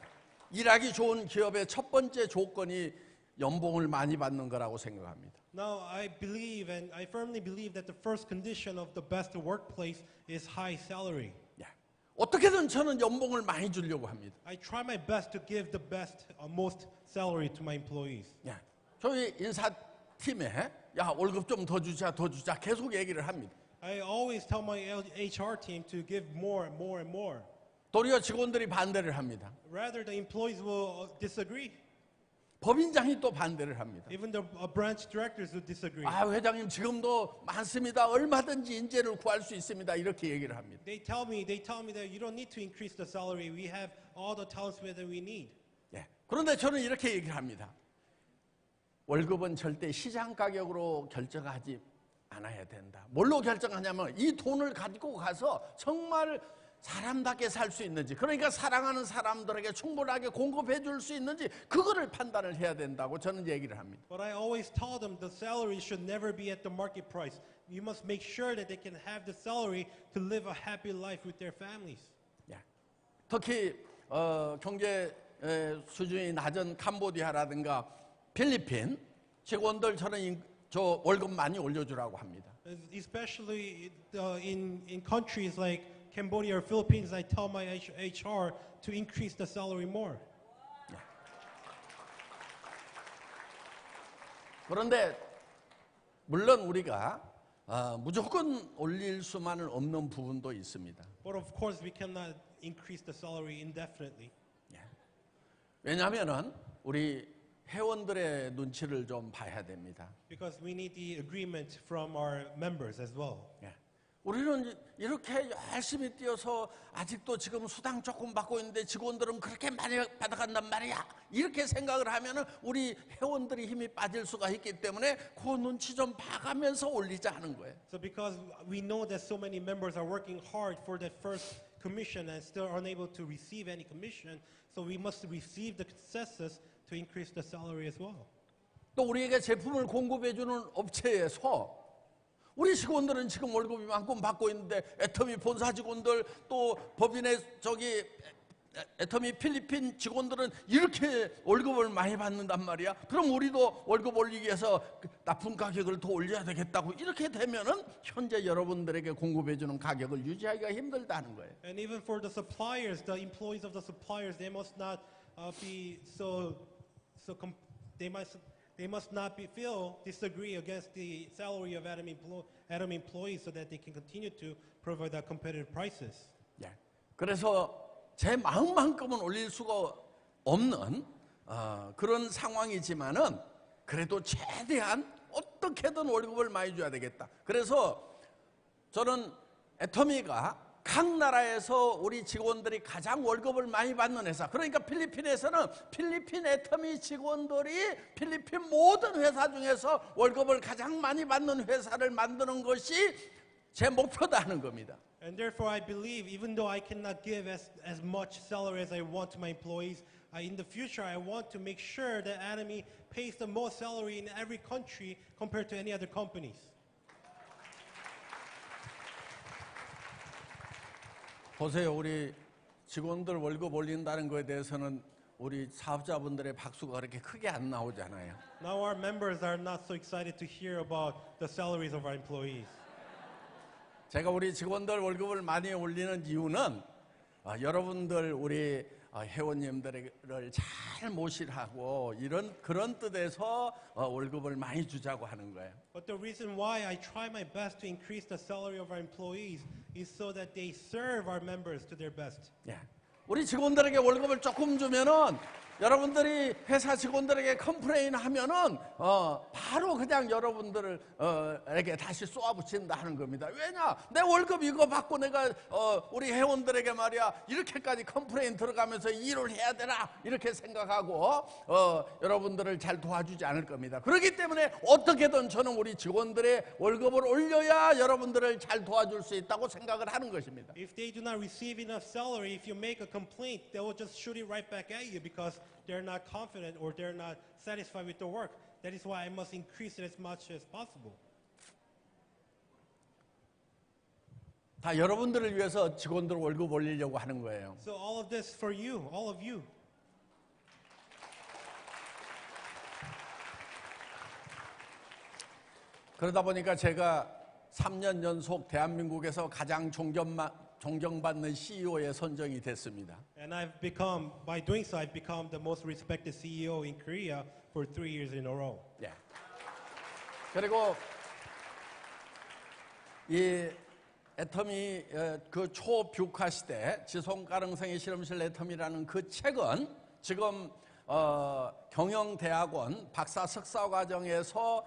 일하기 좋은 기업의 첫 번째 조건이 연봉을 많이 받는 거라고 생각합니다. Now, I believe and I firmly believe that the first condition of the best workplace is high salary. 어떻게든 저는 연봉을 많이 주려고 합니다. I try my best to give the best, most salary to my employees. 저희 인사팀에 야 월급 좀 더 주자 계속 얘기를 합니다. I always tell my HR team to give more and more and more. 도리어 직원들이 반대를 합니다. Rather, the employees will disagree. 법인장이 또 반대를 합니다. Even the branch directors will disagree. 회장님 지금도 많습니다. 얼마든지 인재를 구할 수 있습니다. 이렇게 얘기를 합니다. They tell me that you don't need to increase the salary. We have all the talents that we need. 그런데 저는 이렇게 얘기를 합니다. 월급은 절대 시장 가격으로 결정하지 않아야 된다. 뭘로 결정하냐면 이 돈을 가지고 가서 정말 사람답게 살 수 있는지, 그러니까 사랑하는 사람들에게 충분하게 공급해 줄 수 있는지 그거를 판단을 해야 된다고 저는 얘기를 합니다. But I always tell them the salary should never be at the market price. You must make sure that they can have the salary to live a happy life with their families. 특히 경제 수준이 낮은 캄보디아라든가 필리핀 직원들 저는 저 월급 많이 올려주라고 합니다. Especially in countries like Cambodia or Philippines, I tell my HR to increase the salary more. 그런데 물론 우리가 무조건 올릴 수만은 없는 부분도 있습니다. But of course, we cannot increase the salary indefinitely. 왜냐하면은 우리 회원들의 눈치를 좀 봐야 됩니다. Because we need the agreement from our members as well. 우리는 이렇게 열심히 뛰어서 아직도 지금 수당 조금 받고 있는데 직원들은 그렇게 많이 받아간단 말이야. 이렇게 생각을 하면은 우리 회원들이 힘이 빠질 수가 있기 때문에 그 눈치 좀 봐가면서 올리자 하는 거예요. So because we know that so many members are working hard for that first commission and still unable to receive any commission, so we must receive the consensus to increase the salary as well. 또 우리에게 제품을 공급해주는 업체에서 우리 직원들은 지금 월급이 만큼 받고 있는데 애터미 본사 직원들 또 법인의 애터미 필리핀 직원들은 이렇게 월급을 많이 받는단 말이야. 그럼 우리도 월급 올리기 위해서 납품 가격을 더 올려야 되겠다고 이렇게 되면은 현재 여러분들에게 공급해주는 가격을 유지하기가 힘들다는 거예요. And even for the suppliers, the employees of the suppliers, they must not be they must not disagree against the salary of Atom employees so that they can continue to provide that competitive prices. 그래서 제 마음만큼은 올릴 수가 없는 그런 상황이지만은 그래도 최대한 어떻게든 월급을 많이 줘야 되겠다. 그래서 저는 애터미가 각 나라에서 우리 직원들이 가장 월급을 많이 받는 회사, 그러니까 필리핀에서는 필리핀 애터미 직원들이 필리핀 모든 회사 중에서 월급을 가장 많이 받는 회사를 만드는 것이 제 목표다 하는 겁니다. And therefore, I believe, even though I cannot give as much salary as I want to my employees, in the future, I want to make sure that Atomy pays the most salary in every country compared to any other companies. 보세요, 우리 직원들 월급 올린다는 것에 대해서는 우리 사업자분들의 박수가 그렇게 크게 안 나오잖아요. Now our members are not so excited to hear about the salaries of our employees. 제가 우리 직원들 월급을 많이 올리는 이유는 여러분들 우리 회원님들을 잘 모시라고 그런 뜻에서 월급을 많이 주자고 하는 거예요. But the reason why I try my best to increase the salary of our employees is so that they serve our members to their best. 예. 우리 직원들에게 월급을 조금 주면은 여러분들이 회사 직원들에게 컴플레인 하면은 바로 그냥 여러분들에게 다시 쏘아붙인다 하는 겁니다. 왜냐? 내 월급 이거 받고 내가 우리 회원들에게 말이야 이렇게까지 컴플레인 들어가면서 일을 해야 되나 이렇게 생각하고 여러분들을 잘 도와주지 않을 겁니다. 그렇기 때문에 어떻게든 저는 우리 직원들의 월급을 올려야 여러분들을 잘 도와줄 수 있다고 생각을 하는 것입니다. If they do not receive enough salary, if you make a complaint, they will just shoot it right back at you because they're not confident or they're not satisfied with the work. That is why I must increase it as much as possible. 다 여러분들을 위해서 직원들 월급 올리려고 하는 거예요. So all of this for you, all of you. 그러다 보니까 제가 3년 연속 대한민국에서 가장 존경받는 CEO에 선정이 됐습니다. And I've become, by doing so, I've become the most respected CEO in Korea for 3 years in a row. 예. 그리고 이 애터미 그 초뷰카 시대 지속 가능성의 실험실 애터미라는 그 책은 지금 경영대학원 박사 석사 과정에서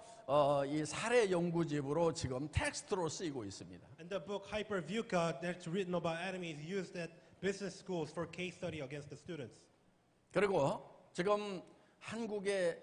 이 사례 연구집으로 지금 텍스트로 쓰이고 있습니다. And the book Hypervuka that's written about Atomy is used at business schools for case study against the students. 그리고 지금 한국의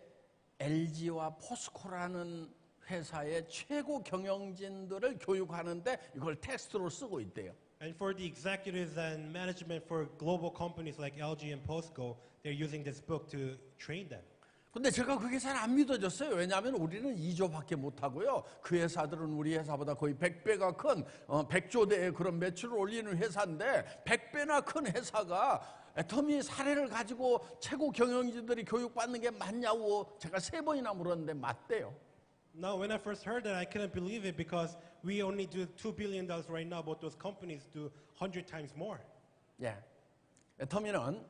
LG와 포스코라는 회사의 최고 경영진들을 교육하는데 이걸 텍스트로 쓰고 있대요. And for the executives and management for global companies like LG and POSCO, they're using this book to train them. 근데 제가 그게 잘 안 믿어졌어요. 왜냐하면 우리는 2조밖에 못하고요. 그 회사들은 우리 회사보다 거의 100배가 큰 100조대의 그런 매출을 올리는 회사인데 100배나 큰 회사가 애터미 사례를 가지고 최고 경영진들이 교육받는 게 맞냐고 제가 3번이나 물었는데 맞대요. Now, when I first heard that, I couldn't believe it because we only do $2 billion right now, but those companies do 100 times more. 예, 애터미는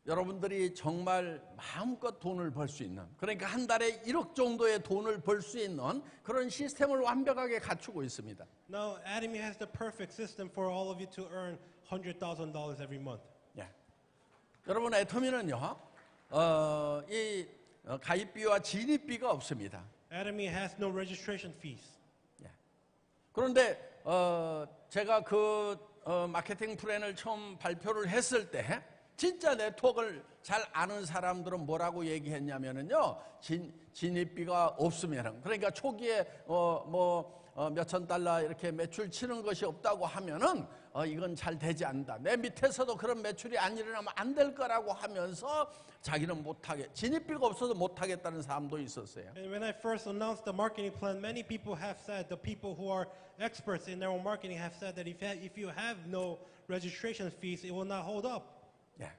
여러분들이 정말 마음껏 돈을 벌 수 있는, 그러니까 한 달에 1억 정도의 돈을 벌 수 있는 그런 시스템을 완벽하게 갖추고 있습니다. Now, Atomy has the perfect system for all of you to earn $100,000 every month. 예. 여러분 애터미는요, 이 가입비와 진입비가 없습니다. Atomy has no registration fees. 예. 그런데 제가 그 마케팅 플랜을 처음 발표를 했을 때 진짜 네트워크를 잘 아는 사람들은 뭐라고 얘기했냐면은요, 진입비가 없으면은, 그러니까 초기에 몇천 달러 이렇게 매출 치는 것이 없다고 하면은 이건 잘 되지 않는다. 내 밑에서도 그런 매출이 안 일어나면 안 될 거라고 하면서 자기는 못하게, 진입비가 없어서 못하겠다는 사람도 있었어요. And when I first announced the marketing plan, many people have said, the people who are experts in their own marketing have said that if you have no registration fees, it will not hold up. 예.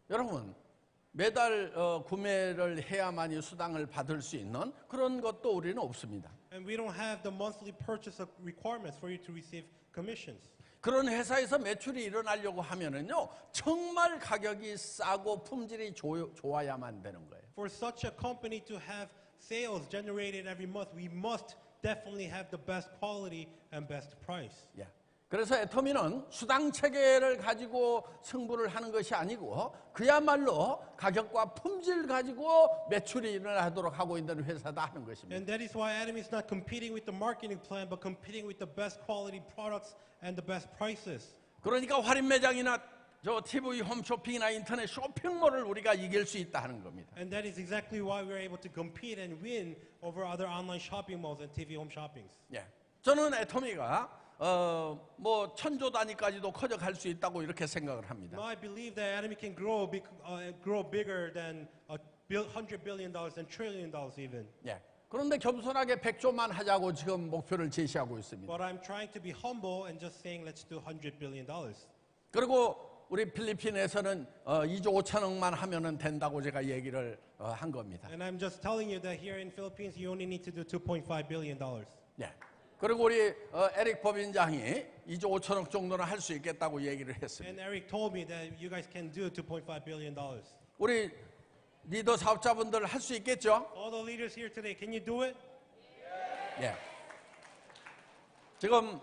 여러분 매달 구매를 해야만이 수당을 받을 수 있는 그런 것도 우리는 없습니다. And we don't have the monthly purchase requirements for you to receive commissions. 그런 회사에서 매출이 일어나려고 하면은요, 정말 가격이 싸고 품질이 좋아야만 되는 거예요. For such a company to have sales generated every month, we must definitely have the best quality and best price. 예. 그래서 애터미는 수당 체계를 가지고 승부를 하는 것이 아니고 그야말로 가격과 품질 가지고 매출이 일어나도록 하고 있는 회사다 하는 것입니다. And that is why Atomy is not competing with the marketing plan, but competing with the best quality products and the best prices. 그러니까 할인 매장이나 저 TV 홈쇼핑이나 인터넷 쇼핑몰을 우리가 이길 수 있다 하는 겁니다. And that is exactly why we're able to compete and win over other online shopping malls and TV home shoppings. 예, 저는 애터미가 뭐 천조 단위까지도 커져갈 수 있다고 이렇게 생각을 합니다. Now I believe that Atomy can grow bigger than $100 billion and $1 trillion even. 예. 그런데 겸손하게 100조만 하자고 지금 목표를 제시하고 있습니다. But I'm trying to be humble and just saying let's do $100 billion. 그리고 우리 필리핀에서는 2조 5천억만 하면은 된다고 제가 얘기를 한 겁니다. And I'm just telling you that here in Philippines you only need to do $2.5 billion. 예. 그리고 우리 에릭 법인장이 2조 5천억 정도는 할 수 있겠다고 얘기를 했습니다. And Eric told me that you guys can do $2.5 billion. 우리 리더 사업자분들 할 수 있겠죠? All the leaders here today, can you do it? 예. 지금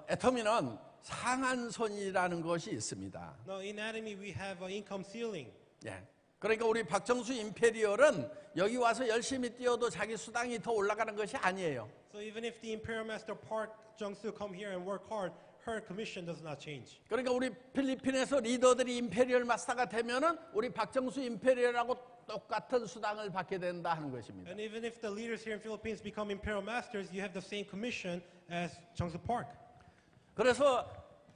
애터미는 상한선이라는 것이 있습니다. Now in Atomy we have an income ceiling. 예. 그러니까 우리 박정수 임페리얼은 여기 와서 열심히 뛰어도 자기 수당이 더 올라가는 것이 아니에요. So even if the Imperial Master Park Jung-soo come here and work hard, her commission does not change. 그러니까 우리 필리핀에서 리더들이 임페리얼 마스터가 되면은 우리 박정수 임페리얼하고 똑같은 수당을 받게 된다 하는 것입니다. And even if the leaders here in Philippines become Imperial Masters, you have the same commission as Jung-soo Park. 그래서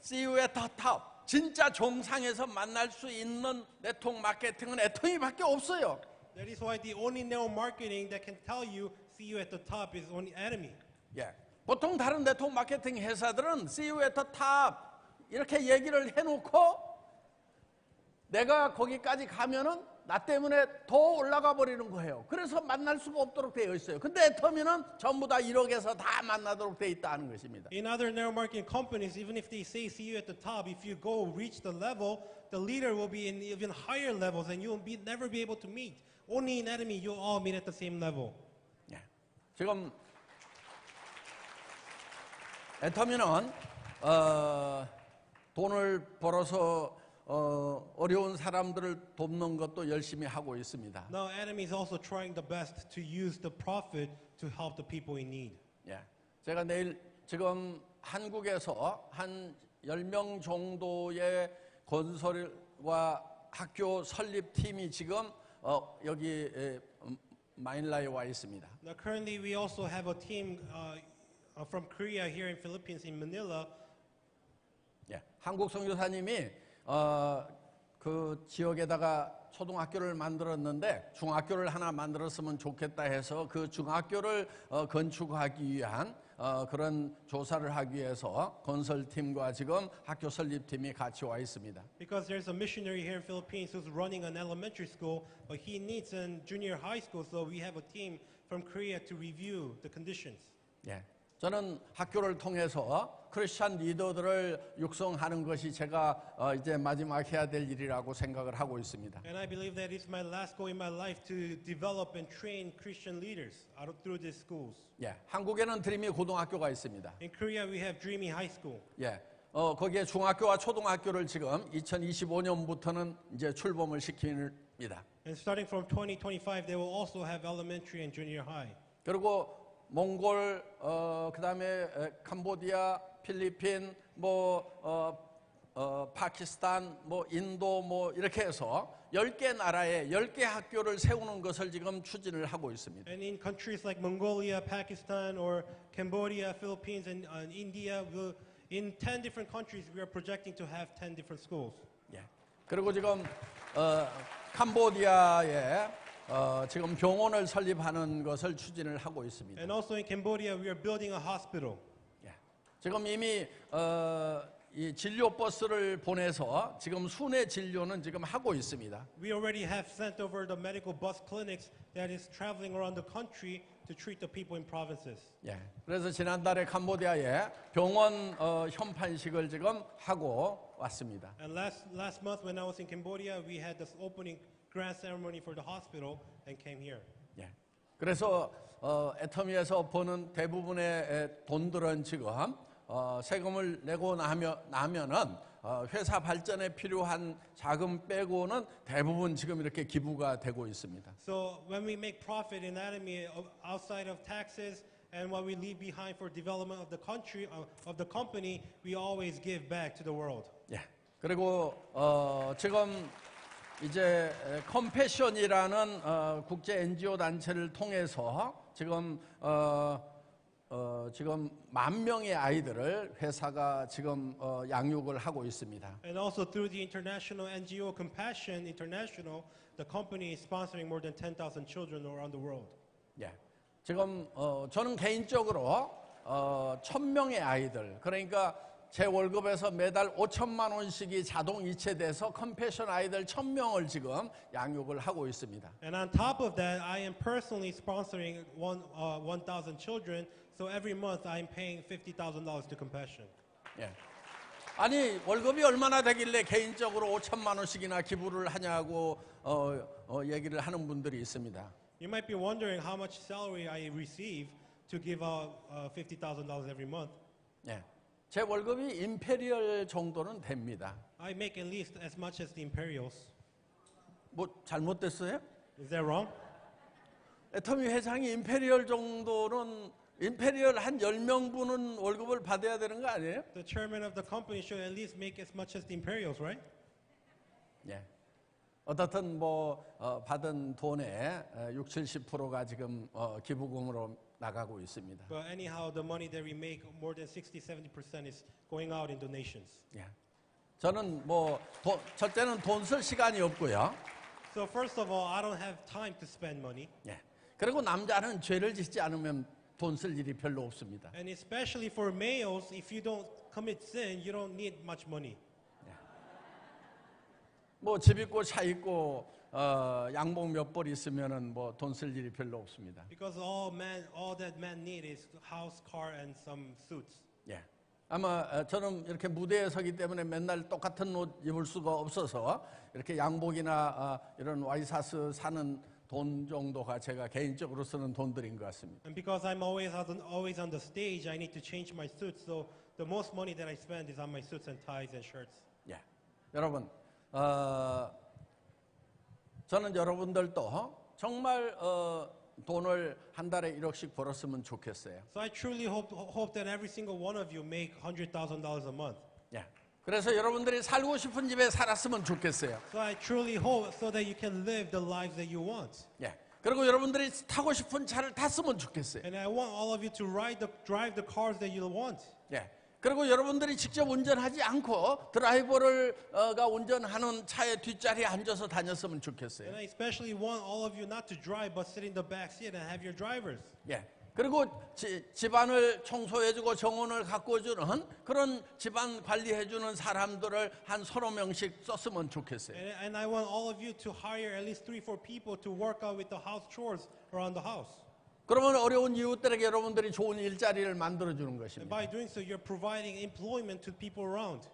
See you at the top. 진짜 정상에서 만날 수 있는 네트워크 마케팅은 애터미밖에 없어요. That is why the only network marketing that can tell you see you at the top is only Atomy. 예. 보통 다른 네트워크 마케팅 회사들은 See you at the top 이렇게 얘기를 해놓고 내가 거기까지 가면은 나 때문에 더 올라가 버리는 거예요. 그래서 만날 수가 없도록 되어 있어요. 근데 애터미는 전부 다 1억에서 다 만나도록 되어 있다는 것입니다. In other network marketing companies, even if they say see you at the top, if you go reach the level, the leader will be in even higher levels and you will never be able to meet. Only in Atomy, you'll all meet at the same level. 예. 지금 애터미는 돈을 벌어서 어려운 사람들을 돕는 것도 열심히 하고 있습니다. Now, Atomy is also trying the best to use the profit to help the people in need. 예. 제가 내일 지금 한국에서 한 10명 정도의 건설과 학교 설립팀이 지금 여기 마닐라에 와 있습니다. Now, currently, we also have a team from Korea here in Philippines in Manila. 예. 한국 선교사님이 그 지역에다가 초등학교를 만들었는데 중학교를 하나 만들었으면 좋겠다 해서 그 중학교를 건축하기 위한 그런 조사를 하기 위해서 건설팀과 지금 학교 설립팀이 같이 와 있습니다. Because there's a missionary here in Philippines who's running an elementary school, but he needs a junior high school, so we have a team from Korea to review the conditions. 예. 저는 학교를 통해서 크리스찬 리더들을 육성하는 것이 제가 이제 마지막 해야 될 일이라고 생각을 하고 있습니다. And I believe that it's my last goal in my life to develop and train Christian leaders through these schools. 예. 한국에는 드림이 고등학교가 있습니다. In Korea, we have Dreamy High School. 예. 거기에 중학교와 초등학교를 지금 2025년부터는 이제 출범을 시킵니다. And starting from 2025, they will also have elementary and junior high. 그리고 몽골, 그다음에 캄보디아, 필리핀, 파키스탄, 인도 이렇게 해서 10개 나라에 10개 학교를 세우는 것을 지금 추진을 하고 있습니다. And in countries like Mongolia, Pakistan, or Cambodia, Philippines, and India, in 10 different countries, we are projecting to have 10 different schools. 예. 그리고 지금 캄보디아에 지금 병원을 설립하는 것을 추진을 하고 있습니다. And also in Cambodia, we are building a hospital. 예. 지금 이미 이 진료 버스를 보내서 지금 순회 진료는 지금 하고 있습니다. We already have sent over the medical bus clinics that is traveling around the country to treat the people in provinces. 예. 그래서 지난달에 캄보디아에 병원 현판식을 지금 하고 왔습니다. And last month when I was in Cambodia, we had this opening grand ceremony for the hospital and came here. 예. 그래서 애터미에서 버는 대부분의 돈들은 지금 세금을 내고 나면은 회사 발전에 필요한 자금 빼고는 대부분 지금 이렇게 기부가 되고 있습니다. So when we make profit in Atomy outside of taxes and what we leave behind for development of the country, of the company, we always give back to the world. 예. 그리고 지금 이제 컴패션이라는 국제 NGO 단체를 통해서 지금 지금 10,000명의 아이들을 회사가 지금 양육을 하고 있습니다. And also through the international NGO Compassion International, the company is sponsoring more than 10,000 children around the world. 예. 지금 저는 개인적으로 1,000명의 아이들, 그러니까 제 월급에서 매달 5천만 원씩이 자동 이체돼서 컴패션 아이들 1,000명을 지금 양육을 하고 있습니다. And on top of that, I am personally sponsoring 1,000 children. So every month I'm paying $50,000 to Compassion. 예. 아니 월급이 얼마나 되길래 개인적으로 5천만 원씩이나 기부를 하냐고 얘기를 하는 분들이 있습니다. You might be wondering how much salary I receive to give out $50,000 every month. 예. 제 월급이 임페리얼 정도는 됩니다. I make at least as much as the Imperials. 뭐 잘못됐어요? Is that wrong? 애터미 회장이 임페리얼 정도는 임페리얼 한 10명분은 월급을 받아야 되는 거 아니에요? The chairman of the company should at least make as much as the Imperials, right? 예. 어떻든 받은 돈의 60-70%가 지금 기부금으로 나가고 있습니다. But anyhow, the money that we make, more than 60-70% is going out in donations. 예. 저는 첫째는 돈 쓸 시간이 없고요. So first of all, I don't have time to spend money. 예. 그리고 남자는 죄를 짓지 않으면 돈 쓸 일이 별로 없습니다. And especially for males, if you don't commit sin, you don't need much money. 집 있고 차 있고 양복 몇 벌 있으면은 돈 쓸 일이 별로 없습니다. Because all that man need is house, car, and some suits. 예. 아마 저는 이렇게 무대에 서기 때문에 맨날 똑같은 옷 입을 수가 없어서 이렇게 양복이나 이런 와이사스 사는 돈 정도가 제가 개인적으로 쓰는 돈들인 것 같습니다. And because I'm always on the stage, I need to change my suits. So the most money that I spend is on my suits and ties and shirts. 예. 여러분, 저는 여러분들도 정말 돈을 한 달에 1억씩 벌었으면 좋겠어요. So I truly hope that every single one of you make $100,000 a month. 예. 그래서 여러분들이 살고 싶은 집에 살았으면 좋겠어요. So I truly hope so that you can live the lives that you want. 예. 그리고 여러분들이 타고 싶은 차를 탔으면 좋겠어요. And I want all of you to drive the cars that you want. 예. 그리고 여러분들이 직접 운전하지 않고 드라이버가 운전하는 차의 뒷자리에 앉아서 다녔으면 좋겠어요. And I especially want all of you not to drive but sit in the back seat and have your drivers. 예. 그리고 집안을 청소해주고 정원을 가꿔주는 그런 집안 관리해주는 사람들을 한 30명씩 썼으면 좋겠어요. And I want all of you to hire at least 3-4 people to work out with the house chores around the house. 그러면 어려운 이웃들에게 여러분들이 좋은 일자리를 만들어주는 And 것입니다. by doing so, you're providing employment to people around.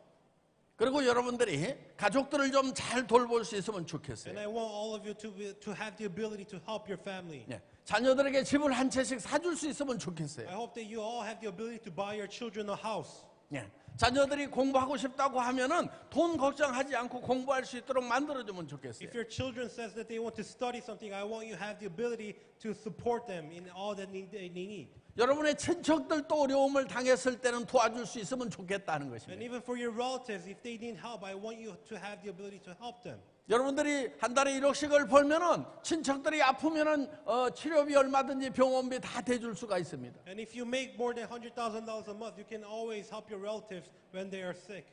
그리고 여러분들이 가족들을 좀 잘 돌볼 수 있으면 And 좋겠어요. I want all of you to have the ability to help your family. 예. 자녀들에게 집을 한 채씩 사줄 수 있으면 I 좋겠어요. hope that you all have the ability to buy your children a house. 예. 자녀들이 공부하고 싶다고 하면은 돈 걱정하지 않고 공부할 수 있도록 만들어주면 좋겠어요. If your children says that they want to study something, I want you to have the ability to support them in all that they need. 여러분의 친척들도 어려움을 당했을 때는 도와줄 수 있으면 좋겠다는 And 것입니다. even for your relatives, if they need help, I want you to have the ability to help them. 여러분들이 한 달에 1억씩을 벌면은 친척들이 아프면은 치료비 얼마든지 병원비 다 대줄 수가 있습니다. And if you make more than $100,000 a month, you can always help your relatives when they are sick.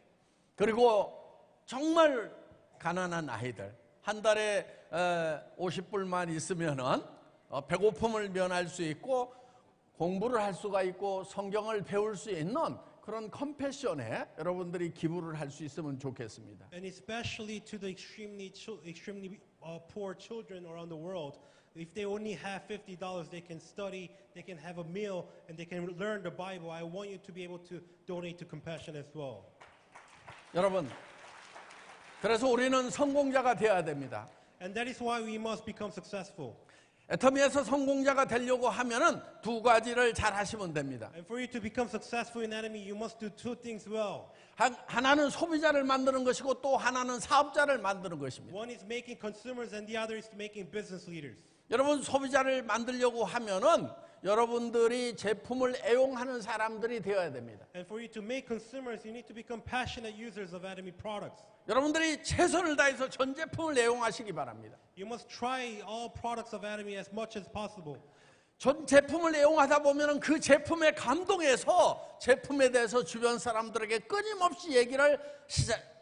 그리고 정말 가난한 아이들 한 달에 50불만 있으면은 배고픔을 면할 수 있고 공부를 할 수가 있고 성경을 배울 수 있는 그런 컴패션에 여러분들이 기부를 할 수 있으면 좋겠습니다. And especially to the extremely poor children around the world. If they only have $50, they can study, they can have a meal, and they can learn the Bible. I want you to be able to donate to Compassion as well. 여러분, 그래서 우리는 성공자가 되어야 됩니다. And that is why we must become successful. 애터미에서 성공자가 되려고 하면은 두 가지를 잘 하시면 됩니다. And for you to become successful in Atomy, you must do two things well. 하나는 소비자를 만드는 것이고 또 하나는 사업자를 만드는 것입니다. One is making consumers and the other is making business leaders. 여러분 소비자를 만들려고 하면은 여러분들이 제품을 애용하는 사람들이 되어야 됩니다. And for you to make consumers, you need to become passionate users of Atomy products. 여러분들이 최선을 다해서 전 제품을 애용하시기 바랍니다. You must try all products of Atomy as much as possible. 전 제품을 애용하다 보면은 그 제품에 감동해서 제품에 대해서 주변 사람들에게 끊임없이 얘기를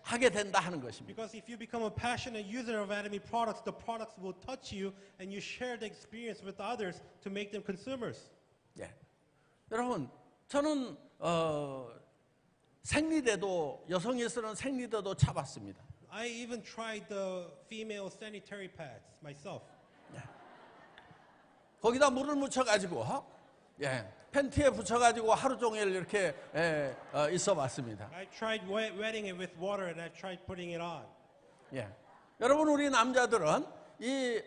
하게 된다 하는 것입니다. Because if you become a passionate user of Atomy products, the products will touch you and you share the experience with others to make them consumers. 예. 여러분, 저는 생리대도 여성이 쓰는 생리대도 차봤습니다. I even tried the female sanitary pads myself. 거기다 물을 묻혀가지고 팬티에 붙여가지고 하루 종일 이렇게 있어봤습니다. I tried wetting it with water and I tried putting it on. 예. 여러분 우리 남자들은 이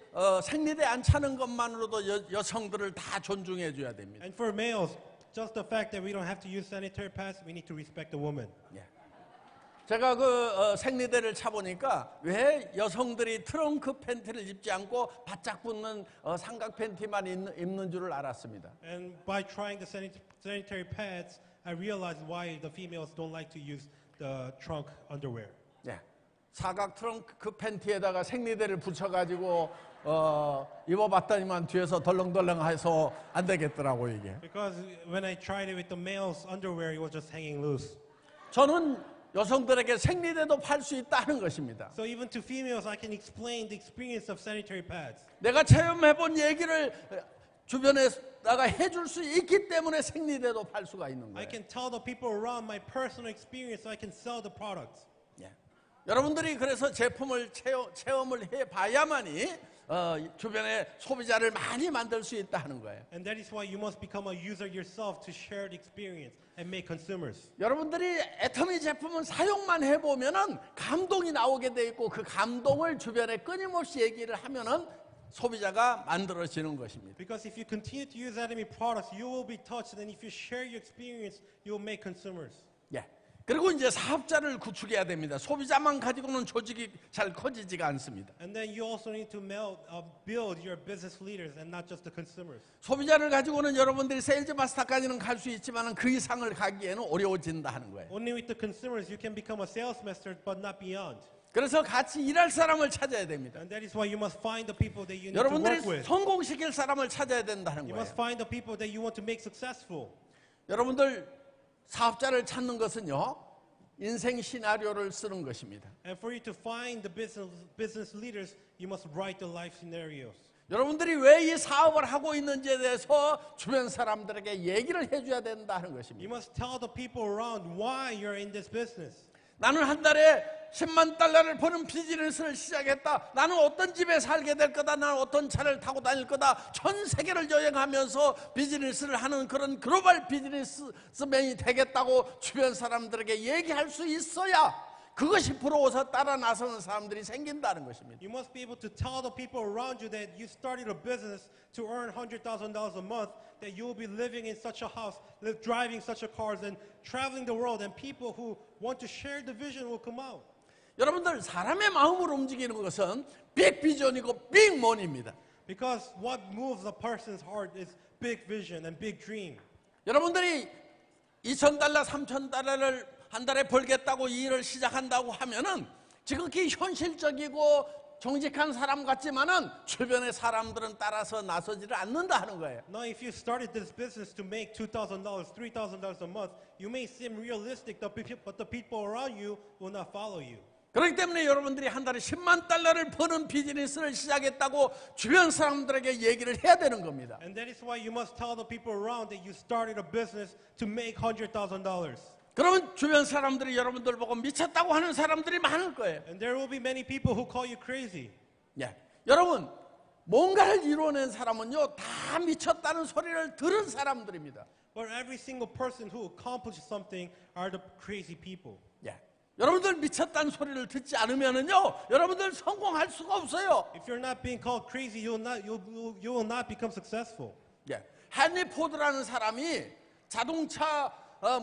생리대 안 차는 것만으로도 여성들을 다 존중해 줘야 됩니다. And for males, just the fact that we don't have to use sanitary pads, we need to respect the woman. 예. 제가 그 생리대를 차보니까 왜 여성들이 트렁크 팬티를 입지 않고 바짝 붙는 삼각 팬티만 입는 줄을 알았습니다. And by trying the sanitary pads, I realized why the females don't like to use the trunk underwear. 예. 사각 트렁크 팬티에다가 생리대를 붙여가지고 입어봤더니만 뒤에서 덜렁덜렁해서 안 되겠더라고 이게. Because when I tried it with the males' underwear, it was just hanging loose. 저는 여성들에게 생리대도 팔 수 있다는 것입니다. So even to females, I can explain the experience of sanitary pads. 내가 체험해본 얘기를 주변에다가 해줄 수 있기 때문에 생리대도 팔 수가 있는 I 거예요. can tell the people around my personal experience, so I can sell the products. 예. 여러분들이 그래서 제품을 체험을 해봐야만이 주변에 소비자를 많이 만들 수 있다 하는 거예요. And that is why you must become a user yourself to share the experience and make consumers. 여러분들이 애터미 제품은 사용만 해보면은 감동이 나오게 돼 있고 그 감동을 주변에 끊임없이 얘기를 하면은 소비자가 만들어지는 것입니다. Because if you continue to use Atomy products, you will be touched, and if you share your experience, you will make consumers. 예. 그리고 이제 사업자를 구축해야 됩니다. 소비자만 가지고는 조직이 잘 커지지가 않습니다. And then you also need to build your business leaders and not just the consumers. 소비자를 가지고는 여러분들이 세일즈 마스터까지는 갈 수 있지만 그 이상을 가기에는 어려워진다 하는 거예요. Only with the consumers you can become a sales master, but not beyond. 그래서 같이 일할 사람을 찾아야 됩니다. And that is why you must find the people that you need to 여러분들이 work with. 성공시킬 사람을 찾아야 된다는 You 거예요. must find the people that you want to make successful. 여러분들 사업자를 찾는 것은요, 인생 시나리오를 쓰는 것입니다. And for you to find the business leaders, you must write the life scenarios. 여러분들이 왜 이 사업을 하고 있는지에 대해서 주변 사람들에게 얘기를 해줘야 된다는 You 것입니다. must tell the people around why you're in this business. 나는 한 달에 10만 달러를 버는 비즈니스를 시작했다. 나는 어떤 집에 살게 될 거다. 나는 어떤 차를 타고 다닐 거다. 전 세계를 여행하면서 비즈니스를 하는 그런 글로벌 비즈니스맨이 되겠다고 주변 사람들에게 얘기할 수 있어야 그것이 부러워서 따라 나서는 사람들이 생긴다는 것입니다. You must be able to tell the people around you that you started a business to earn $100,000 a month, that you will be living in such a house, driving such a cars, and traveling the world, and people who want to share the vision will come out. 여러분들 사람의 마음을 움직이는 것은 빅 비전이고 빅 머니입니다. Because what moves a person's heart is big vision and big dream. 여러분들이 2,000달러, 3,000달러를 한 달에 벌겠다고 이 일을 시작한다고 하면은 지극히 현실적이고 정직한 사람 같지만은 주변의 사람들은 따라서 나서지를 않는다 하는 거예요. Now, if you started this business to make $2,000, $3,000 a month, you may seem realistic, but the people around you will not follow you. 그렇기 때문에 여러분들이 한 달에 10만 달러를 버는 비즈니스를 시작했다고 주변 사람들에게 얘기를 해야 되는 겁니다. And that is why you must tell the people around that you started a business to make $100,000. 그러면 주변 사람들이 여러분들 보고 미쳤다고 하는 사람들이 많을 거예요. And there will be many people who call you crazy. 예. 여러분, 뭔가를 이뤄낸 사람은요, 다 미쳤다는 소리를 들은 사람들입니다. But every single person who accomplished something are the crazy people. 예. 여러분들 미쳤다는 소리를 듣지 않으면은요, 여러분들 성공할 수가 없어요. If you're not being called crazy, you will not become successful. 예. 헨리 포드라는 사람이 자동차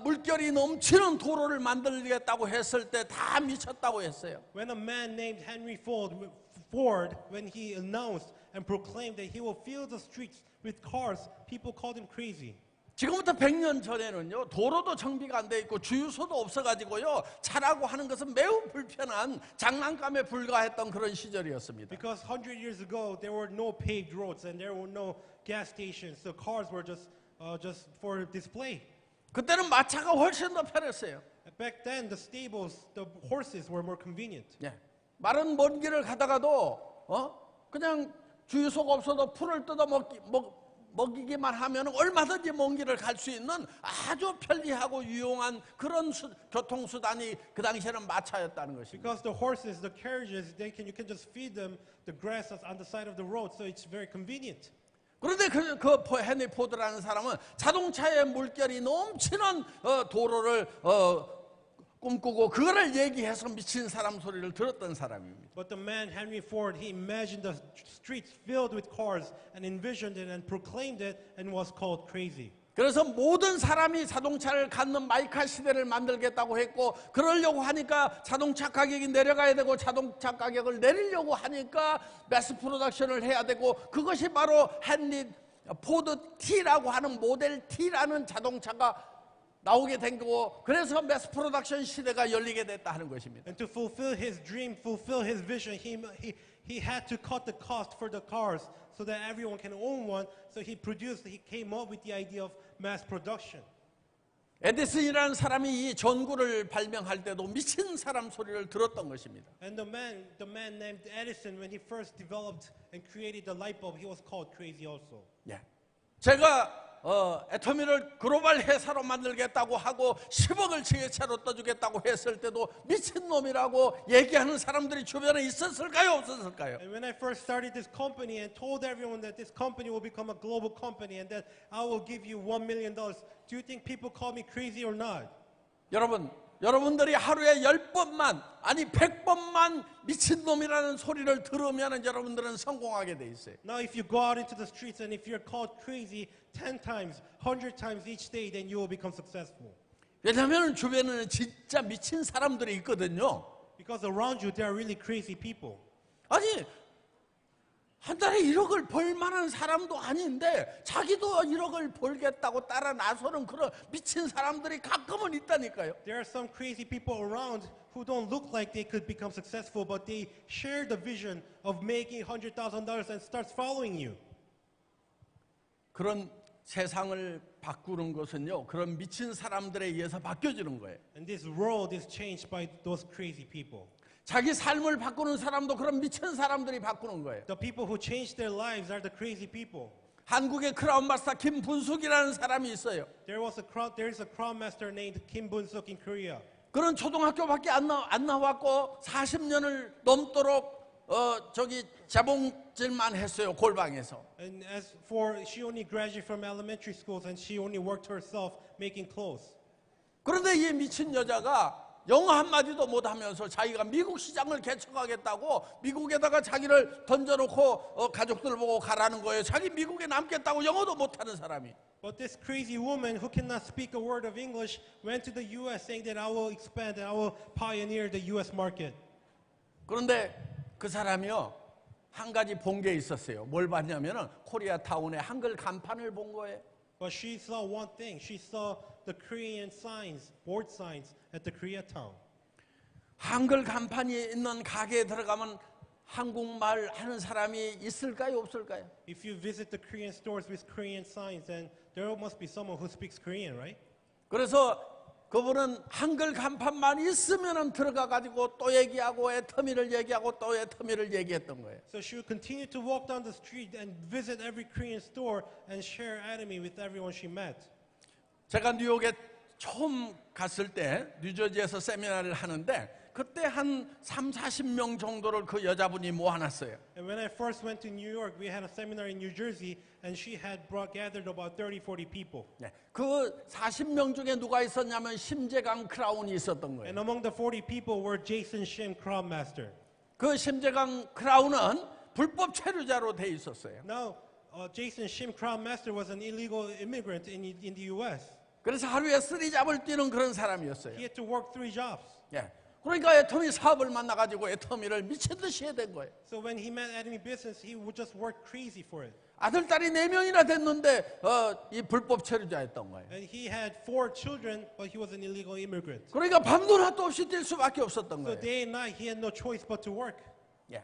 물결이 넘치는 도로를 만들겠다고 했을 때 다 미쳤다고 했어요. When a man named Henry Ford, when he announced and proclaimed that he will fill the streets with cars, people called him crazy. 지금부터 100년 전에는요, 도로도 정비가 안 돼 있고 주유소도 없어가지고요, 차라고 하는 것은 매우 불편한 장난감에 불과했던 그런 시절이었습니다. Because 100 years ago, there were no paved roads and there were no gas stations. So cars were just for display. 그때는 마차가 훨씬 더 편했어요. Back then, the stables, the horses were more convenient. 예. 마른 먼 길을 가다가도 그냥 주유소가 없어도 풀을 뜯어 먹이기만 하면 얼마든지 먼 길을 갈 수 있는 아주 편리하고 유용한 그런 교통수단이 그 당시에는 마차였다는 것입니다. Because the horses, the carriages, you can just feed them the grass that's on the side of the road, so it's very convenient. 그런데 헨리 포드라는 사람은 자동차의 물결이 넘치는 도로를 꿈꾸고 그거를 얘기해서 미친 사람 소리를 들었던 사람입니다. But the man Henry Ford, he imagined the streets filled with cars and envisioned it and proclaimed it and was called crazy. 그래서 모든 사람이 자동차를 갖는 마이카 시대를 만들겠다고 했고, 그러려고 하니까 자동차 가격이 내려가야 되고, 자동차 가격을 내리려고 하니까 매스 프로덕션을 해야 되고, 그것이 바로 헨리 포드 T라고 하는 모델 T라는 자동차가 나오게 된 거고, 그래서 매스 프로덕션 시대가 열리게 됐다 하는 것입니다. And to fulfill his dream, fulfill his vision, he had to cut the cost for the cars so that everyone can own one. So he came up with the idea of mass production. 에디슨이라는 사람이 이 전구를 발명할 때도 미친 사람 소리를 들었던 것입니다. And the man named Edison, when he first developed and created the light bulb, he was called crazy also. 예. 제가 애터미를 글로벌 회사로 만들겠다고 하고 10억을 지게차로 떠주겠다고 했을 때도 미친놈이라고 얘기하는 사람들이 주변에 있었을까요? 없었을까요? And when I first started this company and told everyone that this company will become a global company and that I will give you $1 million, do you think people call me crazy or not? 여러분들이 하루에 10번만 아니 100번만 미친놈이라는 소리를 들으면 여러분들은 성공하게 돼 있어요. Now if you go out into the streets and if you're called crazy 10 times, 100 times each day, then you will become successful. 왜냐하면 주변에는 진짜 미친 사람들이 있거든요. Because around you there are really crazy people. 아니 한 달에 1억을 벌 만한 사람도 아닌데 자기도 1억을 벌겠다고 따라 나서는 그런 미친 사람들이 가끔은 있다니까요. There are some crazy people around who don't look like they could become successful, but they share the vision of making $100,000 and starts following you. 그런 세상을 바꾸는 것은요, 그런 미친 사람들에 의해서 바뀌어지는 거예요. And this world is changed by those crazy people. 자기 삶을 바꾸는 사람도 그런 미친 사람들이 바꾸는 거예요. The people who change their lives are the crazy people. 한국의 크라운 마스터 김분숙이라는 사람이 있어요. There is a crown master named Kim Bun-suk in Korea. 그런 초등학교밖에 안 나왔고 40년을 넘도록 자봉질만 했어요, 골방에서. And as for she only graduated from elementary schools and she only worked herself making clothes. 그런데 이 미친 여자가 영어 한마디도 못하면서 자기가 미국 시장을 개척하겠다고 미국에다가 자기를 던져놓고 가족들 보고 가라는 거예요. 자기 미국에 남겠다고 영어도 못하는 사람이. But this crazy woman who cannot speak a word of English went to the U.S. saying that I will expand and I will pioneer the U.S. market. 그런데 그 사람이요, 한 가지 본 게 있었어요. 뭘 봤냐면은 코리아타운의 한글 간판을 본 거예요. But she saw one thing. She saw the Korean signs, board signs at the Koreatown. 한글 간판이 있는 가게에 들어가면 한국말 하는 사람이 있을까요, 없을까요? If you visit the Korean stores with Korean signs, then there must be someone who speaks Korean, right? 그래서 그분은 한글 간판만 있으면 들어가 가지고 또 얘기하고 애터미를 얘기하고 또 애터미를 얘기했던 거예요. So she would continue to walk down the street and visit every Korean store and share Atomy with everyone she met. 제가 뉴욕에 처음 갔을 때 뉴저지에서 세미나를 하는데 그때 한 30-40명 정도를 그 여자분이 모아놨어요. And when I first went to New York, we had a seminar in New Jersey, and she had gathered about 30-40 people. 네, 그 40명 중에 누가 있었냐면 심재강 크라운이 있었던 거예요. And among the 40 people were Jason Shim, Crown Master. 그 심재강 크라운은 불법 체류자로 돼 있었어요. Now, Jason Shim, Crown Master, was an illegal immigrant in the U.S. 그래서 하루에 3잡을 뛰는 그런 사람이었어요. He had to work 3 jobs. 예. 그러니까 애터미 사업을 만나가지고 애터미를 미친 듯이 해야 된 거예요. So when he met Atomy Business, he would just work crazy for it. 아들, 딸이 4명이나 됐는데 이 불법 체류자였던 거예요. And he had 4 children, but he was an illegal immigrant. 그러니까 밤도 낮도 없이 뛸 수밖에 없었던 So 거예요. day and night, he had no choice but to work. 예.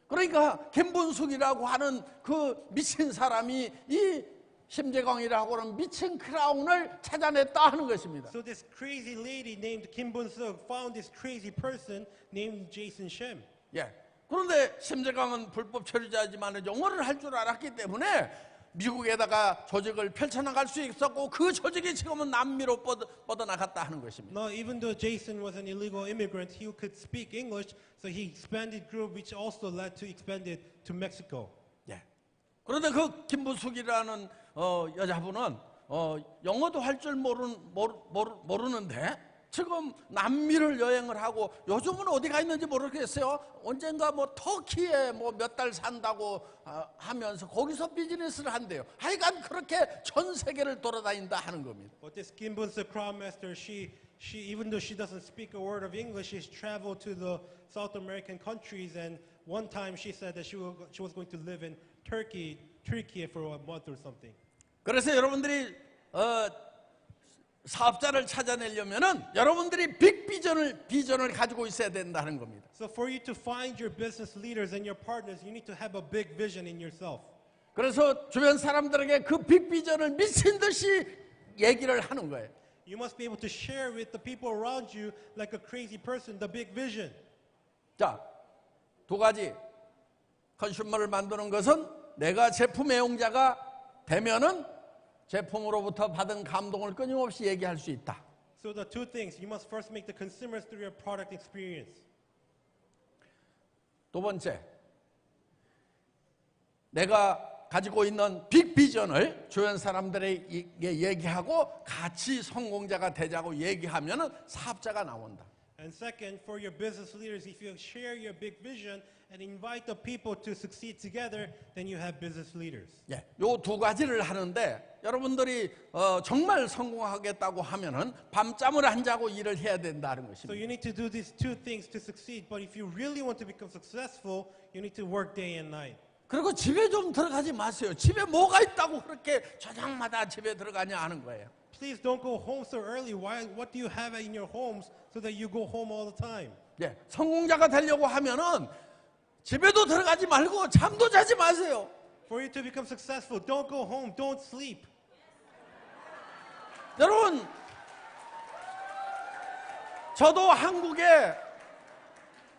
그러니까 김분숙이라고 하는 그 미친 사람이 이 심재광이라고 하는 미친 크라운을 찾아냈다 하는 것입니다. So this crazy lady named Kim Bun-suk found this crazy person named Jason Shim. 예. 그런데 심재광은 불법 체류자지만 영어를 할 줄 알았기 때문에 미국에다가 조직을 펼쳐나갈 수 있었고 그 조직이 지금은 남미로 뻗어나갔다 하는 것입니다. Now, even though Jason was an illegal immigrant, he could speak English, so he expanded group, which also led to expanded to Mexico. 예. 그런데 그 김부숙이라는 여자분은 영어도 할 줄 모르는데 지금 남미를 여행을 하고 요즘은 어디 가 있는지 모르겠어요. 언젠가 뭐 터키에 뭐 몇 달 산다고 하면서 거기서 비즈니스를 한대요. 하여간 그렇게 전 세계를 돌아다닌다 하는 겁니다. But this Kim Bun-suk Crown Master, she even though she doesn't speak a word of English, she's traveled to the South American countries, and one time she said that she was going to live in Turkey for a month or something. 그래서 여러분들이 사업자를 찾아내려면은 여러분들이 빅 비전을 가지고 있어야 된다는 겁니다. So for you to find your business leaders and your partners, you need to have a big vision in yourself. 그래서 주변 사람들에게 그 빅 비전을 미친 듯이 얘기를 하는 거예요. You must be able to share with the people around you like a crazy person the big vision. 자, 2가지. 컨슈머를 만드는 것은 내가 제품 애용자가 되면은 제품으로부터 받은 감동을 끊임없이 얘기할 수 있다. So the 2 things, you must first make the consumers through your product experience. 2번째, 내가 가지고 있는 빅 비전을 주변 사람들에게 얘기하고 같이 성공자가 되자고 얘기하면은 사업자가 나온다. And second, for your business leaders, if you share your big vision and invite the people to succeed together, then you have business leaders. 예, 요 2가지를 하는데 여러분들이 정말 성공하겠다고 하면은 밤잠을 안 자고 일을 해야 된다는 So 것입니다. you need to do these 2 things to succeed. But if you really want to become successful, you need to work day and night. 그리고 집에 좀 들어가지 마세요. 집에 뭐가 있다고 그렇게 저녁마다 집에 들어가냐 하는 거예요. Please don't go home so early. What do you have in your homes so that you go home all the time? 예, 성공자가 되려고 하면은 집에도 들어가지 말고 잠도 자지 마세요. For you to become successful, don't go home, don't sleep. 여러분,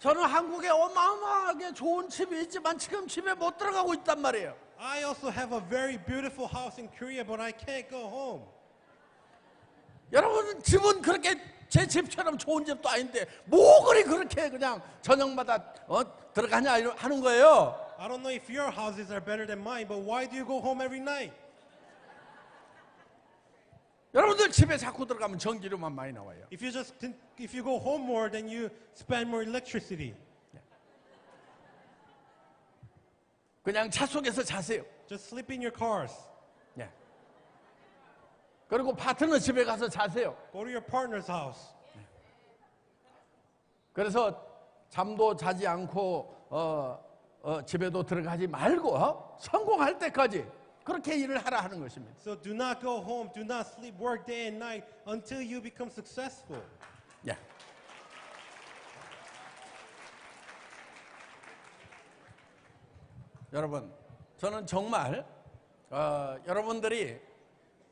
저는 한국에 어마어마하게 좋은 집이 있지만 지금 집에 못 들어가고 있단 말이에요. I also have a very beautiful house in Korea, but I can't go home. 여러분, 집은 그렇게 제 집처럼 좋은 집도 아닌데 뭐 그리 그렇게 그냥 저녁마다 들어가냐 하는 거예요. I don't know if your houses are better than mine, but why do you go home every night? 여러분들 집에 자꾸 들어가면 전기료만 많이 나와요. If you go home more, then you spend more electricity. 그냥 차 속에서 자세요. Just sleep in your cars. 예. 그리고 파트너 집에 가서 자세요. Go to your partner's house. 그래서 잠도 자지 않고 집에도 들어가지 말고 성공할 때까지 그렇게 일을 하라 하는 것입니다. So do not go home, do not sleep, work day and night until you become successful. 예. 여러분, 저는 정말 여러분들이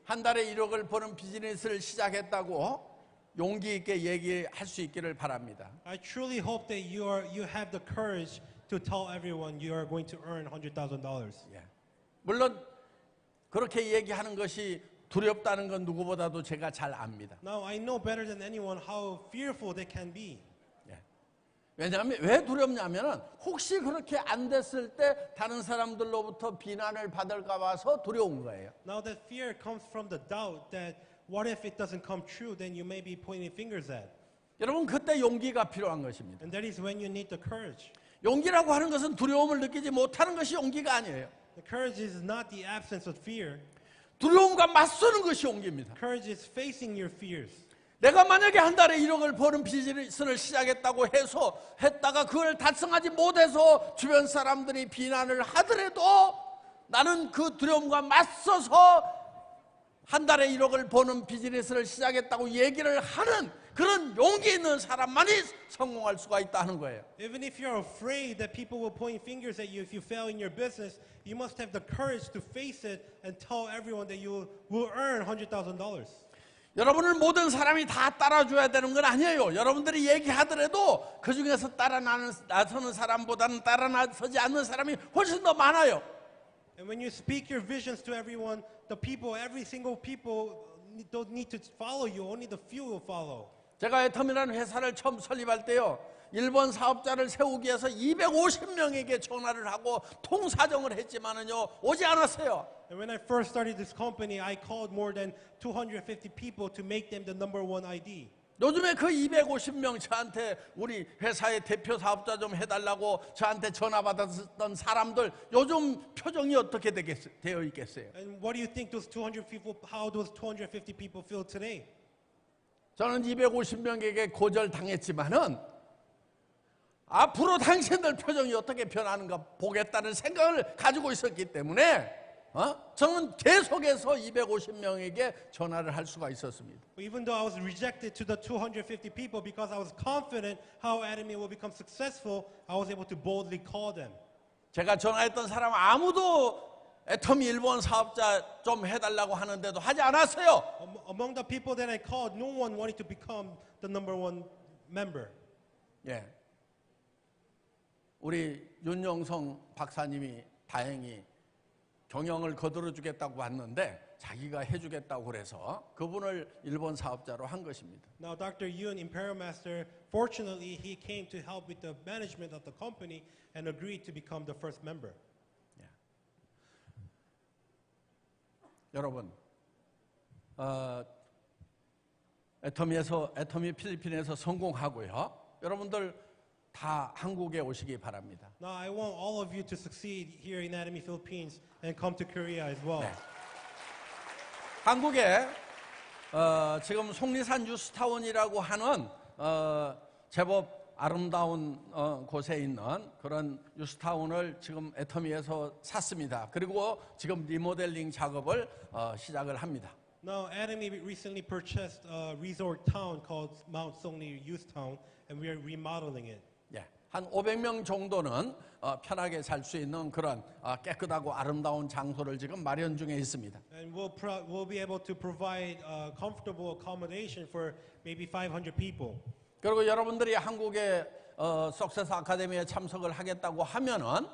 한 달에 1억을 버는 비즈니스를 시작했다고 용기 있게 얘기할 수 있기를 바랍니다. I truly hope that you have the courage to tell everyone you are going to earn $100,000. 예. 물론 그렇게 얘기하는 것이 두렵다는 건 누구보다도 제가 잘 압니다. Now I know better than anyone how fearful they can be. 예. 왜냐하면 왜 두렵냐면은 혹시 그렇게 안 됐을 때 다른 사람들로부터 비난을 받을까 봐서 두려운 거예요. Now that fear comes from the doubt that what if it doesn't come true, then you may be pointing fingers at. 여러분 그때 용기가 필요한 것입니다. And that is when you need the courage. 용기라고 하는 것은 두려움을 느끼지 못하는 것이 용기가 아니에요. The courage is not the absence of fear. 두려움과 맞서는 것이 용기입니다. Courage is facing your fears. 내가 만약에 한 달에 1억을 버는 비즈니스를 시작했다고 해서 했다가 그걸 달성하지 못해서 주변 사람들이 비난을 하더라도 나는 그 두려움과 맞서서 한 달에 1억을 버는 비즈니스를 시작했다고 얘기를 하는 그런 용기 있는 사람만이 성공할 수가 있다 하는 거예요. Even if you're afraid that people will point fingers at you if you fail in your business, you must have the courage to face it and tell everyone that you will earn $100,000. 여러분을 모든 사람이 다 따라줘야 되는 건 아니에요. 여러분들이 얘기하더라도 그 중에서 따라 나서는 사람보다는 따라 나서지 않는 사람이 훨씬 더 많아요. And when you speak your visions to everyone, the people, every single people don't need to follow you. Only the few will follow. 제가 애텀이라는 회사를 처음 설립할 때요. 일본 사업자를 세우기 위해서 250명에게 전화를 하고 통사정을 했지만은요. 오지 않았어요. And when I first started this company, I called more than 250 people to make them the number one ID. 요즘에 그 250명 저한테 우리 회사의 대표 사업자 좀 해달라고 저한테 전화 받았던 사람들 요즘 표정이 어떻게 되어 있겠어요? And what do you think those 200 people, how those 250 people feel today? 저는 250명에게 거절당했지만은 앞으로 당신들 표정이 어떻게 변하는가 보겠다는 생각을 가지고 있었기 때문에 저는 계속해서 250명에게 전화를 할 수가 있었습니다. But even though I was rejected to the 250 people because I was confident how Atomy will become successful, I was able to boldly call them. 제가 전화했던 사람 아무도 애터미 일본 사업자 좀 해달라고 하는데도 하지 않았어요. Among the people that I called, no one wanted to become the number one member. 예, 우리 윤영성 박사님이 다행히 경영을 거들어 주겠다고 왔는데 자기가 해주겠다고 그래서 그분을 일본 사업자로 한 것입니다. Now, Dr. Yoon, Imperial Master, fortunately, he came to help with the management of the company and agreed to become the first member. 여러분, 애터미 필리핀에서 성공하고요. 여러분들 다 한국에 오시기 바랍니다. Now, I want all of you to succeed here in Atomy Philippines and come to Korea as well. 네. 한국에 지금 속리산 뉴스타운이라고 하는 제법 아름다운 곳에 있는 그런 뉴스타운을 지금 애터미에서 샀습니다. 그리고 지금 리모델링 작업을 시작을 합니다. Now, Atomy recently purchased a resort town called Mount Songni Youth Town, and we are remodeling it. 예, 한 500명 정도는 편하게 살 수 있는 그런 깨끗하고 아름다운 장소를 지금 마련 중에 있습니다. And we'll be able to provide comfortable accommodation for maybe 500 people. 그리고 여러분들이 한국의 석세스 아카데미에 참석을 하겠다고 하면은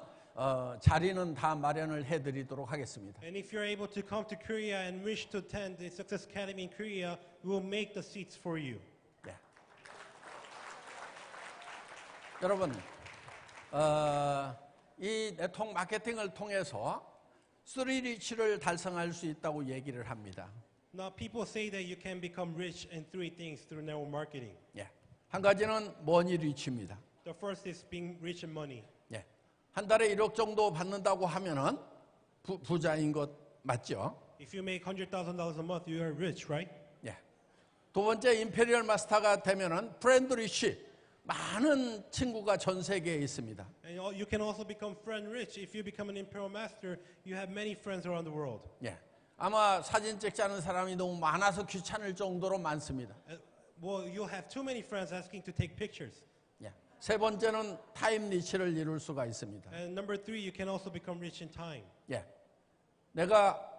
자리는 다 마련을 해드리도록 하겠습니다. And if you're able to come to Korea and wish to attend the Success Academy in Korea, we will make the seats for you. 네. 여러분, 이 네트워크 마케팅을 통해서 3리치를 달성할 수 있다고 얘기를 합니다. Now, people say that you can become rich in three things through network marketing. 예. 한 가지는 머니 리치입니다. The first is being rich in money. 예. 한 달에 1억 정도 받는다고 하면은 부자인 것 맞죠? If you make $100,000 a month, you are rich, right? 예. 두 번째 임페리얼 마스터가 되면은 브랜드 리치. 많은 친구가 전 세계에 있습니다. And you can also become friend rich. If you become an Imperial Master, you have many friends around the world. 예. 아마 사진 찍지 않은 사람이 너무 많아서 귀찮을 정도로 많습니다. Well, you'll have too many friends asking to take pictures. 예. 세 번째는 타임 리치를 이룰 수가 있습니다. And number three, you can also become rich in time. 예. 내가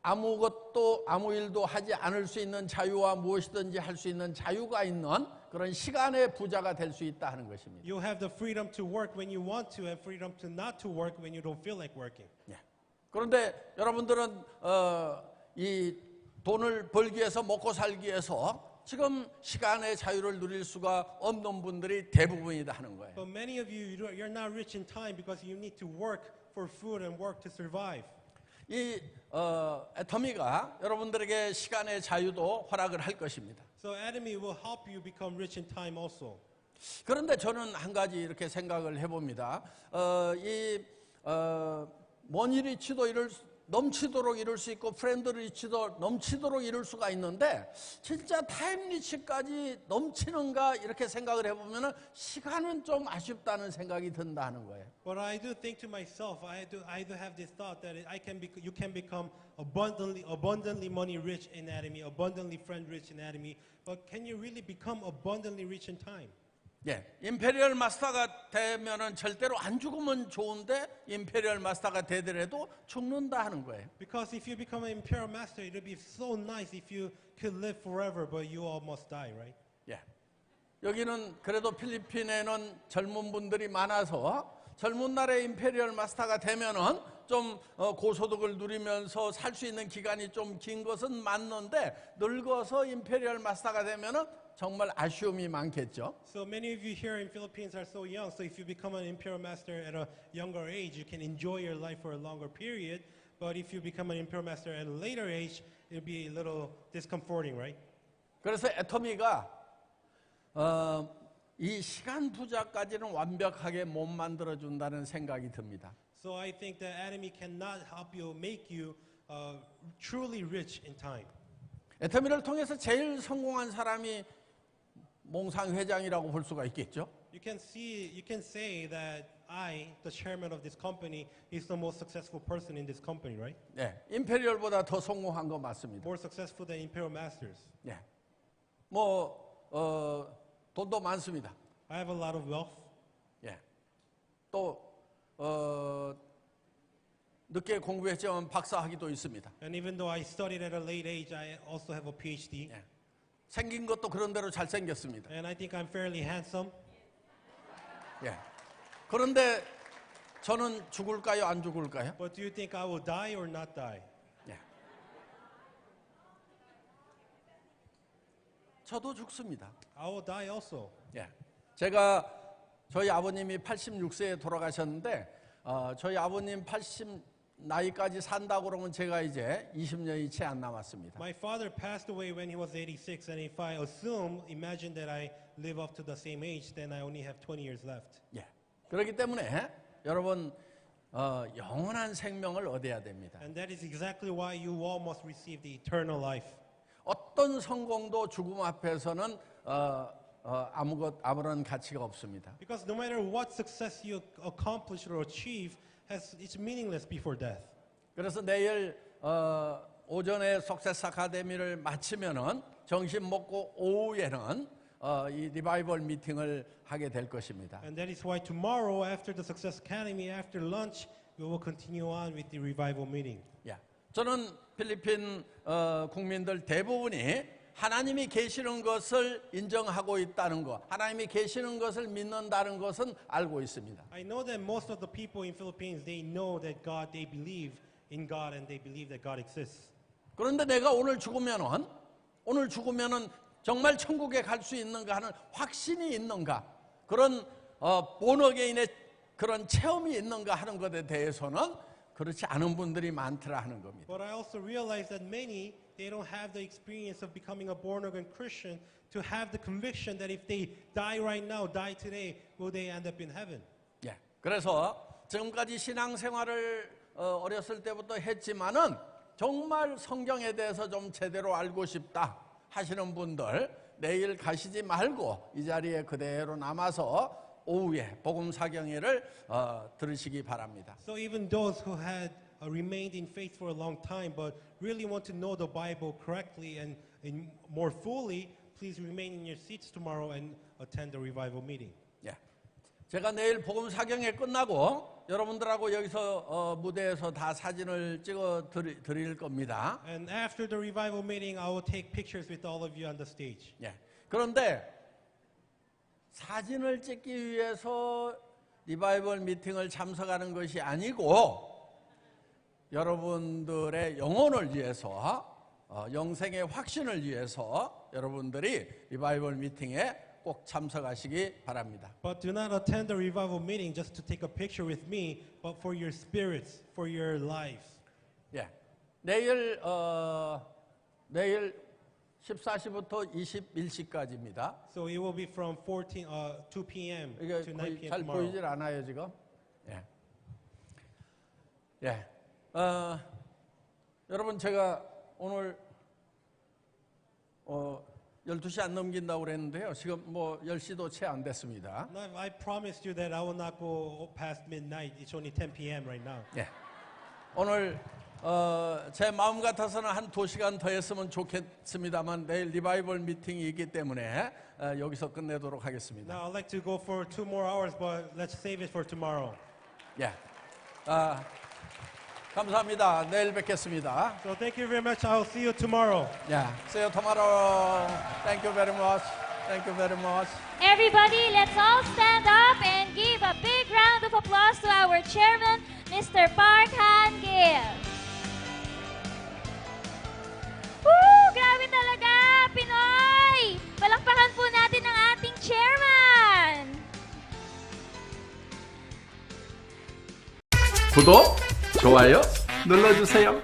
아무것도 아무 일도 하지 않을 수 있는 자유와 무엇이든지 할 수 있는 자유가 있는 그런 시간의 부자가 될 수 있다 하는 것입니다. You have the freedom to work when you want to and freedom to not to work when you don't feel like working. 예. 그런데 여러분들은 이 돈을 벌기 위해서 먹고 살기 위해서 지금 시간의 자유를 누릴 수가 없는 분들이 대부분이다 하는 거예요. But many of you, you're not rich in time because you need to work for food and work to survive. 이 애터미가 여러분들에게 시간의 자유도 허락을 할 것입니다. So Atomy will help you become rich in time also. 그런데 저는 한 가지 이렇게 생각을 해봅니다. 머니리치도 넘치도록 이룰 수 있고 프렌드리치도 넘치도록 이룰 수가 있는데 진짜 타임리치까지 넘치는가 이렇게 생각을 해보면 시간은 좀 아쉽다는 생각이 든다 하는 거예요. But I do think to myself, I do have this thought that you can become abundantly money rich in Atomy, abundantly friend rich in Atomy, but can you really become abundantly rich in time? 예, 임페리얼 마스터가 되면은 절대로 안 죽으면 좋은데 임페리얼 마스터가 되더라도 죽는다 하는 거예요. Because if you become an imperial master, it would be so nice if you could live forever, but you all must die, right? 예, 여기는 그래도 필리핀에는 젊은 분들이 많아서 젊은 날에 임페리얼 마스터가 되면은 좀 고소득을 누리면서 살 수 있는 기간이 좀 긴 것은 맞는데 늙어서 임페리얼 마스터가 되면은 정말 아쉬움이 많겠죠. So many of you here in Philippines are so young, so if you become an imperial master at a younger age, you can enjoy your life for a longer period. But if you become an imperial master at a later age, it'll be a little discomforting, right? 그래서 애터미가 이 시간 부자까지는 완벽하게 못 만들어 준다는 생각이 듭니다. So I think that Atomy cannot help you, make you truly rich in time. 애터미를 통해서 제일 성공한 사람이 몽상 회장이라고 볼 수가 있겠죠. You can say that I, the chairman of this company, is the most successful person in this company, right? 예, 임페리얼보다 더 성공한 거 맞습니다. More successful than imperial masters. 예, 돈도 많습니다. I have a lot of wealth. 예, 또 늦게 공부했지만 박사학위도 있습니다. And even though I studied at a late age, I also have a PhD. 예, 생긴 것도 그런 대로 잘 생겼습니다. And I think I'm fairly handsome. 예, 그런데 저는 죽을까요, 안 죽을까요? But do you think I will die or not die? 예, 저도 죽습니다. I will die also. 예, 저희 아버님이 86세에 돌아가셨는데 저희 아버님 80 나이까지 산다고 그러면 제가 이제 20년이 채 안 남았습니다. My father passed away when he was 86, and if I imagine that I live up to the same age, then I only have 20 years left. 예, 그렇기 때문에 여러분 영원한 생명을 얻어야 됩니다. And that is exactly why you all must receive the eternal life. 어떤 성공도 죽음 앞에서는 아무런 가치가 없습니다. Because no matter what success you accomplish or achieve, it's meaningless before death. 그래서 내일 오전에 석세스 아카데미를 마치면은 점심 먹고 오후에는 이 리바이벌 미팅을 하게 될 것입니다. And that is why tomorrow, after the Success Academy, after lunch, we will continue on with the revival meeting. 예, 저는 필리핀 국민들 대부분이 하나님이 계시는 것을 인정하고 있다는 것, 하나님이 계시는 것을 믿는다는 것은 알고 있습니다. I know that most of the people in Philippines, they know that God, they believe in God and they believe that God exists. 그런데 내가 오늘 죽으면은 정말 천국에 갈 수 있는가 하는 확신이 있는가, 그런 본어게인의 그런 체험이 있는가 하는 것에 대해서는 그렇지 않은 분들이 많더라 하는 겁니다. But I also realize that many, they don't have the experience of becoming a born-again Christian to have the conviction that if they die right now, die today, will they end up in heaven? 예, 그래서 지금까지 신앙생활을 어렸을 때부터 했지만은 정말 성경에 대해서 좀 제대로 알고 싶다 하시는 분들 내일 가시지 말고 이 자리에 그대로 남아서 오후에 복음 사경회를 들으시기 바랍니다. So even those who had remained in faith for a long time but really want to know the Bible correctly and more fully, please remain in your seats tomorrow and attend the revival meeting. 예, 제가 내일 복음 사경회 끝나고 여러분들하고 여기서 무대에서 다 사진을 찍어 드릴 겁니다. And after the revival meeting, I will take pictures with all of you on the stage. 예, 그런데 사진을 찍기 위해서 리바이벌 미팅을 참석하는 것이 아니고 여러분들의 영혼을 위해서 영생의 확신을 위해서 여러분들이 리바이벌 미팅에 꼭 참석하시기 바랍니다. But do not attend the revival meeting just to take a picture with me, but for your spirits, for your lives. 예, 내일 14시부터 21시까지입니다. So it will be from 2 p.m. 이게 to 9 거의 p.m. 잘 tomorrow. 보이질 않아요 지금. 예, 예, 여러분 제가 오늘 12시 안 넘긴다고 그랬는데요. 지금 뭐 10시도 채 안 됐습니다. No, I promised you that I will not go past midnight. It's only 10 p.m. right now. 예, 오늘 제 마음 같아서는 한 2시간 더 했으면 좋겠습니다만 내일 리바이벌 미팅이 있기 때문에 여기서 끝내도록 하겠습니다. Now I'd like to go for 2 more hours, but let's save it for tomorrow. 예, 감사합니다. 내일 뵙겠습니다. So thank you very much. I'll see you tomorrow. Yeah, see you tomorrow. Thank you very much. Thank you very much. Everybody, let's all stand up and give a big round of applause to our chairman, Mr. Park Han-gil. Woo! Grabe talaga, Pinoy! Palakpakan po natin ang ating chairman! 구독, 좋아요 눌러주세요.